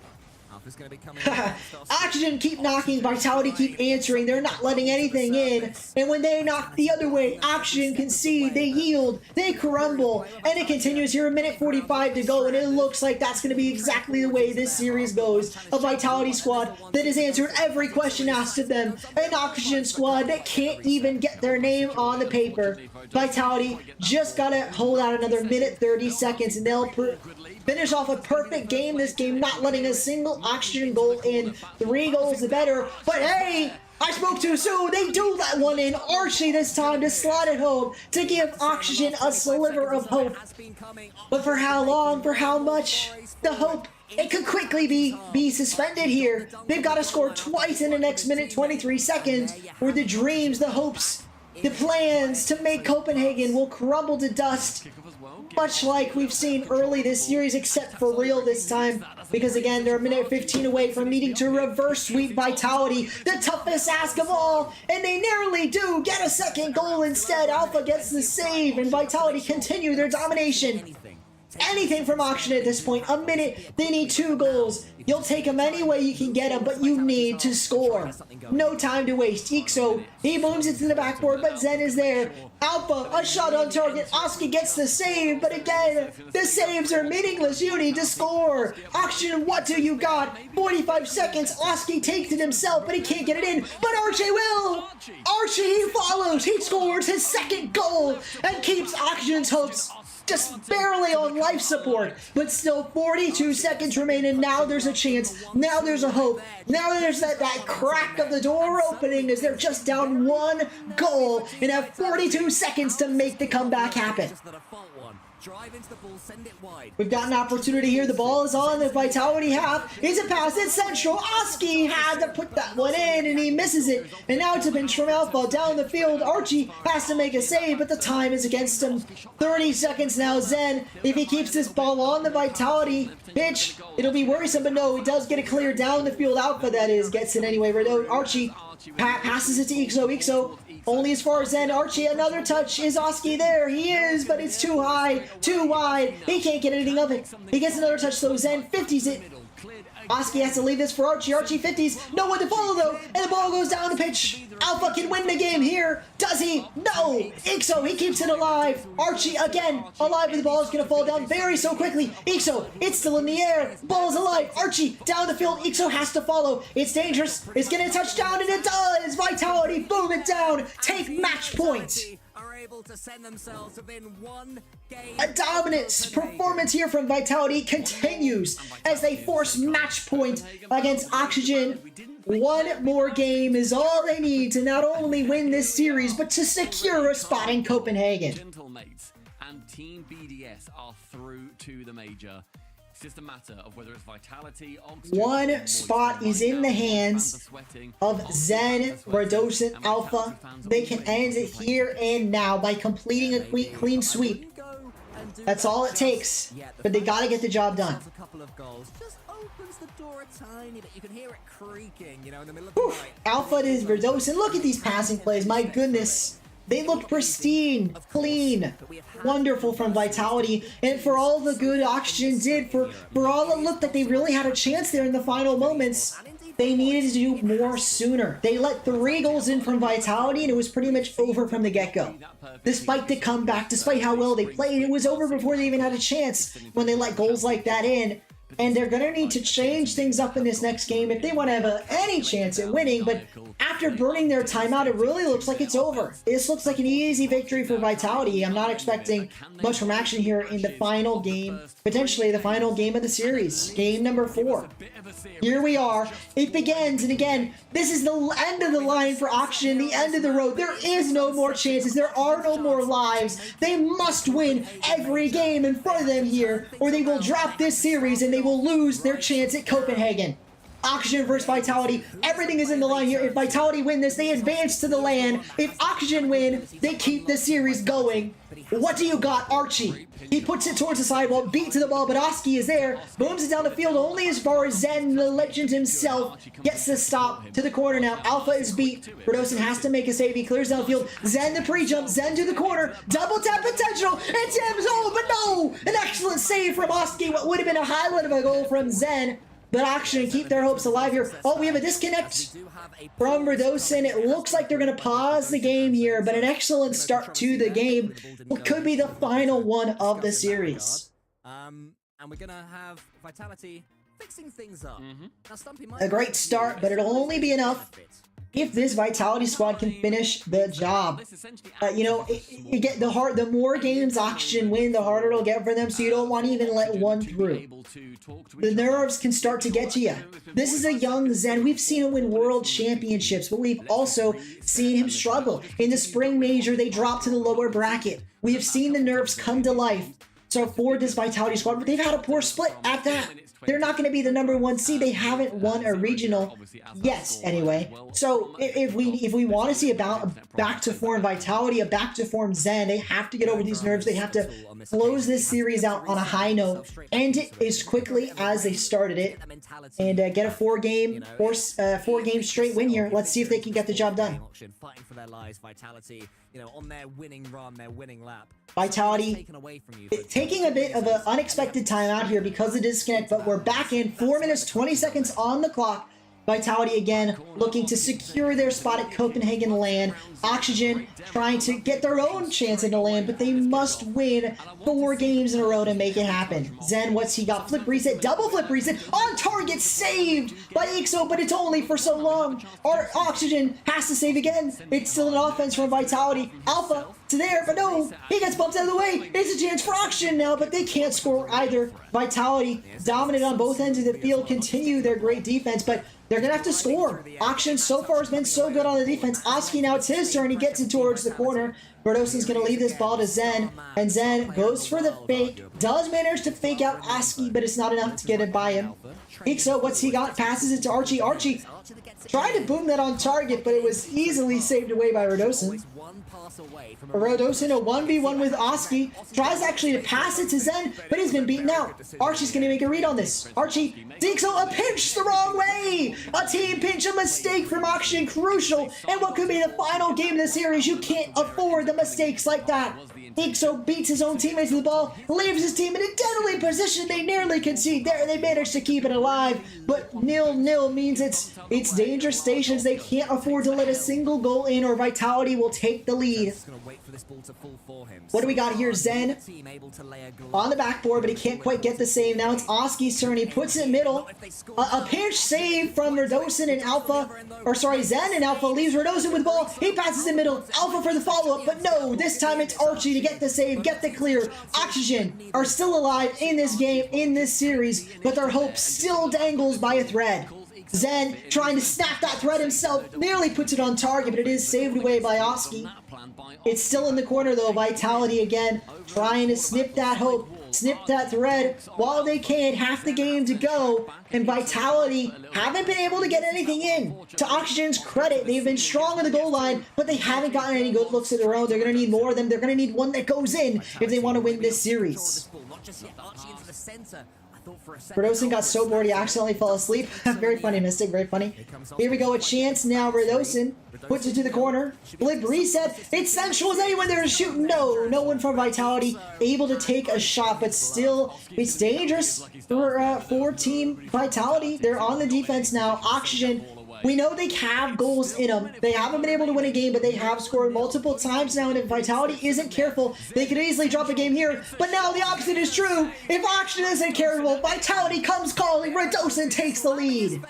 Oxygen keep knocking, Vitality keep answering. They're not letting anything in. And when they knock the other way, Oxygen concede, they yield, they crumble. And it continues here, 1:45 to go. And it looks like that's going to be exactly the way this series goes. A Vitality squad that has answered every question asked of them. An Oxygen squad that can't even get their name on the paper. Vitality just got to hold out another 1:30 seconds and they'll finish off a perfect game. This game not letting a single Oxygen goal in. 3 goals the better. But hey, I spoke too soon. They do let one in. Archie this time to slot it home to give Oxygen a sliver of hope. But for how long? For how much? The hope, it could quickly be suspended here. They've got to score twice in the next 1:23 seconds, or the dreams, the hopes, the plans to make Copenhagen will crumble to dust. Much like we've seen early this series, except for real this time. Because again, they're 1:15 away from needing to reverse sweep Vitality, the toughest ask of all. And they nearly do get a second goal instead. Alpha gets the save and Vitality continue their domination. Anything from Auction at this point. A minute, they need 2 goals. You'll take them any way you can get them, but you need to score. No time to waste. Ixo, he booms it to the backboard, but Zen is there. Alpha, a shot on target. Oski gets the save, but again, the saves are meaningless. You need to score. Auction, what do you got? 45 seconds. Oski takes it himself, but he can't get it in. But Archie will. Archie, he follows. He scores his second goal and keeps Auction's hopes just barely on life support, but still 42 seconds remain, and now there's a chance. Now there's a hope. Now there's that crack of the door opening as they're just down 1 goal and have 42 seconds to make the comeback happen. Drive into the ball, send it wide. We've got an opportunity here. The ball is on the Vitality half. Is it pass? It's central. Oski had to put that one in, and he misses it. And now it's a pinch from Alpha down the field. Archie has to make a save, but the time is against him. 30 seconds now. Zen, if he keeps this ball on the Vitality pitch, it'll be worrisome, but no, he does get it clear down the field. Alpha, that is, gets it anyway. Archie passes it to Ixo. Ixo only as far as Zen. Archie, another touch. Is Oski there? He is, but it's too high, too wide. He can't get anything of it. He gets another touch, though. Zen 50s it. Oski has to leave this for Archie. Archie 50s. No one to follow, though. And the ball goes down the pitch. Alpha can win the game here. Does he? No. Ixo, he keeps it alive. Archie, again, alive, but the ball is going to fall down very so quickly. Ixo, it's still in the air. Ball is alive. Archie, down the field. Ixo has to follow. It's dangerous. It's going to touch down, and it does. Vitality, boom it down. Take match point. Able to send themselves within one game. A dominant performance here from Vitality continues as they force match point against Oxygen. One more game is all they need to not only win this series, but to secure a spot in Copenhagen. Gentlemates and Team BDS are through to the major. It's just a matter of whether it's Vitality, Oxygen, one spot is in the hands of Zen, Radosin, Alpha. They can end it here and now by completing a clean sweep. That's all it takes, but they gotta get the job done. A couple of goals just opens the door a tiny bit. You can hear it creaking, you know, in the middle of the night. Alpha is Radosin. Look at these passing plays. My goodness. They look pristine, clean, wonderful from Vitality, and for all the good Oxygen did, for all it looked like they really had a chance there in the final moments, they needed to do more sooner. They let 3 goals in from Vitality, and it was pretty much over from the get-go. Despite the comeback, despite how well they played, it was over before they even had a chance when they let goals like that in. And they're going to need to change things up in this next game if they want to have any chance at winning. But after burning their timeout, it really looks like it's over. This looks like an easy victory for Vitality. I'm not expecting much from action here in the final game, potentially the final game of the series, game number 4. Here we are. It begins, and again, this is the end of the line for Oxygen, the end of the road. There is no more chances. There are no more lives. They must win every game in front of them here, or they will drop this series and they will lose their chance at Copenhagen. Oxygen versus Vitality. Everything is in the line here. If Vitality win this, they advance to the LAN. If Oxygen win, they keep the series going. What do you got, Archie? He puts it towards the sidewall, beat to the ball, but Oski is there. Booms it down the field only as far as Zen, the legend himself, gets the stop to the corner now. Alpha is beat. Radosin has to make a save. He clears down the field. Zen the pre-jump. Zen to the corner. Double tap potential. And Tim's home, but no! An excellent save from Oski. What would have been a highlight of a goal from Zen. But Oxygen keep their hopes alive here. Oh, we have a disconnect from Radosin. It looks like they're going to pause the game here, but an excellent start to the game. What could be the final one of the series. And we're going to have Vitality fixing things up. Now, Stumpy might a great start, but it'll only be enough if this Vitality squad can finish the job. You know, you get the more games Oxygen win, the harder it'll get for them, so you don't want to even let one through. The nerves can start to get to you. This is a young Zen. We've seen him win world championships, but we've also seen him struggle. In the spring major, they dropped to the lower bracket. We have seen the nerves come to life. So for this Vitality squad, but they've had a poor split at that. They're not going to be the #1 seed. They haven't won a regional yet, anyway. So if we want to see a back to form Vitality, a back to form Zen, they have to get over these nerves. They have to close this series out on a high note, end it as quickly as they started it, and get a 4-game straight win here. Let's see if they can get the job done. Fighting for their lives, Vitality, you know, on their winning run, their winning lap. Vitality taking a bit of an unexpected time out here because of the disconnect, but we're back in 4 minutes 20 seconds on the clock. Vitality again looking to secure their spot at Copenhagen LAN. Oxygen trying to get their own chance in the LAN, but they must win 4 games in a row to make it happen. Zen, what's he got? Flip reset, double flip reset, on target, saved by Ixo, but it's only for so long. Our Oxygen has to save again. It's still an offense from Vitality. Alpha to there, but no, he gets bumped out of the way. It's a chance for Oxygen now, but they can't score either. Vitality dominant on both ends of the field, continue their great defense, but They're going to have to score. Auction so far has been so good on the defense. Oski, now it's his turn. He gets it towards the corner. Verdosen's going to leave this ball to Zen, and Zen goes for the fake, does manage to fake out Oski, but it's not enough to get it by him. Ixo, what's he got? Passes it to Archie. Archie tried to boom that on target, but it was easily saved away by Verdosen. Verdosen, a 1v1 with Oski, tries actually to pass it to Zen, but he's been beaten out. Archie's going to make a read on this. Archie, Ixo, a pinch the wrong way! A team pinch, a mistake from Auction, crucial, and what could be the final game of the series. You can't afford the mistakes like that. Ixo beats his own teammates to the ball, leaves his team in a deadly position. They nearly concede there. They managed to keep it alive, but 0-0 means it's dangerous stations. They can't afford to let a single goal in or Vitality will take the lead. What do we got here? Zen on the backboard, but he can't quite get the save. Now it's Oski's turn. He puts it middle. A pinch save from Verdosen and Alpha, or sorry, Zen and Alpha leaves Verdosen with the ball. He passes it middle. Alpha for the follow-up, but no, this time it's Archie to get the save, get the clear. Oxygen are still alive in this game, in this series, but their hope still dangles by a thread. Zen trying to snap that thread himself, nearly puts it on target, but it is saved away by Oski. It's still in the corner though. Vitality again trying to snip that hope, snip that thread while they can. Half the game to go, and Vitality haven't been able to get anything in. To Oxygen's credit, they've been strong on the goal line, but they haven't gotten any good looks of their own. They're going to need more of them. They're going to need one that goes in if they want to win this series. Verdosen got so bored he accidentally fell asleep. Very funny, Mystic, very funny. Here we go, a chance now. Verdosen puts it to the corner. Blip reset. It's Sensual. Is anyone there to shoot? No, no one from Vitality able to take a shot, but still, it's dangerous for Team Vitality. They're on the defense now. Oxygen, we know they have goals in them. They haven't been able to win a game, but they have scored multiple times now, and if Vitality isn't careful, they could easily drop a game here. But now the opposite is true. If Oxygen isn't careful, Vitality comes calling. Verdosen takes the lead.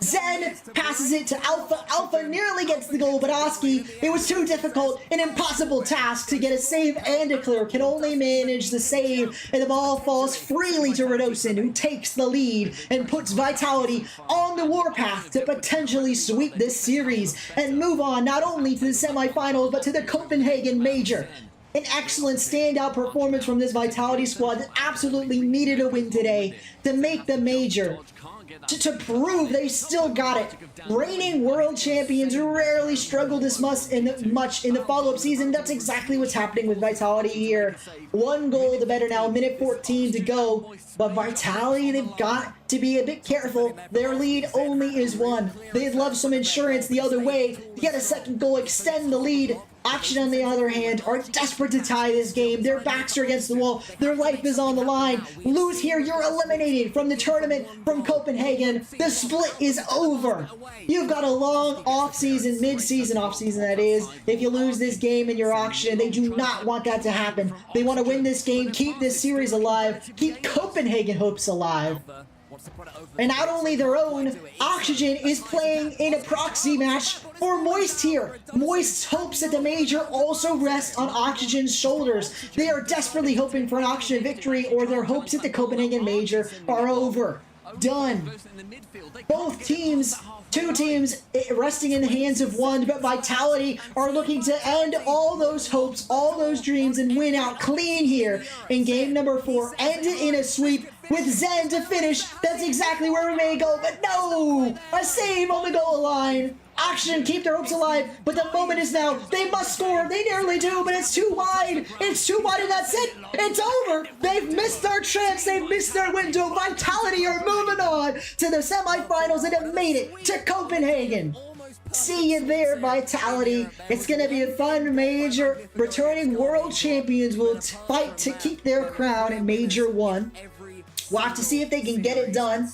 Zen passes it to Alpha. Alpha nearly gets the goal, but Oski, it was too difficult, an impossible task to get a save and a clear. Can only manage the save, and the ball falls freely to Verdosen, who takes the lead and puts Vitality on the warpath to potentially sweep this series and move on not only to the semifinals, but to the Copenhagen Major. An excellent standout performance from this Vitality squad that absolutely needed a win today to make the Major. To prove they still got it. Reigning world champions rarely struggle this much in the follow-up season. That's exactly what's happening with Vitality here. One goal the better now, minute 14 to go. But Vitality, they've got to be a bit careful. Their lead only is one. They'd love some insurance the other way to get a second goal, extend the lead. Action, on the other hand, are desperate to tie this game. Their backs are against the wall. Their life is on the line. Lose here, you're eliminated from the tournament from Copenhagen. The split is over. You've got a long off-season, mid-season off-season, that is. If you lose this game in your auction, they do not want that to happen. They want to win this game, keep this series alive, keep Copenhagen hopes alive. And not only their own, Oxygen is playing in a proxy match for Moist here. Moist's hopes at the Major also rest on Oxygen's shoulders. They are desperately hoping for an Oxygen victory, or their hopes at the Copenhagen Major are over. Done. Both teams, two teams resting in the hands of one, but Vitality are looking to end all those hopes, all those dreams, and win out clean here in game number 4. End it in a sweep with Zen to finish. That's exactly where we may go, but no! A save on the goal line. Oxygen keep their hopes alive, but the moment is now. They must score. They nearly do, but it's too wide. It's too wide, and that's it. It's over. They've missed their chance. They've missed their window. Vitality are moving on to the semifinals and have made it to Copenhagen. See you there, Vitality. It's going to be a fun Major. Returning world champions will fight to keep their crown in Major 1. We'll have to see if they can get it done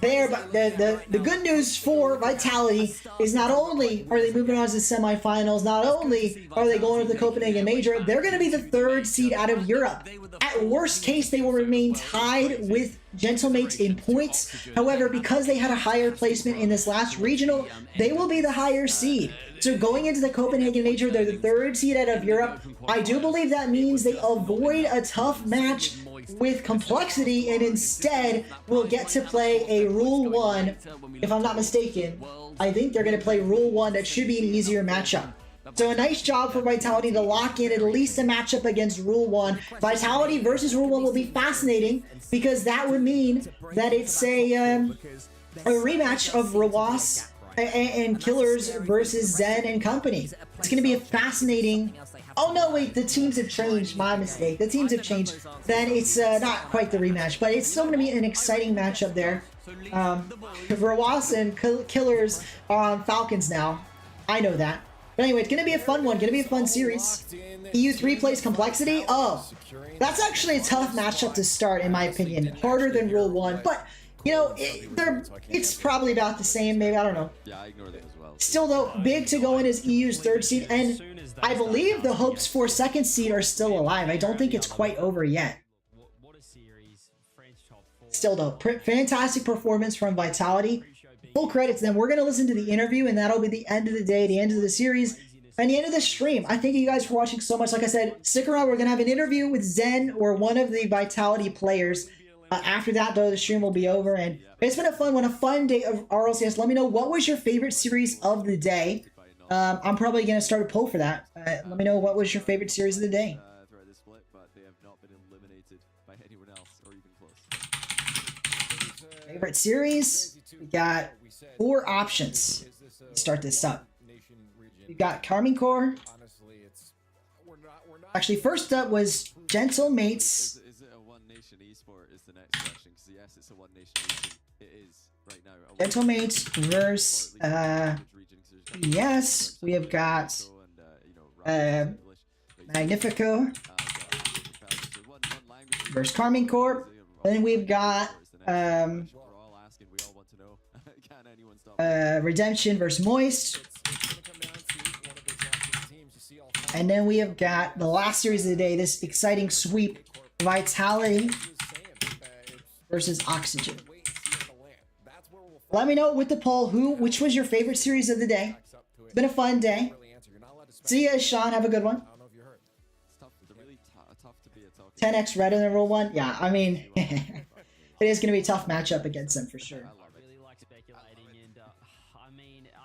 there, but the good news for Vitality is not only are they moving on to the semifinals, not only are they going to the Copenhagen Major, they're going to be the 3rd seed out of Europe. At worst case, they will remain tied with Gentlemates in points. However, because they had a higher placement in this last regional, they will be the higher seed. So going into the Copenhagen Major, they're the 3rd seed out of Europe. I do believe that means they avoid a tough match with complexity, and instead will get to play a Rule 1, if I'm not mistaken. I think they're going to play Rule 1. That should be an easier matchup. So a nice job for Vitality to lock in at least a matchup against Rule 1. Vitality versus Rule 1 will be fascinating because that would mean that it's a rematch of Rawas and Killers versus Zen and company. It's going to be a fascinating... Oh no, wait, the teams have changed. My mistake. The teams have changed. Then it's not quite the rematch, but it's still going to be an exciting matchup there. Rawas and Killers are on Falcons now. I know that. But anyway, it's going to be a fun one. Going to be a fun series. EU3 plays Complexity. Oh, that's actually a tough matchup to start, in my opinion. Harder than Rule 1. But, you know, it's probably about the same. Maybe, I don't know. Yeah, I ignore them as well. Still, though, big to go in is EU's 3rd seed. And I believe the hopes for 2nd seed are still alive. I don't think it's quite over yet. Still, though, fantastic performance from Vitality. Full credit to them. We're going to listen to the interview, and that'll be the end of the day, the end of the series, and the end of the stream. I thank you guys for watching so much. Like I said, stick around. We're going to have an interview with Zen or one of the Vitality players. After that, though, the stream will be over, and it's been a fun one, a fun day of RLCS. Let me know, what was your favorite series of the day? I'm probably going to start a poll for that. Let me know, what was your favorite series of the day? Throughout this split, but they have not been eliminated by anyone else or even close. Favorite series? We got 4 options. Let's start this up. We've got Carmine. Actually, first up was Gentlemates. Is it a One Nation esport? Is the next question? Because yes, it's a One Nation region. It is right now. Gentlemates versus yes, we have got Magnifico versus KCorp. Then we've got Redemption versus Moist. And then we have got the last series of the day, this exciting sweep, Vitality versus Oxygen. Let me know with the poll which was your favorite series of the day. It's been a fun day. See ya, Sean. Have a good one. 10x redder than Rule 1. Yeah, I mean, it is going to be a tough matchup against them for sure.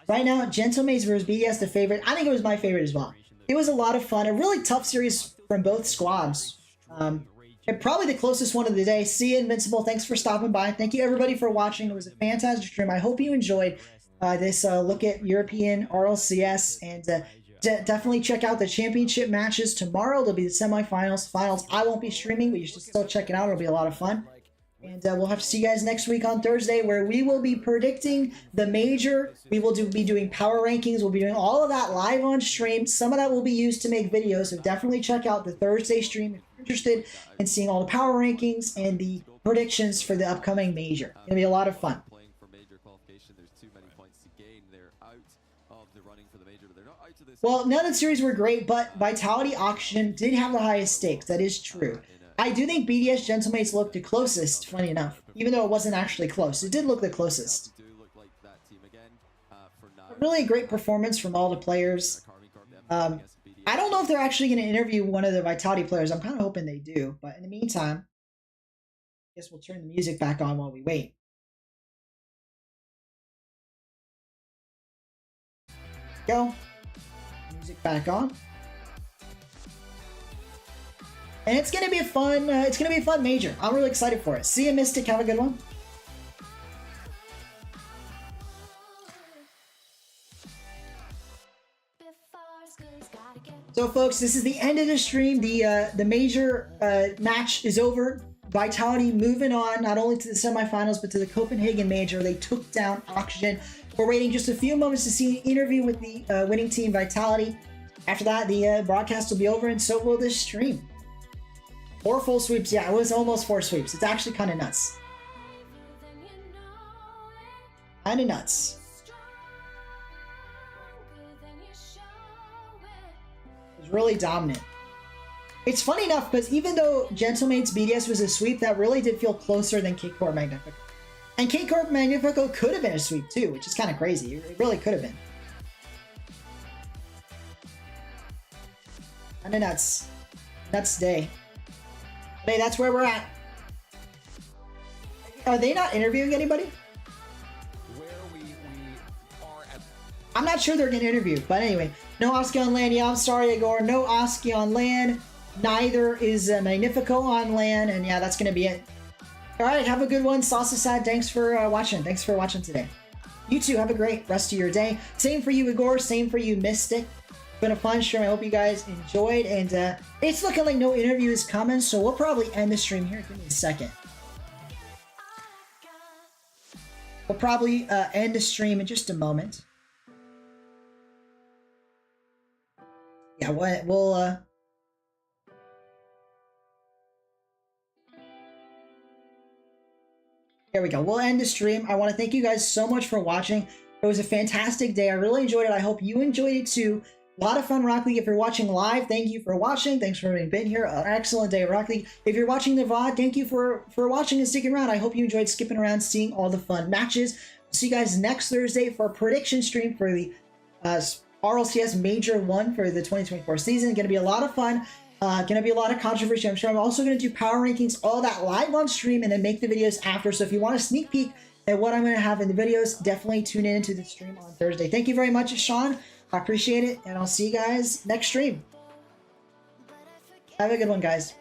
Right now, Gentlemates versus BDS, the favorite. I think it was my favorite as well. It was a lot of fun. A really tough series from both squads. And probably the closest one of the day. See you, Invincible. Thanks for stopping by. Thank you, everybody, for watching. It was a fantastic stream. I hope you enjoyed this look at European RLCS. And definitely check out the championship matches tomorrow. There'll be the semifinals, finals. I won't be streaming, but you should still check it out. It'll be a lot of fun. And we'll have to see you guys next week on Thursday, where we will be predicting the major. We will be doing power rankings. We'll be doing all of that live on stream. Some of that will be used to make videos, so definitely check out the Thursday stream if you're interested in seeing all the power rankings and the predictions for the upcoming major. It's going to be a lot of fun. Well, none of the series were great, but Vitality Auction did have the highest stakes. That is true. I do think BDS Gentlemates looked the closest, funny enough, even though it wasn't actually close. It did look the closest. Really a great performance from all the players. I don't know if they're actually going to interview one of the Vitality players. I'm kind of hoping they do, but in the meantime, I guess we'll turn the music back on while we wait. Go. Music back on. And it's gonna be a fun. It's gonna be a fun major. I'm really excited for it. See you, Mystic. Have a good one. So, folks, this is the end of the stream. The major match is over. Vitality moving on not only to the semifinals but to the Copenhagen major. They took down Oxygen. We're waiting just a few moments to see an interview with the winning team, Vitality. After that, the broadcast will be over, and so will this stream. 4 full sweeps. Yeah, it was almost 4 sweeps. It's actually kind of nuts. Kind of nuts. It was really dominant. It's funny enough because even though Gentlemates BDS was a sweep, that really did feel closer than KCorp Magnifico. And KCorp Magnifico could have been a sweep too, which is kind of crazy. It really could have been. Kind of nuts. Nuts day. Hey, that's where we're at. Are they not interviewing anybody? Where we are at. I'm not sure they're getting interviewed, but anyway, no Oski on LAN. Yeah, I'm sorry, Igor. No Oski on LAN. Neither is Magnifico on LAN, and yeah, that's gonna be it. All right, have a good one, Sauceside. Thanks for watching. Thanks for watching today. You too. Have a great rest of your day. Same for you, Igor. Same for you, Mystic. It's been a fun stream. I hope you guys enjoyed, and it's looking like no interview is coming, so we'll probably end the stream here. Give me a second. We'll probably end the stream in just a moment. Yeah, we'll there we go. We'll end the stream. I want to thank you guys so much for watching. It was a fantastic day. I really enjoyed it. I hope you enjoyed it too. A lot of fun, Rock League. If you're watching live, thank you for watching. Thanks for having been here. An excellent day, Rock League. If you're watching the VOD, thank you for watching and sticking around. I hope you enjoyed skipping around, seeing all the fun matches. See you guys next Thursday for a prediction stream for the RLCS Major 1 for the 2024 season. Going to be a lot of fun. Going to be a lot of controversy. I'm sure I'm also going to do power rankings, all that live on stream, and then make the videos after. So if you want a sneak peek at what I'm going to have in the videos, definitely tune in to the stream on Thursday. Thank you very much, Sean. I appreciate it, and I'll see you guys next stream. Have a good one, guys.